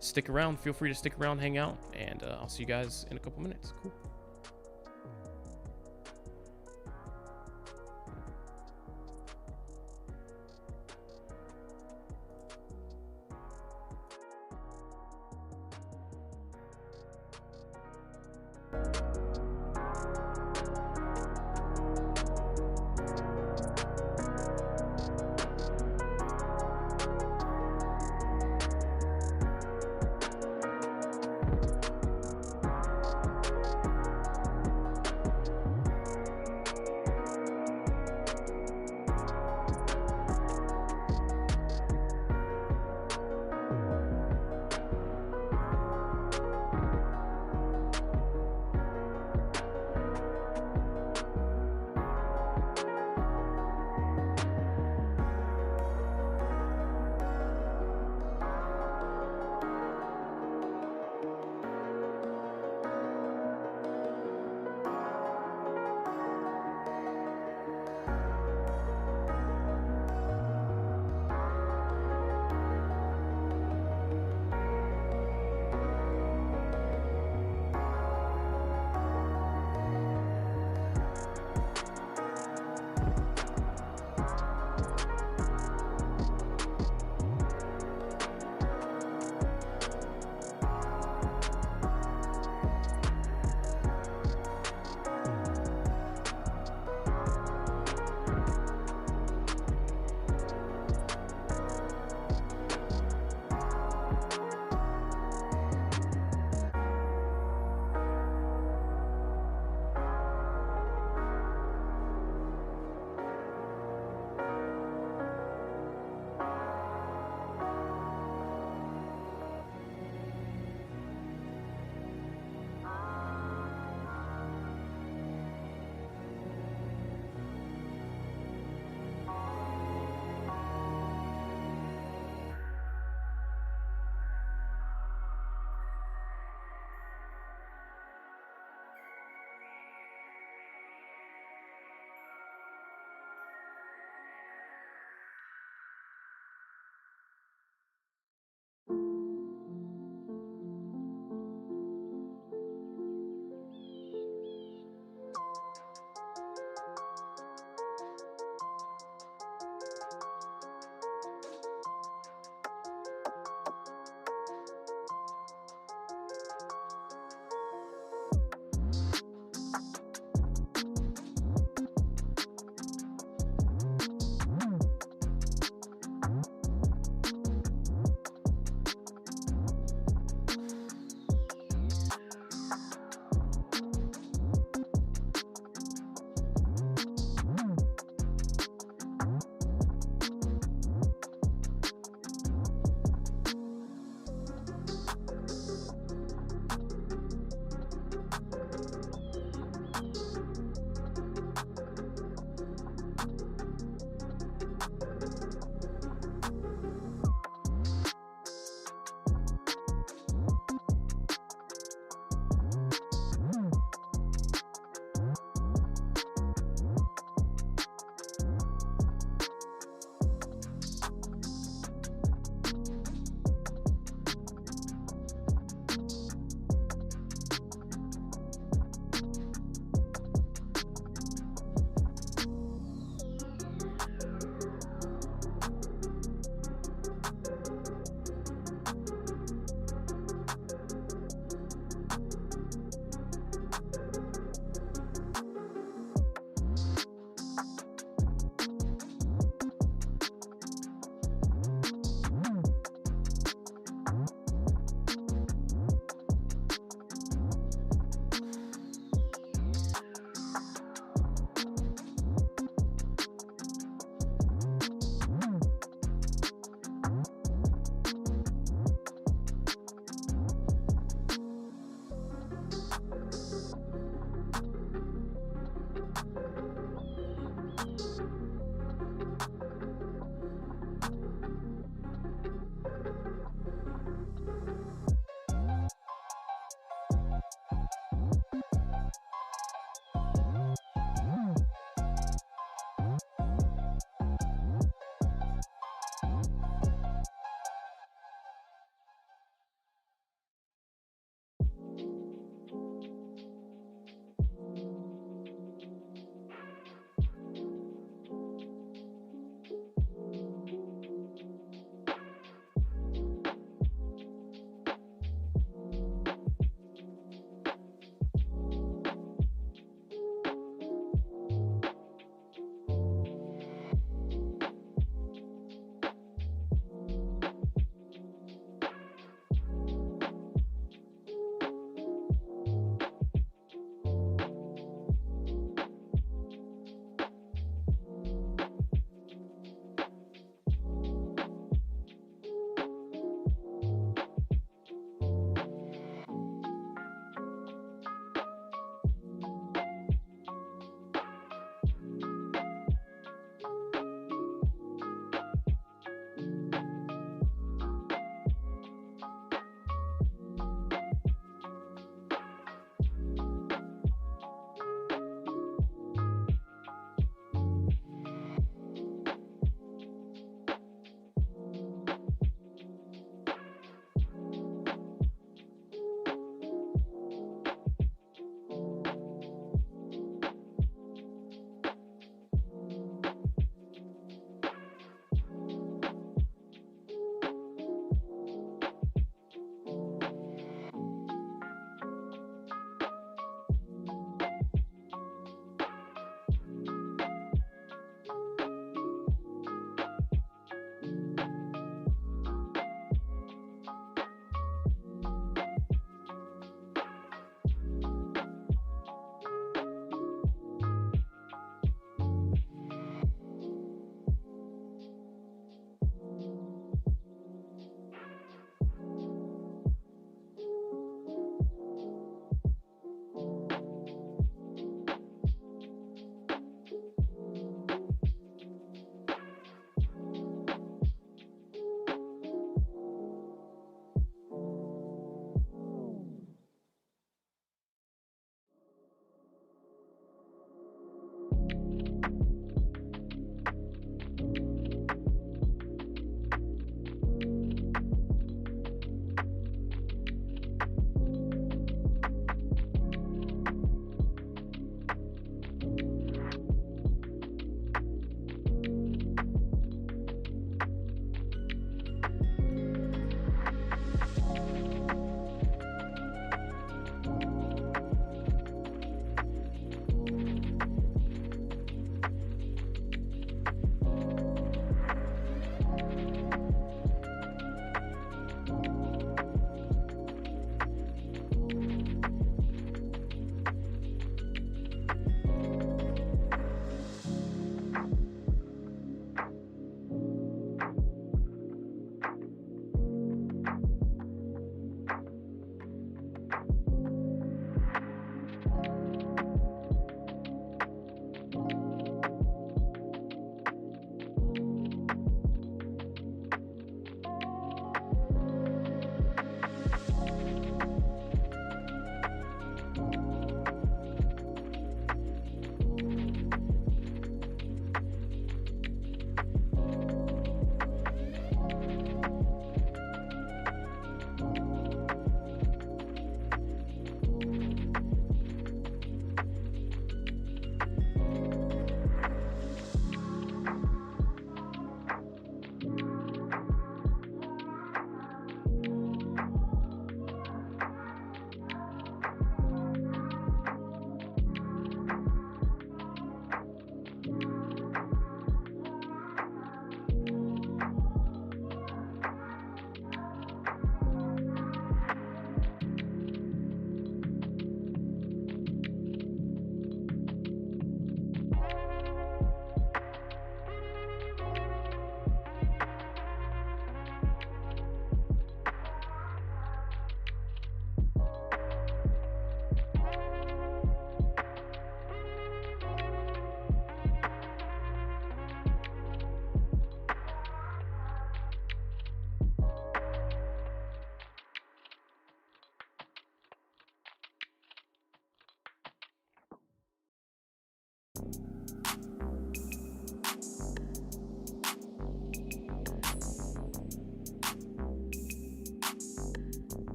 stick around, feel free to stick around, hang out, and I'll see you guys in a couple minutes. Cool.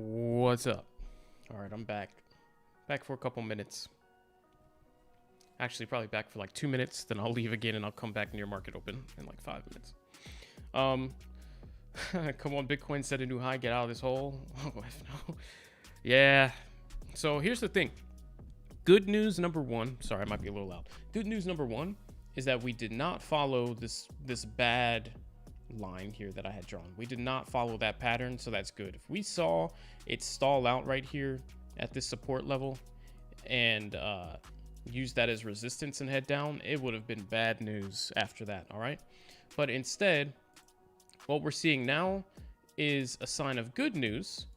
What's up? All right, I'm back. Back for a couple minutes. Actually, probably back for like 2 minutes. Then I'll leave again and I'll come back near market open in like 5 minutes. Come on, Bitcoin set a new high. Get out of this hole. Oh, no. Yeah. So here's the thing. Good news number one. Sorry, I might be a little loud. Good news number one is that we did not follow this bad line here that I had drawn. We did not follow that pattern, so that's good. If we saw it stall out right here at this support level and use that as resistance and head down, it would have been bad news after that. All right, but instead what we're seeing now is a sign of good news,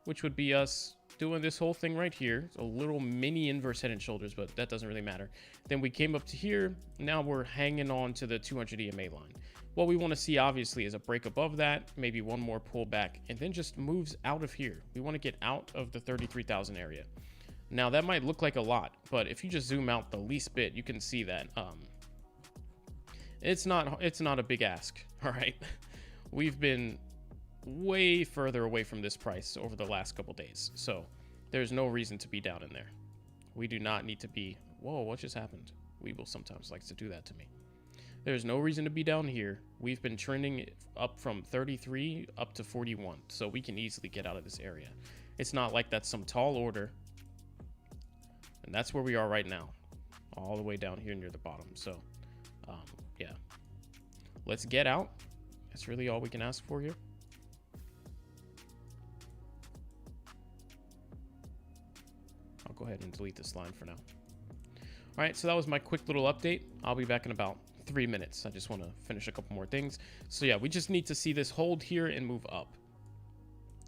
which would be us doing this whole thing right here, a little mini inverse head and shoulders, but that doesn't really matter. Then we came up to here. Now we're hanging on to the 200 EMA line. What we want to see obviously is a break above that, maybe one more pullback, and then just moves out of here. We want to get out of the 33,000 area. Now that might look like a lot, but if you just zoom out the least bit, you can see that it's not a big ask. All right, we've been way further away from this price over the last couple days, so there's no reason to be down in there. We do not need to be. Whoa, what just happened? Weeble sometimes likes to do that to me. There's no reason to be down here. We've been trending up from 33 up to 41, so we can easily get out of this area. It's not like that's some tall order, and that's where we are right now, all the way down here near the bottom. So yeah, let's get out. That's really all we can ask for here. I'll go ahead and delete this line for now. All right, so that was my quick little update. I'll be back in about 3 minutes. I just want to finish a couple more things. So yeah, we just need to see this hold here and move up.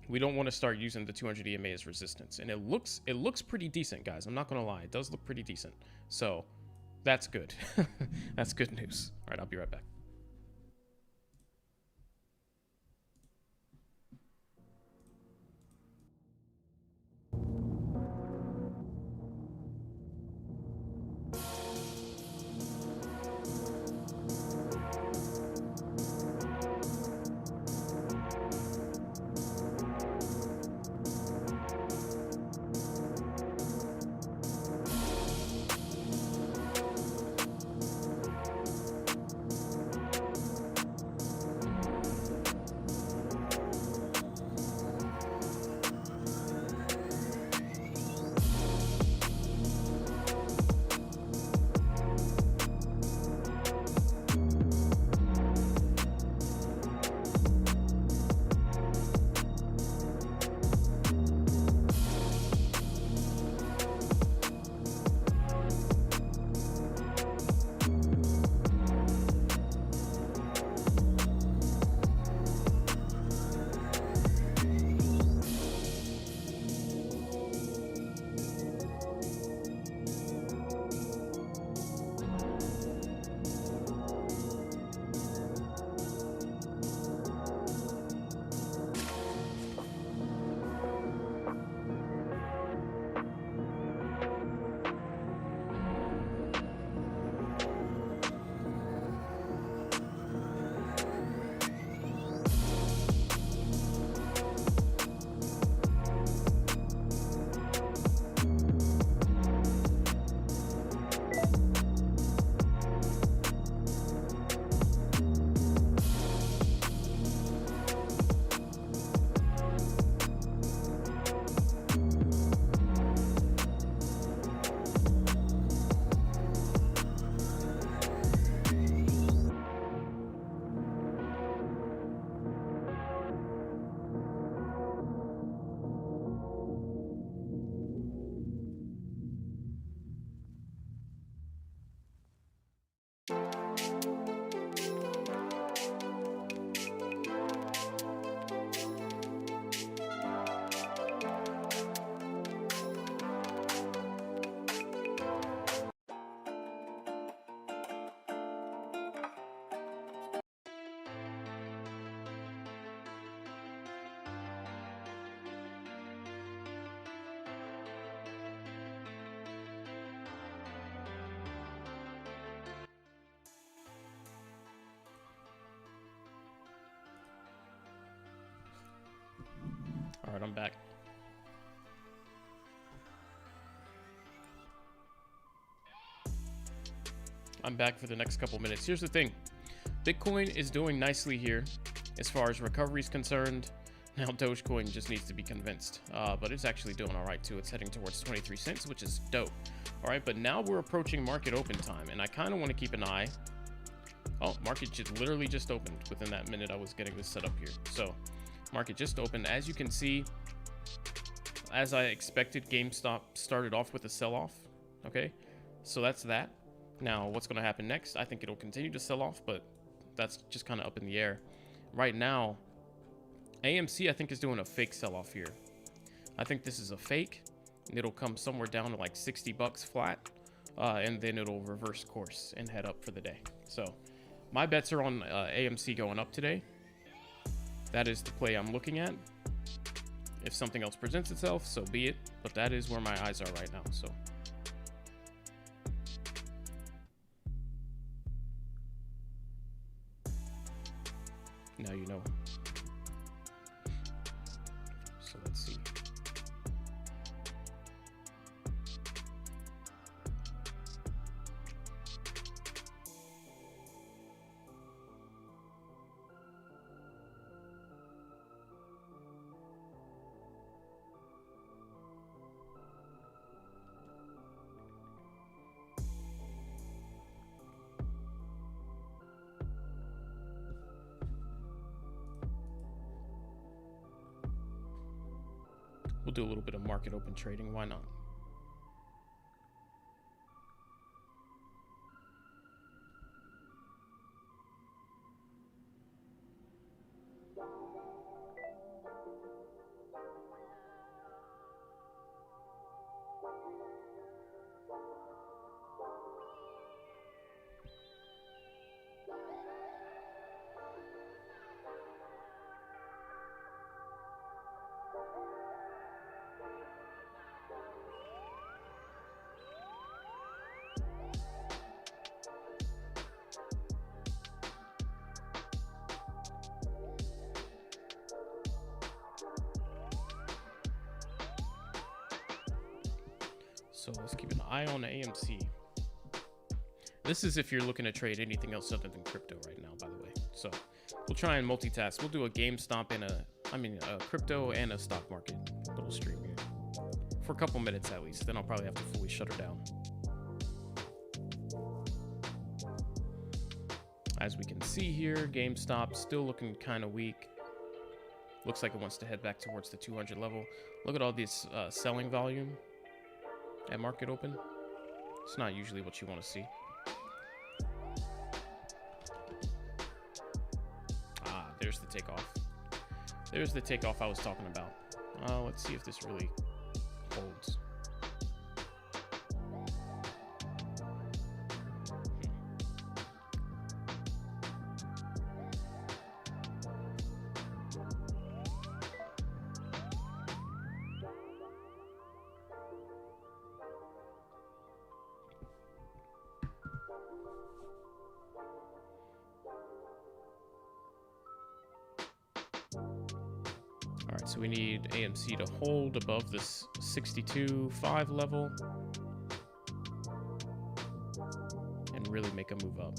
We don't want to start using the 200 EMA as resistance, and it looks pretty decent, guys. I'm not gonna lie, it does look pretty decent. So that's good. That's good news. All right, I'll be right back. All right, I'm back. I'm back for the next couple minutes. Here's the thing. Bitcoin is doing nicely here as far as recovery is concerned. Now Dogecoin just needs to be convinced, but it's actually doing all right too. It's heading towards 23 cents, which is dope. All right, but now we're approaching market open time, and I kind of want to keep an eye. Oh, market just literally just opened within that minute I was getting this set up here. So market just opened. As you can see, as I expected, GameStop started off with a sell-off. Okay, so that's that. Now what's going to happen next? I think it'll continue to sell off, but that's just kind of up in the air right now. AMC I think is doing a fake sell-off here. I think this is a fake. It'll come somewhere down to like 60 bucks flat, and then it'll reverse course and head up for the day. So my bets are on AMC going up today. That is the play I'm looking at. If something else presents itself, so be it, but that is where my eyes are right now. So now you know. So let's see. We'll do a little bit of market open trading. Why not? So let's keep an eye on the AMC. This is if you're looking to trade anything else other than crypto right now, by the way. So we'll try and multitask. We'll do a GameStop and a crypto and a stock market little stream here for a couple minutes at least. Then I'll probably have to fully shut her down. As we can see here, GameStop still looking kind of weak. Looks like it wants to head back towards the 200 level. Look at all this selling volume at market open. It's not usually what you want to see. Ah, there's the takeoff. There's the takeoff I was talking about. Let's see if this really holds. All right, so we need AMC to hold above this 62.5 level and really make a move up.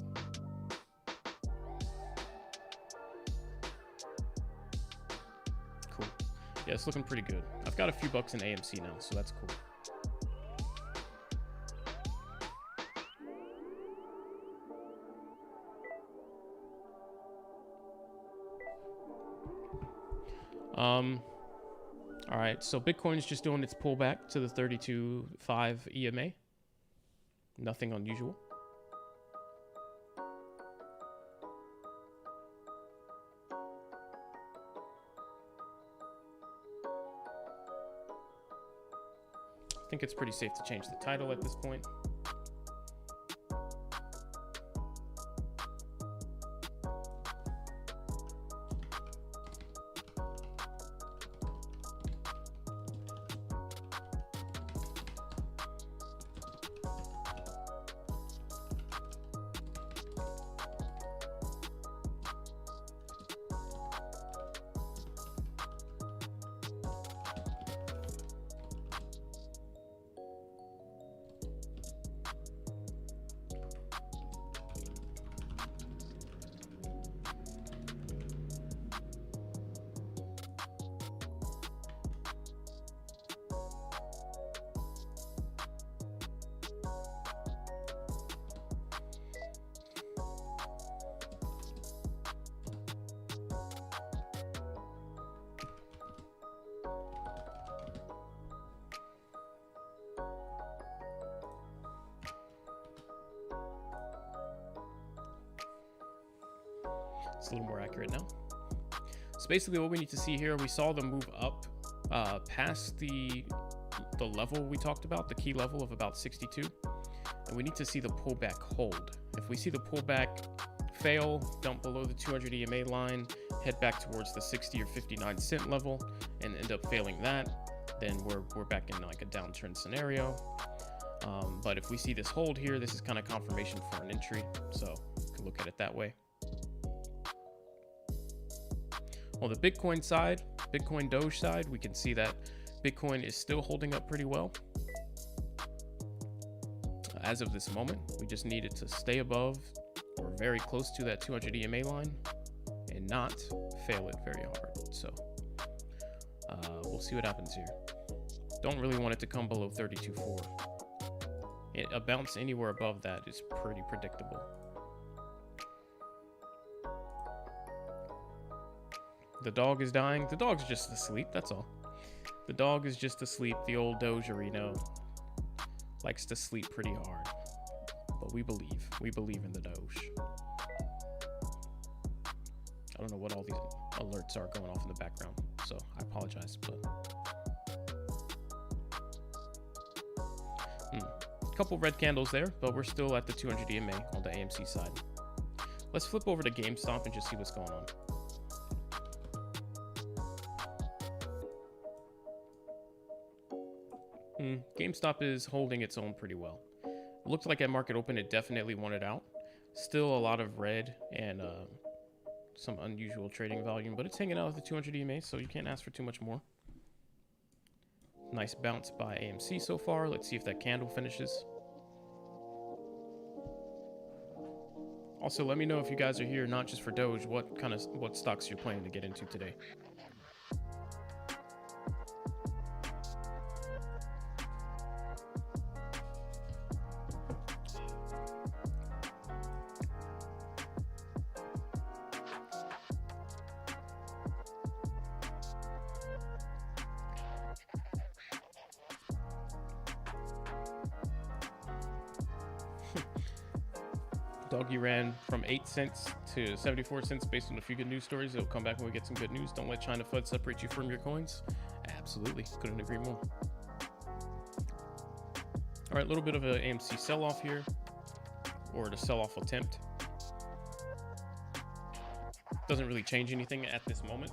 Cool. Yeah, it's looking pretty good. I've got a few bucks in AMC now, so that's cool. All right, so Bitcoin's just doing its pullback to the 32.5 EMA. Nothing unusual. I think it's pretty safe to change the title at this point. It's a little more accurate now. So basically what we need to see here, we saw the move up past the level we talked about, the key level of about 62. And we need to see the pullback hold. If we see the pullback fail, dump below the 200 EMA line, head back towards the 60 or 59 cent level, and end up failing that, then we're back in like a downturn scenario. But if we see this hold here, this is kind of confirmation for an entry. So you can look at it that way. On the Bitcoin side, Bitcoin Doge side, we can see that Bitcoin is still holding up pretty well. As of this moment, we just need it to stay above or very close to that 200 EMA line and not fail it very hard. So we'll see what happens here. Don't really want it to come below 32.4. A bounce anywhere above that is pretty predictable. The dog is dying. The dog's just asleep, that's all. The dog is just asleep. The old Dogerino likes to sleep pretty hard. But we believe. We believe in the Doge. I don't know what all these alerts are going off in the background, so I apologize, but... Couple red candles there, but we're still at the 200 EMA on the AMC side. Let's flip over to GameStop and just see what's going on. GameStop is holding its own pretty well. It looked like at market open it definitely wanted out. Still a lot of red and some unusual trading volume, but it's hanging out with the 200 EMA, so you can't ask for too much more. Nice bounce by AMC so far. Let's see if that candle finishes. Also, let me know if you guys are here not just for Doge, what stocks you're planning to get into today. Doggy ran from 8 cents to 74 cents based on a few good news stories. It'll come back when we get some good news. Don't let China FUD separate you from your coins. Absolutely. Couldn't agree more. All right, a little bit of an AMC sell-off here, or the sell-off attempt. Doesn't really change anything at this moment.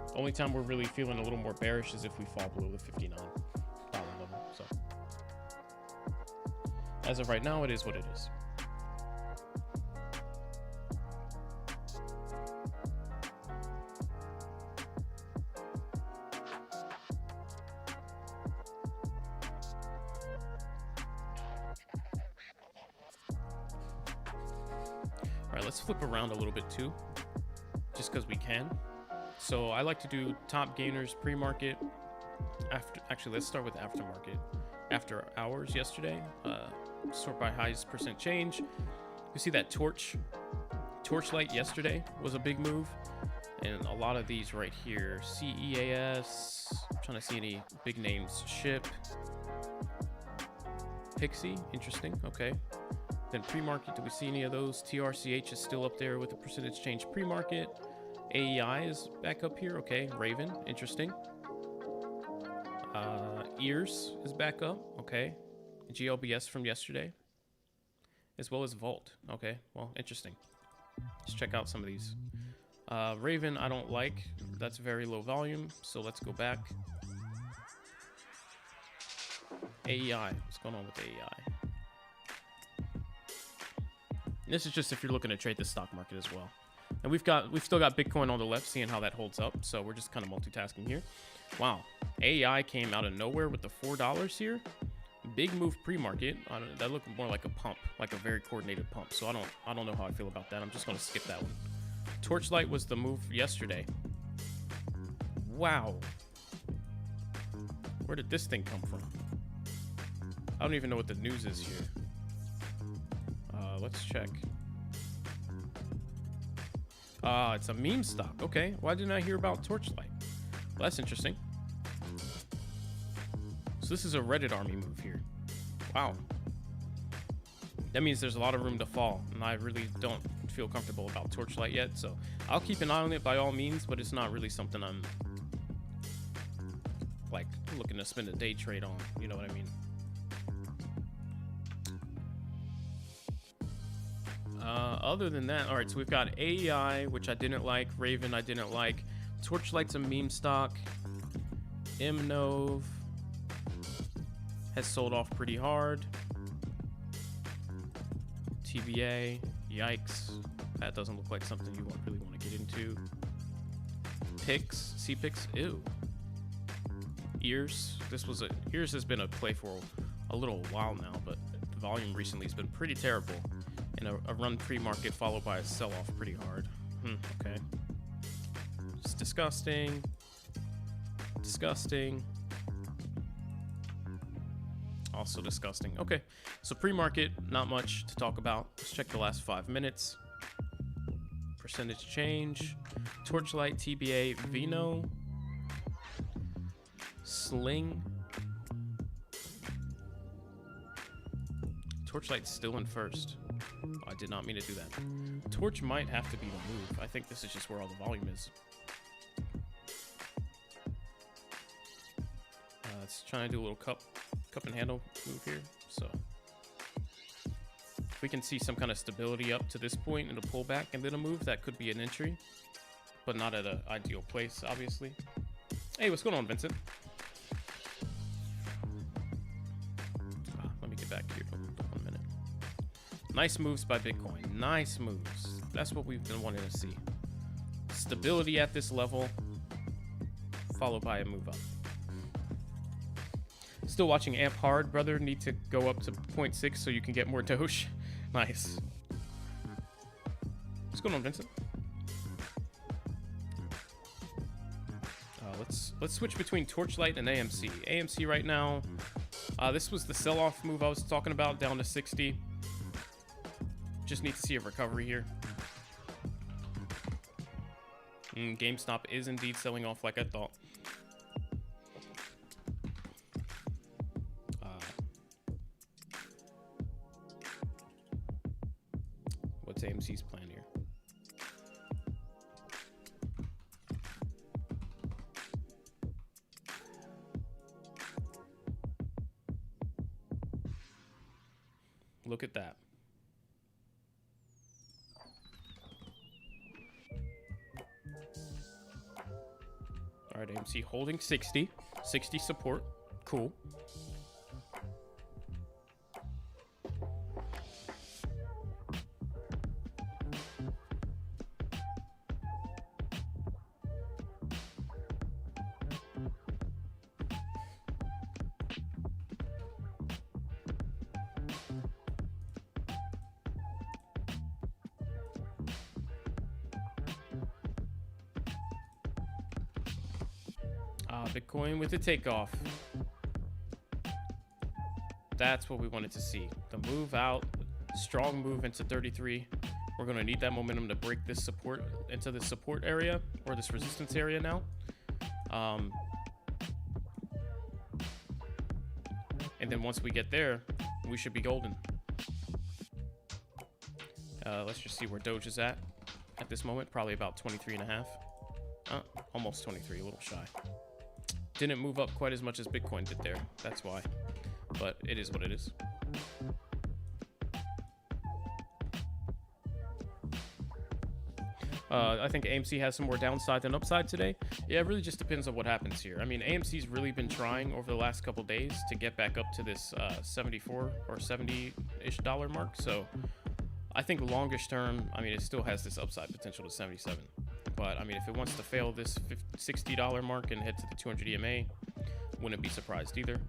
The only time we're really feeling a little more bearish is if we fall below the $59 level. So as of right now, it is what it is. All right, let's flip around a little bit too, just because we can. So I like to do top gainers pre-market. Actually, let's start with aftermarket. After hours yesterday, sort by highest percent change. You see that torchlight yesterday was a big move, and a lot of these right here. CEAS. I'm trying to see any big names. SHIP. Pixie. Interesting. Okay. Then pre-market, do we see any of those? TRCH is still up there with the percentage change pre-market. AEI is back up here. Okay, Raven, interesting. Ears is back up. Okay, GLBS from yesterday, as well as Volt. Okay, well, interesting. Let's check out some of these. Raven, I don't like. That's very low volume, so let's go back. AEI, what's going on with AEI? This is just if you're looking to trade the stock market as well. And we've still got Bitcoin on the left, seeing how that holds up. So we're just kind of multitasking here. Wow, AEI came out of nowhere with the $4 here. Big move pre-market. That looked more like a pump, like a very coordinated pump. So I don't know how I feel about that. I'm just gonna skip that one. Torchlight was the move yesterday. Wow, where did this thing come from? I don't even know what the news is here. Let's check. It's a meme stock. Okay, why didn't I hear about Torchlight? Well, that's interesting. So this is a Reddit army move here. Wow. That means there's a lot of room to fall, and I really don't feel comfortable about Torchlight yet, so I'll keep an eye on it by all means, but it's not really something I'm like looking to spend a day trade on, you know what I mean? Other than that, all right, so we've got AEI, which I didn't like, Raven I didn't like, Torchlight's a meme stock, MNOV has sold off pretty hard, TBA, yikes, that doesn't look like something you really want to get into. Pix, CPix, ew. Ears, Ears has been a play for a little while now, but the volume recently has been pretty terrible. And a run pre-market followed by a sell-off pretty hard. Okay. It's disgusting. Disgusting. Also disgusting. Okay, so pre-market, not much to talk about. Let's check the last 5 minutes. Percentage change. Torchlight, TBA, Vino. Sling. Torchlight's still in first. Oh, I did not mean to do that. Torch might have to be the move. I think this is just where all the volume is. Let's try and do a little cup and handle move here. So if we can see some kind of stability up to this point and a pullback and then a move, that could be an entry, but not at an ideal place, obviously. Hey, what's going on, Vincent? Let me get back here. 1 minute. Nice moves by Bitcoin. Nice moves. That's what we've been wanting to see. Stability at this level, followed by a move up. Still watching AMP hard, brother. Need to go up to 0.6 so you can get more Doge. Nice. What's going on, Vincent? Let's switch between Torchlight and AMC. AMC right now. This was the sell-off move I was talking about, down to 60. Just need to see a recovery here. GameStop is indeed selling off like I thought. What's AMC's plan here? Look at that. All right, AMC holding 60. 60 support. Cool. Bitcoin with the takeoff. That's what we wanted to see. The move out, strong move into 33. We're going to need that momentum to break this support into the support area or this resistance area now. And then once we get there, we should be golden. Let's just see where Doge is at this moment. Probably about 23.5. Almost 23, a little shy. Didn't move up quite as much as Bitcoin did there. That's why. But it is what it is. I think AMC has some more downside than upside today. Yeah, it really just depends on what happens here. I mean, AMC's really been trying over the last couple days to get back up to this 74 or 70-ish dollar mark. So I think longish term, I mean, it still has this upside potential to 77. But I mean, if it wants to fail this $60 mark and head to the 200 EMA, wouldn't be surprised either.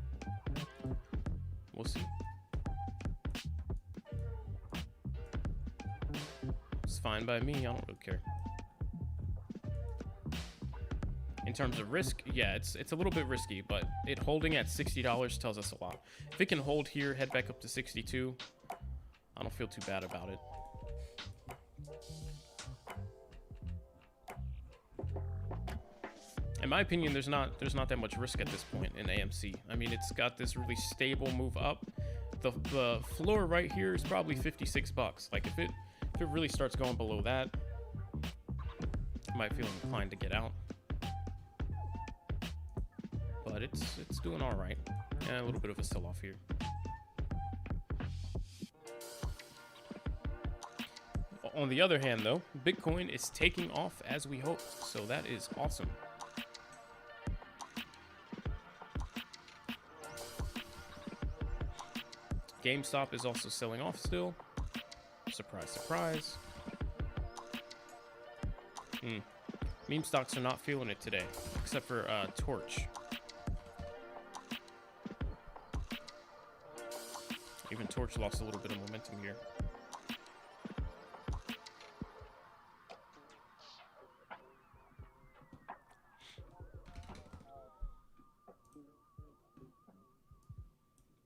We'll see. It's fine by me. I don't really care. In terms of risk, yeah, it's a little bit risky, but it holding at $60 tells us a lot. If it can hold here, head back up to 62, I don't feel too bad about it. In my opinion, there's not that much risk at this point in AMC. I mean, it's got this really stable move up. The floor right here is probably $56. Like If it really starts going below that, I might feel inclined to get out. But it's doing all right. Yeah, a little bit of a sell-off here. On the other hand, though, Bitcoin is taking off as we hoped, so that is awesome. GameStop is also selling off still. Surprise, surprise. Meme stocks are not feeling it today, except for Torch. Even Torch lost a little bit of momentum here.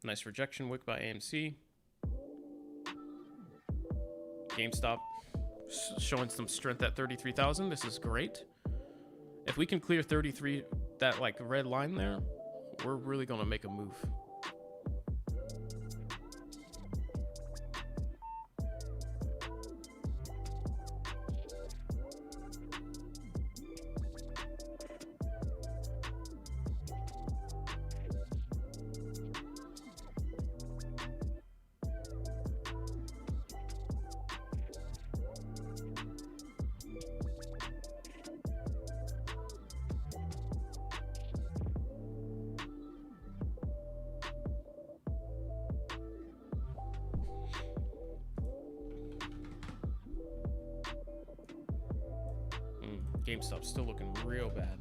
Nice rejection wick by AMC. GameStop showing some strength at 33,000. This is great. If we can clear 33, that like red line there, we're really gonna make a move. GameStop's still looking real bad.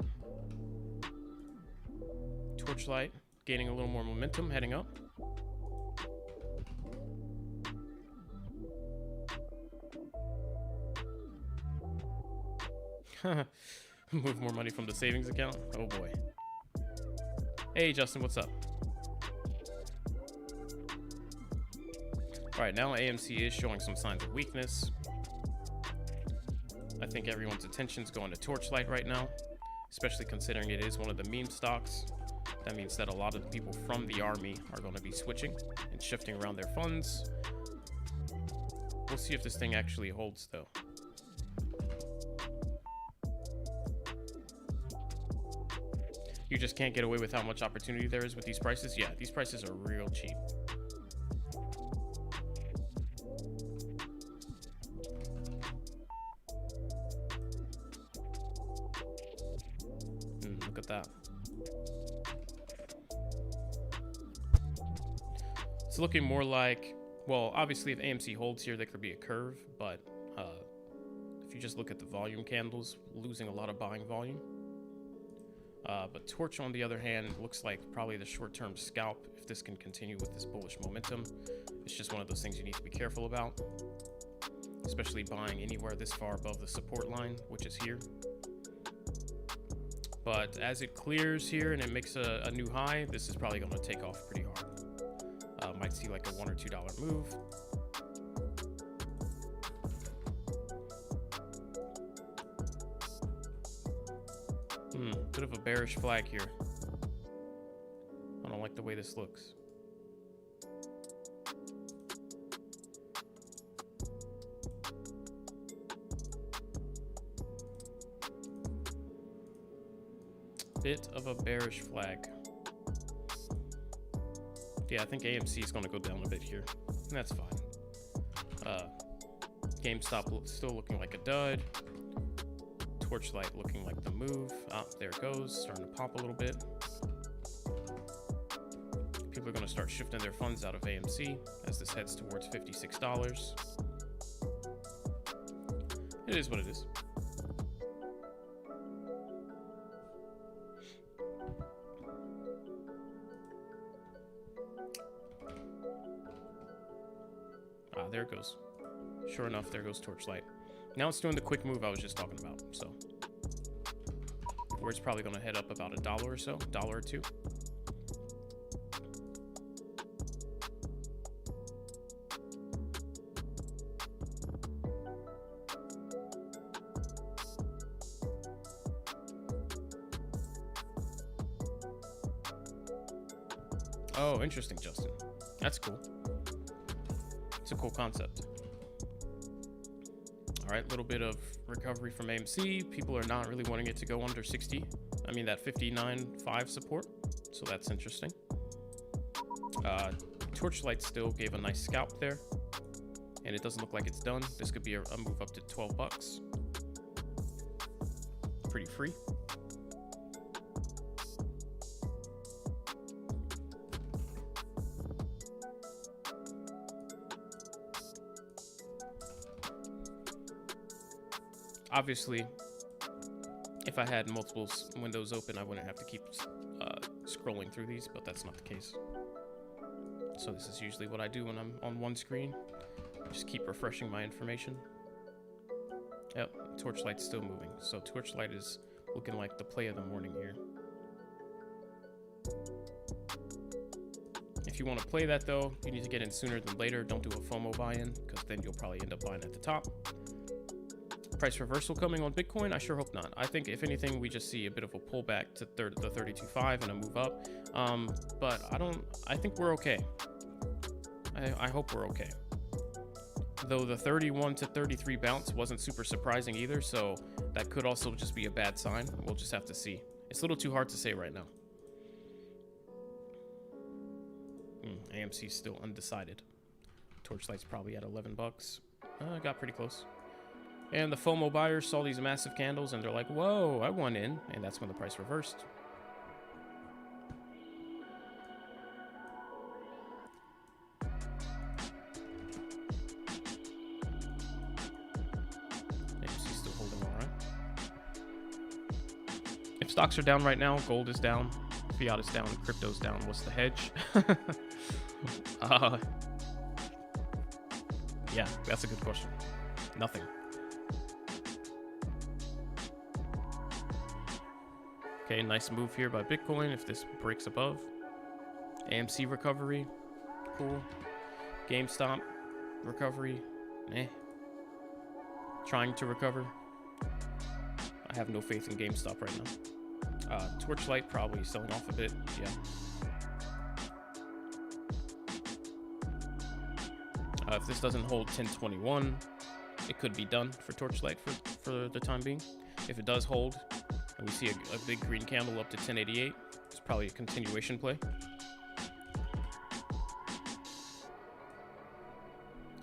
Torchlight gaining a little more momentum, heading up. Move more money from the savings account. Oh boy. Hey Justin, what's up? All right, now AMC is showing some signs of weakness. I think everyone's attention's going to Torchlight right now, especially considering it is one of the meme stocks. That means that a lot of the people from the army are going to be switching and shifting around their funds. We'll see if this thing actually holds, though. You just can't get away with how much opportunity there is with these prices. Yeah, these prices are real cheap. Look at that. It's looking more like, well, obviously if AMC holds here, there could be a curve, but if you just look at the volume candles, losing a lot of buying volume. But Torch, on the other hand, looks like probably the short-term scalp if this can continue with this bullish momentum. It's just one of those things you need to be careful about, especially buying anywhere this far above the support line, which is here. But as it clears here and it makes a new high, this is probably going to take off pretty hard. Might see like a $1 or $2 move. Bit of a bearish flag here. I don't like the way this looks. Bit of a bearish flag. Yeah, I think AMC is going to go down a bit here. And that's fine. GameStop still looking like a dud. Torchlight looking like the move. Ah, there it goes. Starting to pop a little bit. People are going to start shifting their funds out of AMC as this heads towards $56. It is what it is. There it goes. Sure enough, there goes Torchlight. Now it's doing the quick move I was just talking about, so where it's probably going to head up about $1 or so, $1 or $2. Oh, interesting, Justin. That's cool. It's a cool concept. All right, a little bit of recovery from AMC. People are not really wanting it to go under 60. I mean, that 59.5 support. So that's interesting. Torchlight still gave a nice scalp there. And it doesn't look like it's done. This could be a move up to 12 bucks. Pretty free. Obviously, if I had multiple windows open, I wouldn't have to keep scrolling through these, but that's not the case. So this is usually what I do when I'm on one screen. Just keep refreshing my information. Yep, Torchlight's still moving. So Torchlight is looking like the play of the morning here. If you want to play that though, you need to get in sooner than later. Don't do a FOMO buy-in, because then you'll probably end up buying at the top. Price reversal coming on Bitcoin? I sure hope not. I think if anything, we just see a bit of a pullback to the 32.5 and a move up. But I think we're okay. I hope we're okay. Though the 31 to 33 bounce wasn't super surprising either, so that could also just be a bad sign. We'll just have to see. It's a little too hard to say right now. AMC's still undecided. Torchlight's probably at 11 bucks. Got pretty close. And the FOMO buyers saw these massive candles and they're like, whoa, I want in. And that's when the price reversed. AMC's still holding all right. If stocks are down right now, gold is down, fiat is down, crypto's down. What's the hedge? Yeah, that's a good question. Nothing. Okay, nice move here by Bitcoin if this breaks above. AMC recovery. Cool. GameStop recovery. Trying to recover. I have no faith in GameStop right now. Torchlight probably selling off a bit. Yeah. If this doesn't hold 1021, it could be done for Torchlight for the time being. If it does hold, and we see a big green candle up to 1088, it's probably a continuation play.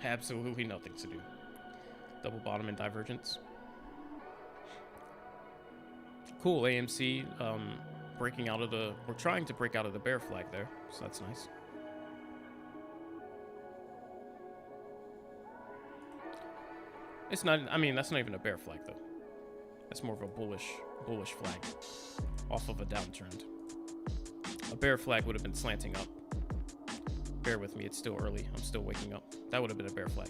Absolutely nothing to do. Double bottom and divergence. Cool, AMC breaking out of we're trying to break out of the bear flag there, so that's nice. It's not, I mean, that's not even a bear flag though. That's more of a bullish flag off of a downtrend. A bear flag would have been slanting up. Bear with me, it's still early. I'm still waking up. That would have been a bear flag.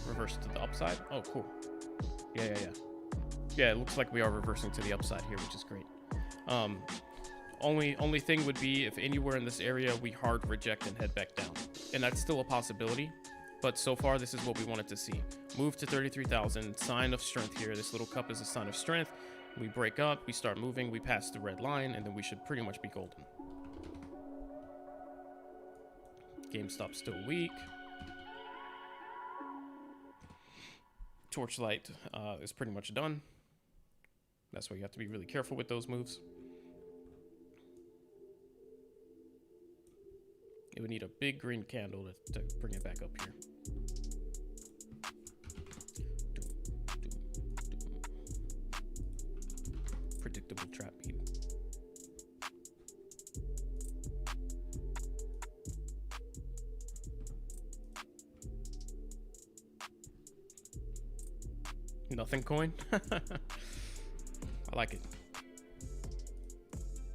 Reverse to the upside. Oh, cool. Yeah. Yeah, it looks like we are reversing to the upside here, which is great. Only thing would be if anywhere in this area we hard reject and head back down. And that's still a possibility, but so far this is what we wanted to see. Move to 33,000, sign of strength here. This little cup is a sign of strength. We break up, we start moving, we pass the red line, and then we should pretty much be golden. GameStop's still weak. Torchlight is pretty much done. That's why you have to be really careful with those moves. It would need a big green candle to bring it back up here. Predictable trap beat. Nothing coin. I like it.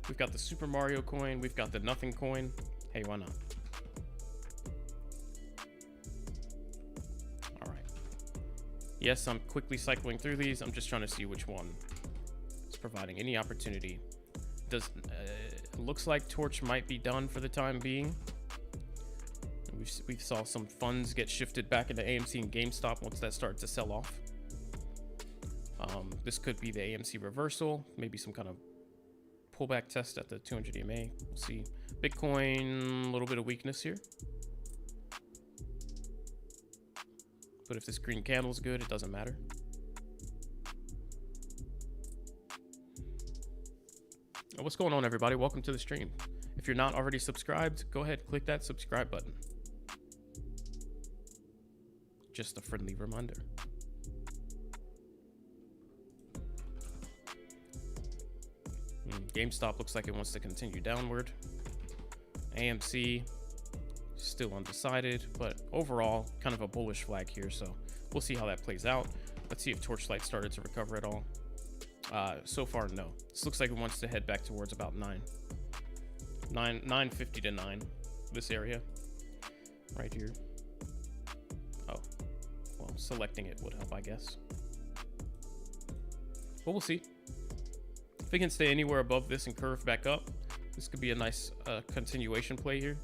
We've got the Super Mario coin. We've got the nothing coin. Hey, why not? All right. Yes, I'm quickly cycling through these. I'm just trying to see which one is providing any opportunity. Looks like Torch might be done for the time being. We saw some funds get shifted back into AMC and GameStop once that started to sell off. This could be the AMC reversal, maybe some kind of pullback test at the 200 EMA. We'll see. Bitcoin, a little bit of weakness here. But if this green candle's good, it doesn't matter. What's going on, everybody? Welcome to the stream. If you're not already subscribed, go ahead, click that subscribe button. Just a friendly reminder. GameStop looks like it wants to continue downward. AMC still undecided, but overall kind of a bullish flag here, so we'll see how that plays out. Let's see if Torchlight started to recover at all. So far, no. This looks like it wants to head back towards about 950 to 9, this area right here. Oh, well, selecting it would help, I guess, but we'll see. If it can stay anywhere above this and curve back up, this could be a nice continuation play here.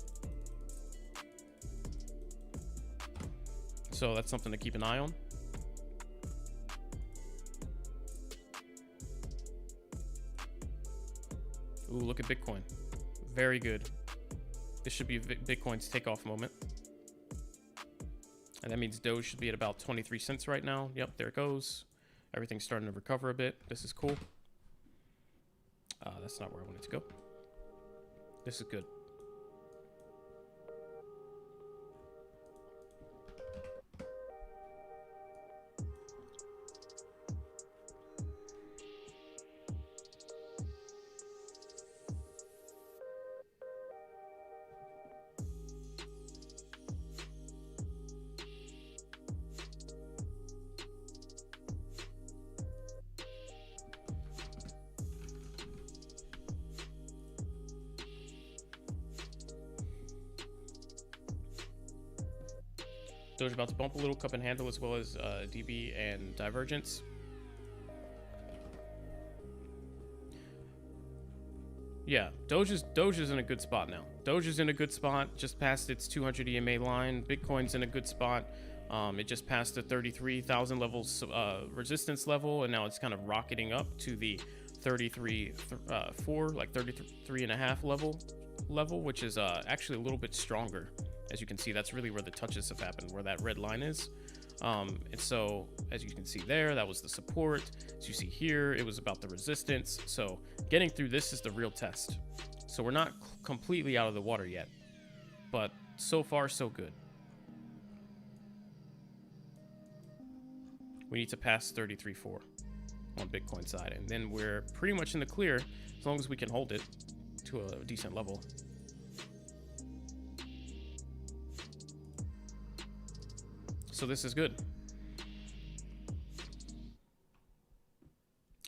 So that's something to keep an eye on. Ooh, look at Bitcoin. Very good. This should be Bitcoin's takeoff moment. And that means Doge should be at about 23 cents right now. Yep, there it goes. Everything's starting to recover a bit. This is cool. That's not where I wanted to go. This is good. Doge about to bump a little, cup and handle, as well as DB and divergence. Yeah, Doge is in a good spot now. Doge is in a good spot, just past its 200 EMA line. Bitcoin's in a good spot. It just passed the 33,000 levels resistance level, and now it's kind of rocketing up to the 33.4, like 33.5 level, which is actually a little bit stronger. As you can see, that's really where the touches have happened, where that red line is. And so, as you can see there, that was the support. As you see here, it was about the resistance. So getting through this is the real test. So we're not completely out of the water yet, but so far, so good. We need to pass 33.4 on Bitcoin side, and then we're pretty much in the clear as long as we can hold it to a decent level. So this is good.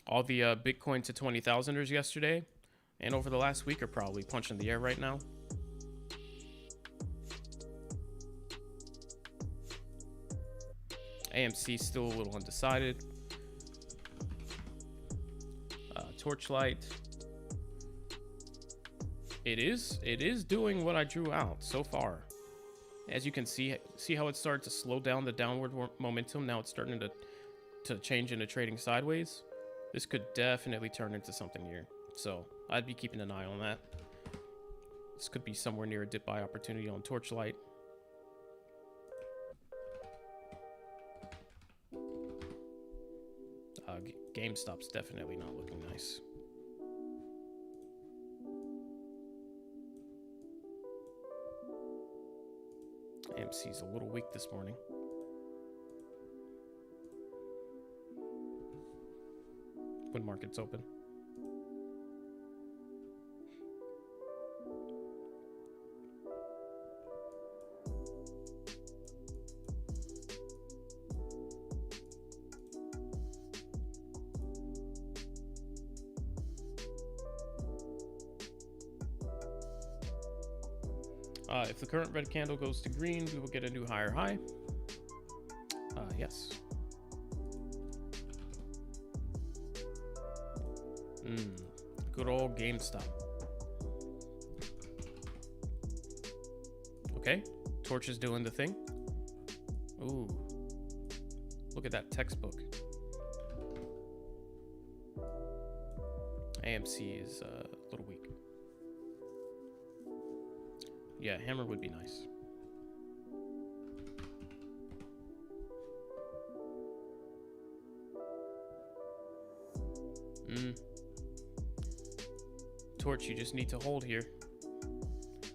All the Bitcoin to 20,000ers yesterday and over the last week are probably punching the air right now. AMC still a little undecided. Torchlight. It is doing what I drew out so far. As you can see how it started to slow down the downward momentum. Now it's starting to change into trading sideways. This could definitely turn into something here. So I'd be keeping an eye on that. This could be somewhere near a dip buy opportunity on Torchlight. GameStop's definitely not looking nice. AMC's a little weak this morning. When markets open. If the current red candle goes to green, we will get a new higher high. Yes. Good old GameStop. Okay, Torch is doing the thing. Ooh, look at that textbook. AMC is a little weak. Yeah, hammer would be nice. Torch, you just need to hold here.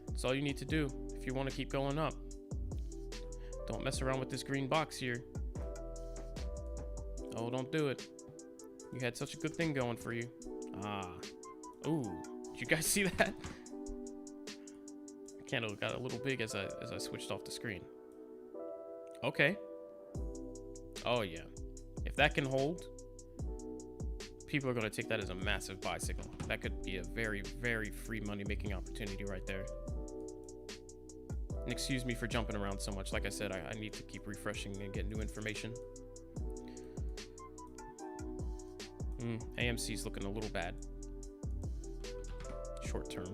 That's all you need to do if you want to keep going up. Don't mess around with this green box here. Oh, don't do it. You had such a good thing going for you. Ah. Ooh. Did you guys see that? The candle got a little big as I switched off the screen. Okay. Oh, yeah. If that can hold, people are going to take that as a massive buy signal. That could be a very, very free money-making opportunity right there. And excuse me for jumping around so much. Like I said, I need to keep refreshing and get new information. AMC's looking a little bad. Short term.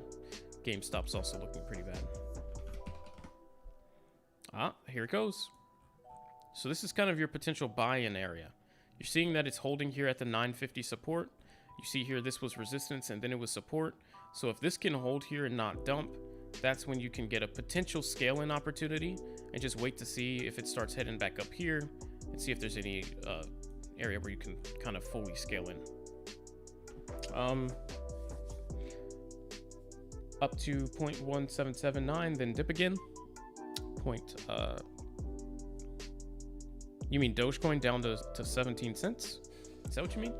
GameStop's also looking pretty bad. Ah, here it goes. So this is kind of your potential buy-in area. You're seeing that it's holding here at the 950 support. You see here this was resistance and then it was support. So if this can hold here and not dump, that's when you can get a potential scale-in opportunity and just wait to see if it starts heading back up here and see if there's any area where you can kind of fully scale in. Up to 0.1779, then dip again. You mean Dogecoin down to 17 cents? Is that what you mean?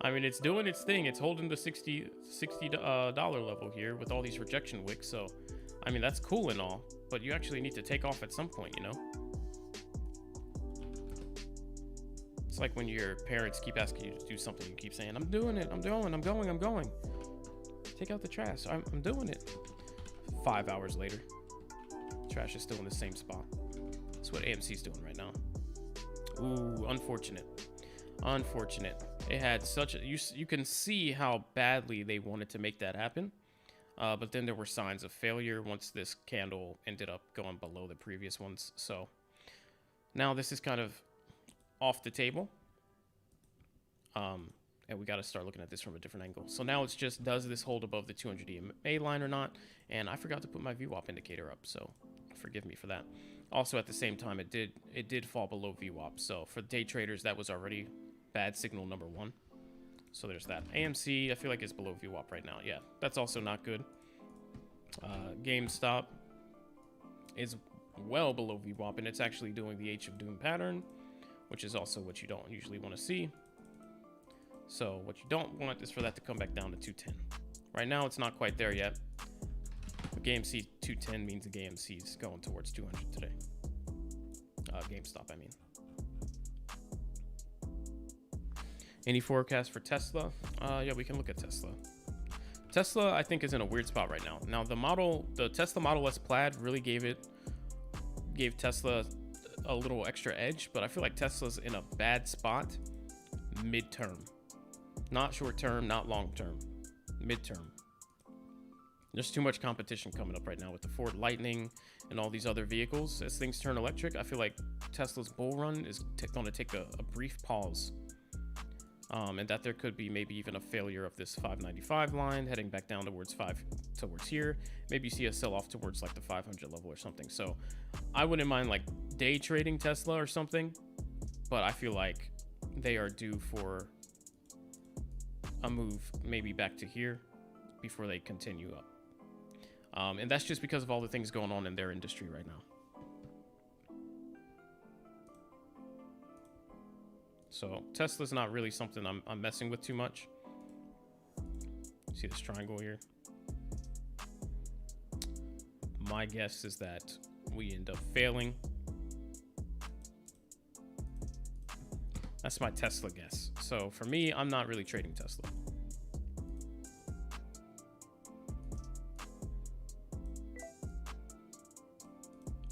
I mean, it's doing its thing. It's holding the $60 level here with all these rejection wicks. So, I mean, that's cool and all, but you actually need to take off at some point, you know? It's like when your parents keep asking you to do something, you keep saying, I'm doing it, I'm going. Take out the trash, I'm doing it. 5 hours later, trash is still in the same spot. That's what AMC's doing right now. Ooh, unfortunate. It had such a, you can see how badly they wanted to make that happen. But then there were signs of failure once this candle ended up going below the previous ones. So now this is kind of off the table. And we got to start looking at this from a different angle. So now it's just, does this hold above the 200 EMA line or not? And I forgot to put my VWAP indicator up, so forgive me for that. Also, at the same time, it did fall below VWAP. So for day traders, that was already bad signal number one. So there's that. AMC, I feel like it's below VWAP right now. Yeah, that's also not good. GameStop is well below VWAP, and it's actually doing the H of Doom pattern, which is also what you don't usually want to see. So what you don't want is for that to come back down to 210. Right now, it's not quite there yet. But GameC 210 means the GameC is going towards 200 today. GameStop, I mean. Any forecast for Tesla? Yeah, we can look at Tesla. Tesla, I think, is in a weird spot right now. Now, the Tesla Model S Plaid really gave Tesla a little extra edge, but I feel like Tesla's in a bad spot midterm. Not short term, not long term, midterm. There's too much competition coming up right now with the Ford Lightning and all these other vehicles. As things turn electric, I feel like Tesla's bull run is going to take a brief pause. And that there could be maybe even a failure of this 595 line heading back down towards here. Maybe you see a sell off towards like the 500 level or something. So I wouldn't mind like day trading Tesla or something, but I feel like they are due for a move maybe back to here before they continue up. And that's just because of all the things going on in their industry right now. So Tesla's not really something I'm messing with too much. See this triangle here? My guess is that we end up failing. That's my Tesla guess. So for me, I'm not really trading Tesla.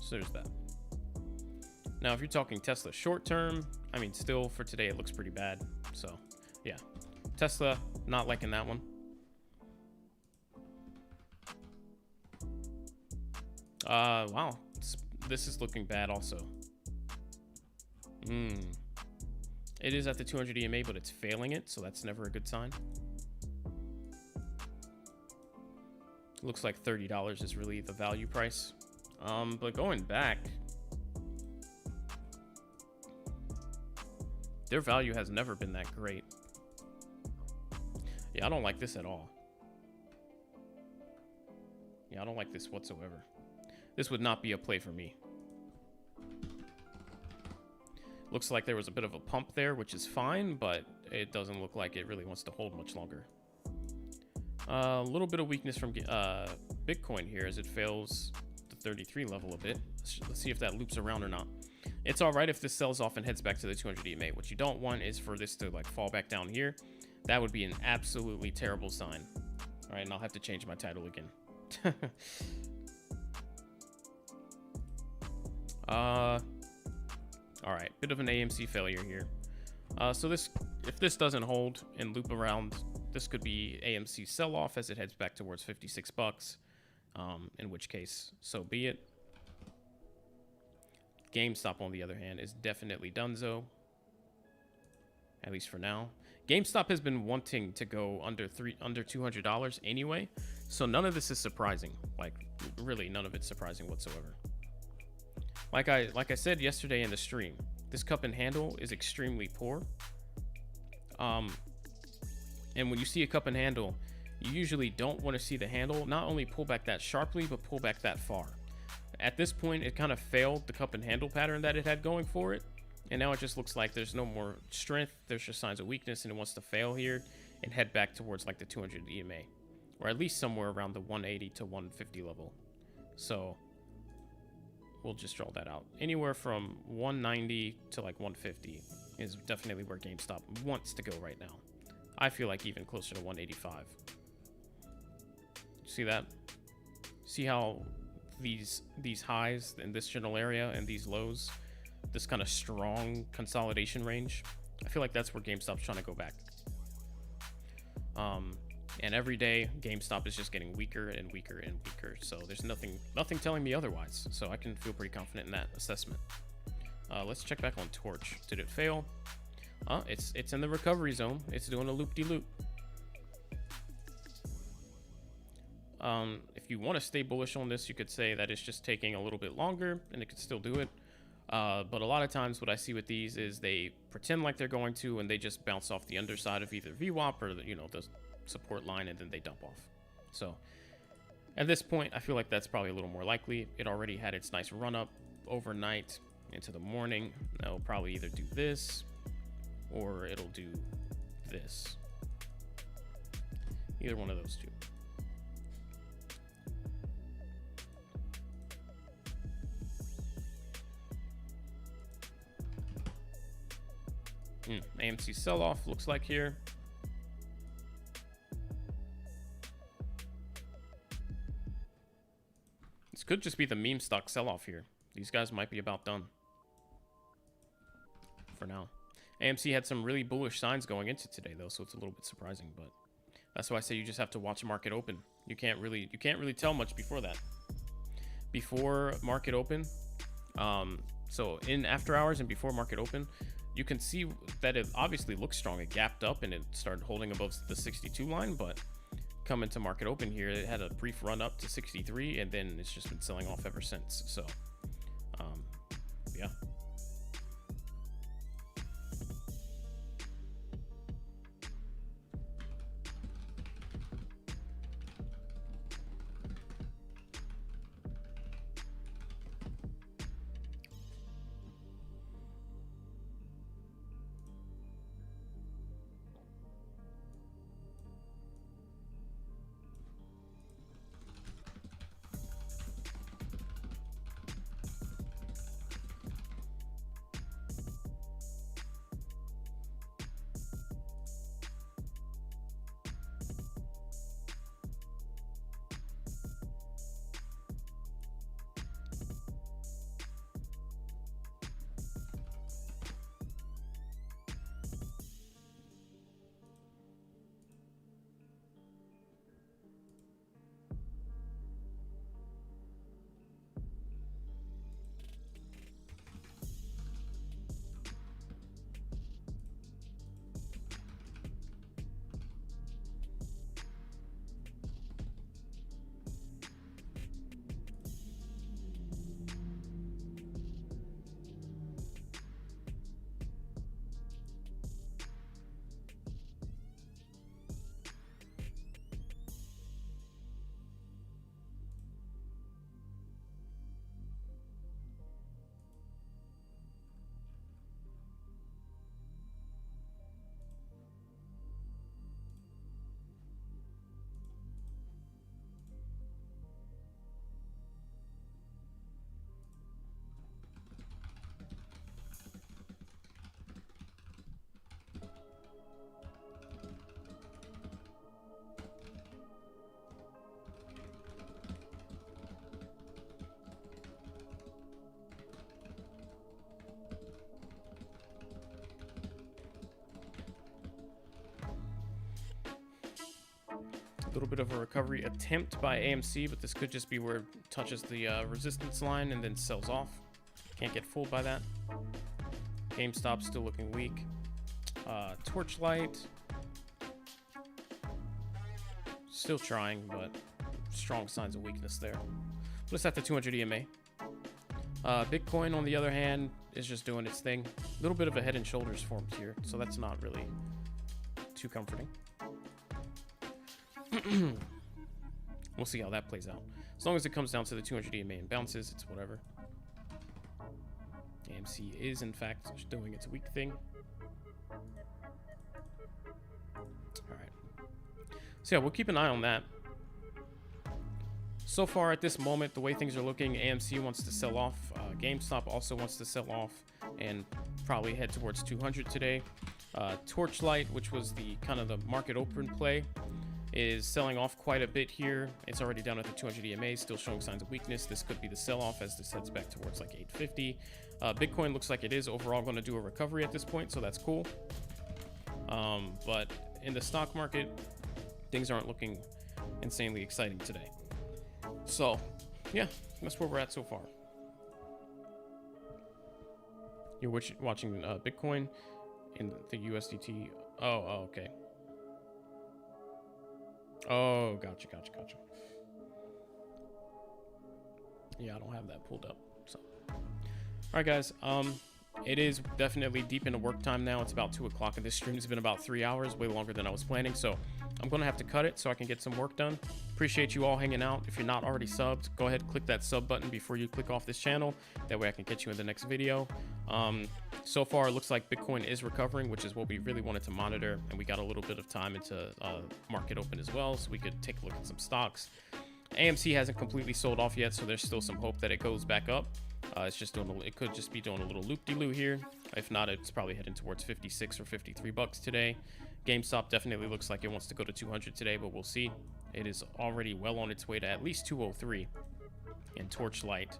So there's that. Now, if you're talking Tesla short term, I mean, still for today, it looks pretty bad. So yeah, Tesla, not liking that one. Wow. This is looking bad also. It is at the 200 EMA, but it's failing it, so that's never a good sign. Looks like $30 is really the value price. But going back, their value has never been that great. Yeah, I don't like this at all. Yeah, I don't like this whatsoever. This would not be a play for me. Looks like there was a bit of a pump there, which is fine, but it doesn't look like it really wants to hold much longer. A little bit of weakness from Bitcoin here as it fails the 33 level a bit. Let's see if that loops around or not. It's all right if this sells off and heads back to the 200 EMA. What you don't want is for this to like fall back down here. That would be an absolutely terrible sign. All right, and I'll have to change my title again. All right, bit of an AMC failure here. So if this doesn't hold and loop around, this could be AMC sell-off as it heads back towards 56 bucks. In which case, so be it. GameStop, on the other hand, is definitely donezo. At least for now. GameStop has been wanting to go under $200 anyway, so none of this is surprising. Like, really, none of it's surprising whatsoever. Like I said yesterday in the stream, this cup and handle is extremely poor. And when you see a cup and handle, you usually don't want to see the handle not only pull back that sharply, but pull back that far. At this point, it kind of failed the cup and handle pattern that it had going for it. And now it just looks like there's no more strength. There's just signs of weakness, and it wants to fail here and head back towards like the 200 EMA, or at least somewhere around the 180 to 150 level. So we'll just draw that out. Anywhere from 190 to like 150 is definitely where GameStop wants to go right now. I feel like even closer to 185. See that? See how these highs in this general area and these lows, this kind of strong consolidation range, I feel like that's where GameStop's trying to go back. And every day GameStop is just getting weaker and weaker and weaker, so there's nothing telling me otherwise, so I can feel pretty confident in that assessment. Let's check back on Torch. Did it fail? It's in the recovery zone. It's doing a loop-de-loop. If you want to stay bullish on this, you could say that it's just taking a little bit longer and it could still do it. But a lot of times what I see with these is they pretend like they're going to, and they just bounce off the underside of either VWAP or the support line, and then they dump off. So at this point, I feel like that's probably a little more likely. It already had its nice run up overnight into the morning. Now it'll probably either do this or it'll do this. Either one of those two. AMC sell-off looks like here. This could just be the meme stock sell-off here. These guys might be about done for now. AMC had some really bullish signs going into today though, so it's a little bit surprising, but that's why I say you just have to watch market open. You can't really tell much before that. Before market open, so in after hours and before market open, you can see that it obviously looks strong. It gapped up and it started holding above the 62 line, but coming to market open here, it had a brief run up to 63, and then it's just been selling off ever since. So, yeah. little bit of a recovery attempt by AMC, but this could just be where it touches the resistance line and then sells off. Can't get fooled by that. GameStop still looking weak. Torchlight still trying, but strong signs of weakness there. Let's at the 200 EMA. Bitcoin, on the other hand, is just doing its thing. A little bit of a head and shoulders formed here, so that's not really too comforting. We'll see how that plays out. As long as it comes down to the 200 EMA and bounces, it's whatever. AMC is, in fact, doing its weak thing. Alright. So yeah, we'll keep an eye on that. So far at this moment, the way things are looking, AMC wants to sell off. GameStop also wants to sell off and probably head towards 200 today. Torchlight, which was the kind of the market open play, is selling off quite a bit here. It's already down at the 200 EMA, still showing signs of weakness. This could be the sell-off as this heads back towards like 850. Bitcoin looks like it is overall going to do a recovery at this point, so that's cool. But in the stock market, things aren't looking insanely exciting today. So, yeah, that's where we're at so far. You're watching Bitcoin in the USDT. Oh, okay. Oh, gotcha. Yeah, I don't have that pulled up. So, all right, guys. It is definitely deep into work time now. It's about 2 o'clock, and this stream has been about 3 hours, way longer than I was planning. So I'm going to have to cut it so I can get some work done. Appreciate you all hanging out. If you're not already subbed, go ahead, click that sub button before you click off this channel. That way I can get you in the next video. So far, it looks like Bitcoin is recovering, which is what we really wanted to monitor. And we got a little bit of time into market open as well, so we could take a look at some stocks. AMC hasn't completely sold off yet, so there's still some hope that it goes back up. It's just doing it could just be doing a little loop-de-loo here. If not, it's probably heading towards 56 or 53 bucks today. GameStop definitely looks like it wants to go to 200 today, but we'll see. It is already well on its way to at least 203. And Torchlight,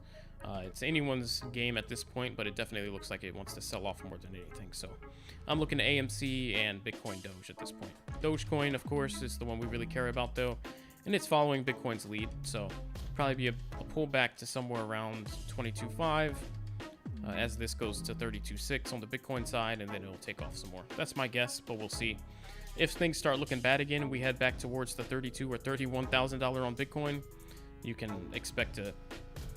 it's anyone's game at this point, but it definitely looks like it wants to sell off more than anything. So I'm looking at AMC and Bitcoin Doge at this point. Dogecoin, of course, is the one we really care about, though. And it's following Bitcoin's lead, so probably be a pullback to somewhere around 22.5 as this goes to 32.6 on the Bitcoin side, and then it'll take off some more. That's my guess, but we'll see. If things start looking bad again and we head back towards the $32,000 or $31,000 on Bitcoin, you can expect to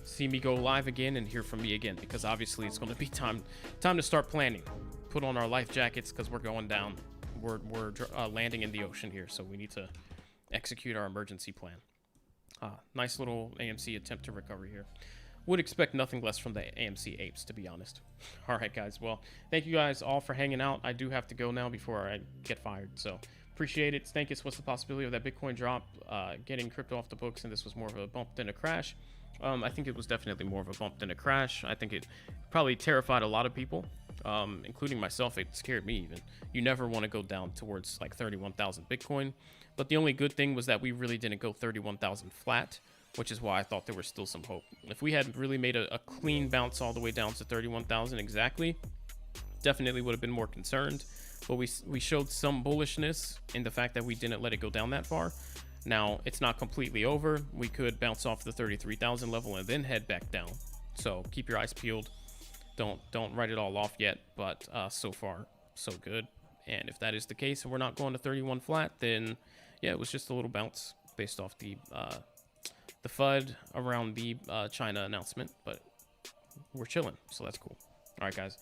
see me go live again and hear from me again, because obviously it's going to be time to start planning. Put on our life jackets because we're going down. We're landing in the ocean here, so we need to execute our emergency plan. Nice little AMC attempt to recover here. Would expect nothing less from the AMC apes, to be honest. All right, guys. Well, thank you guys all for hanging out. I do have to go now before I get fired, so appreciate it. Stankus, what's the possibility of that Bitcoin drop getting crypto off the books, and this was more of a bump than a crash? I think it was definitely more of a bump than a crash. I think it probably terrified a lot of people, including myself. It scared me even. You never want to go down towards like 31,000 Bitcoin. But the only good thing was that we really didn't go 31,000 flat, which is why I thought there was still some hope. If we had really made a clean bounce all the way down to 31,000 exactly, definitely would have been more concerned. But we showed some bullishness in the fact that we didn't let it go down that far. Now, it's not completely over. We could bounce off the 33,000 level and then head back down. So keep your eyes peeled. Don't write it all off yet, but so far, so good. And if that is the case and we're not going to 31 flat, then yeah, it was just a little bounce based off the FUD around the China announcement, but we're chilling, so that's cool. All right, guys,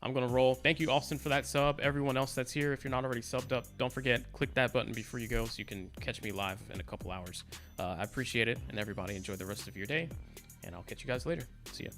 I'm gonna roll. Thank you, Austin, for that sub. Everyone else that's here, if you're not already subbed up, don't forget, click that button before you go so you can catch me live in a couple hours. I appreciate it, and everybody enjoy the rest of your day, and I'll catch you guys later. See ya.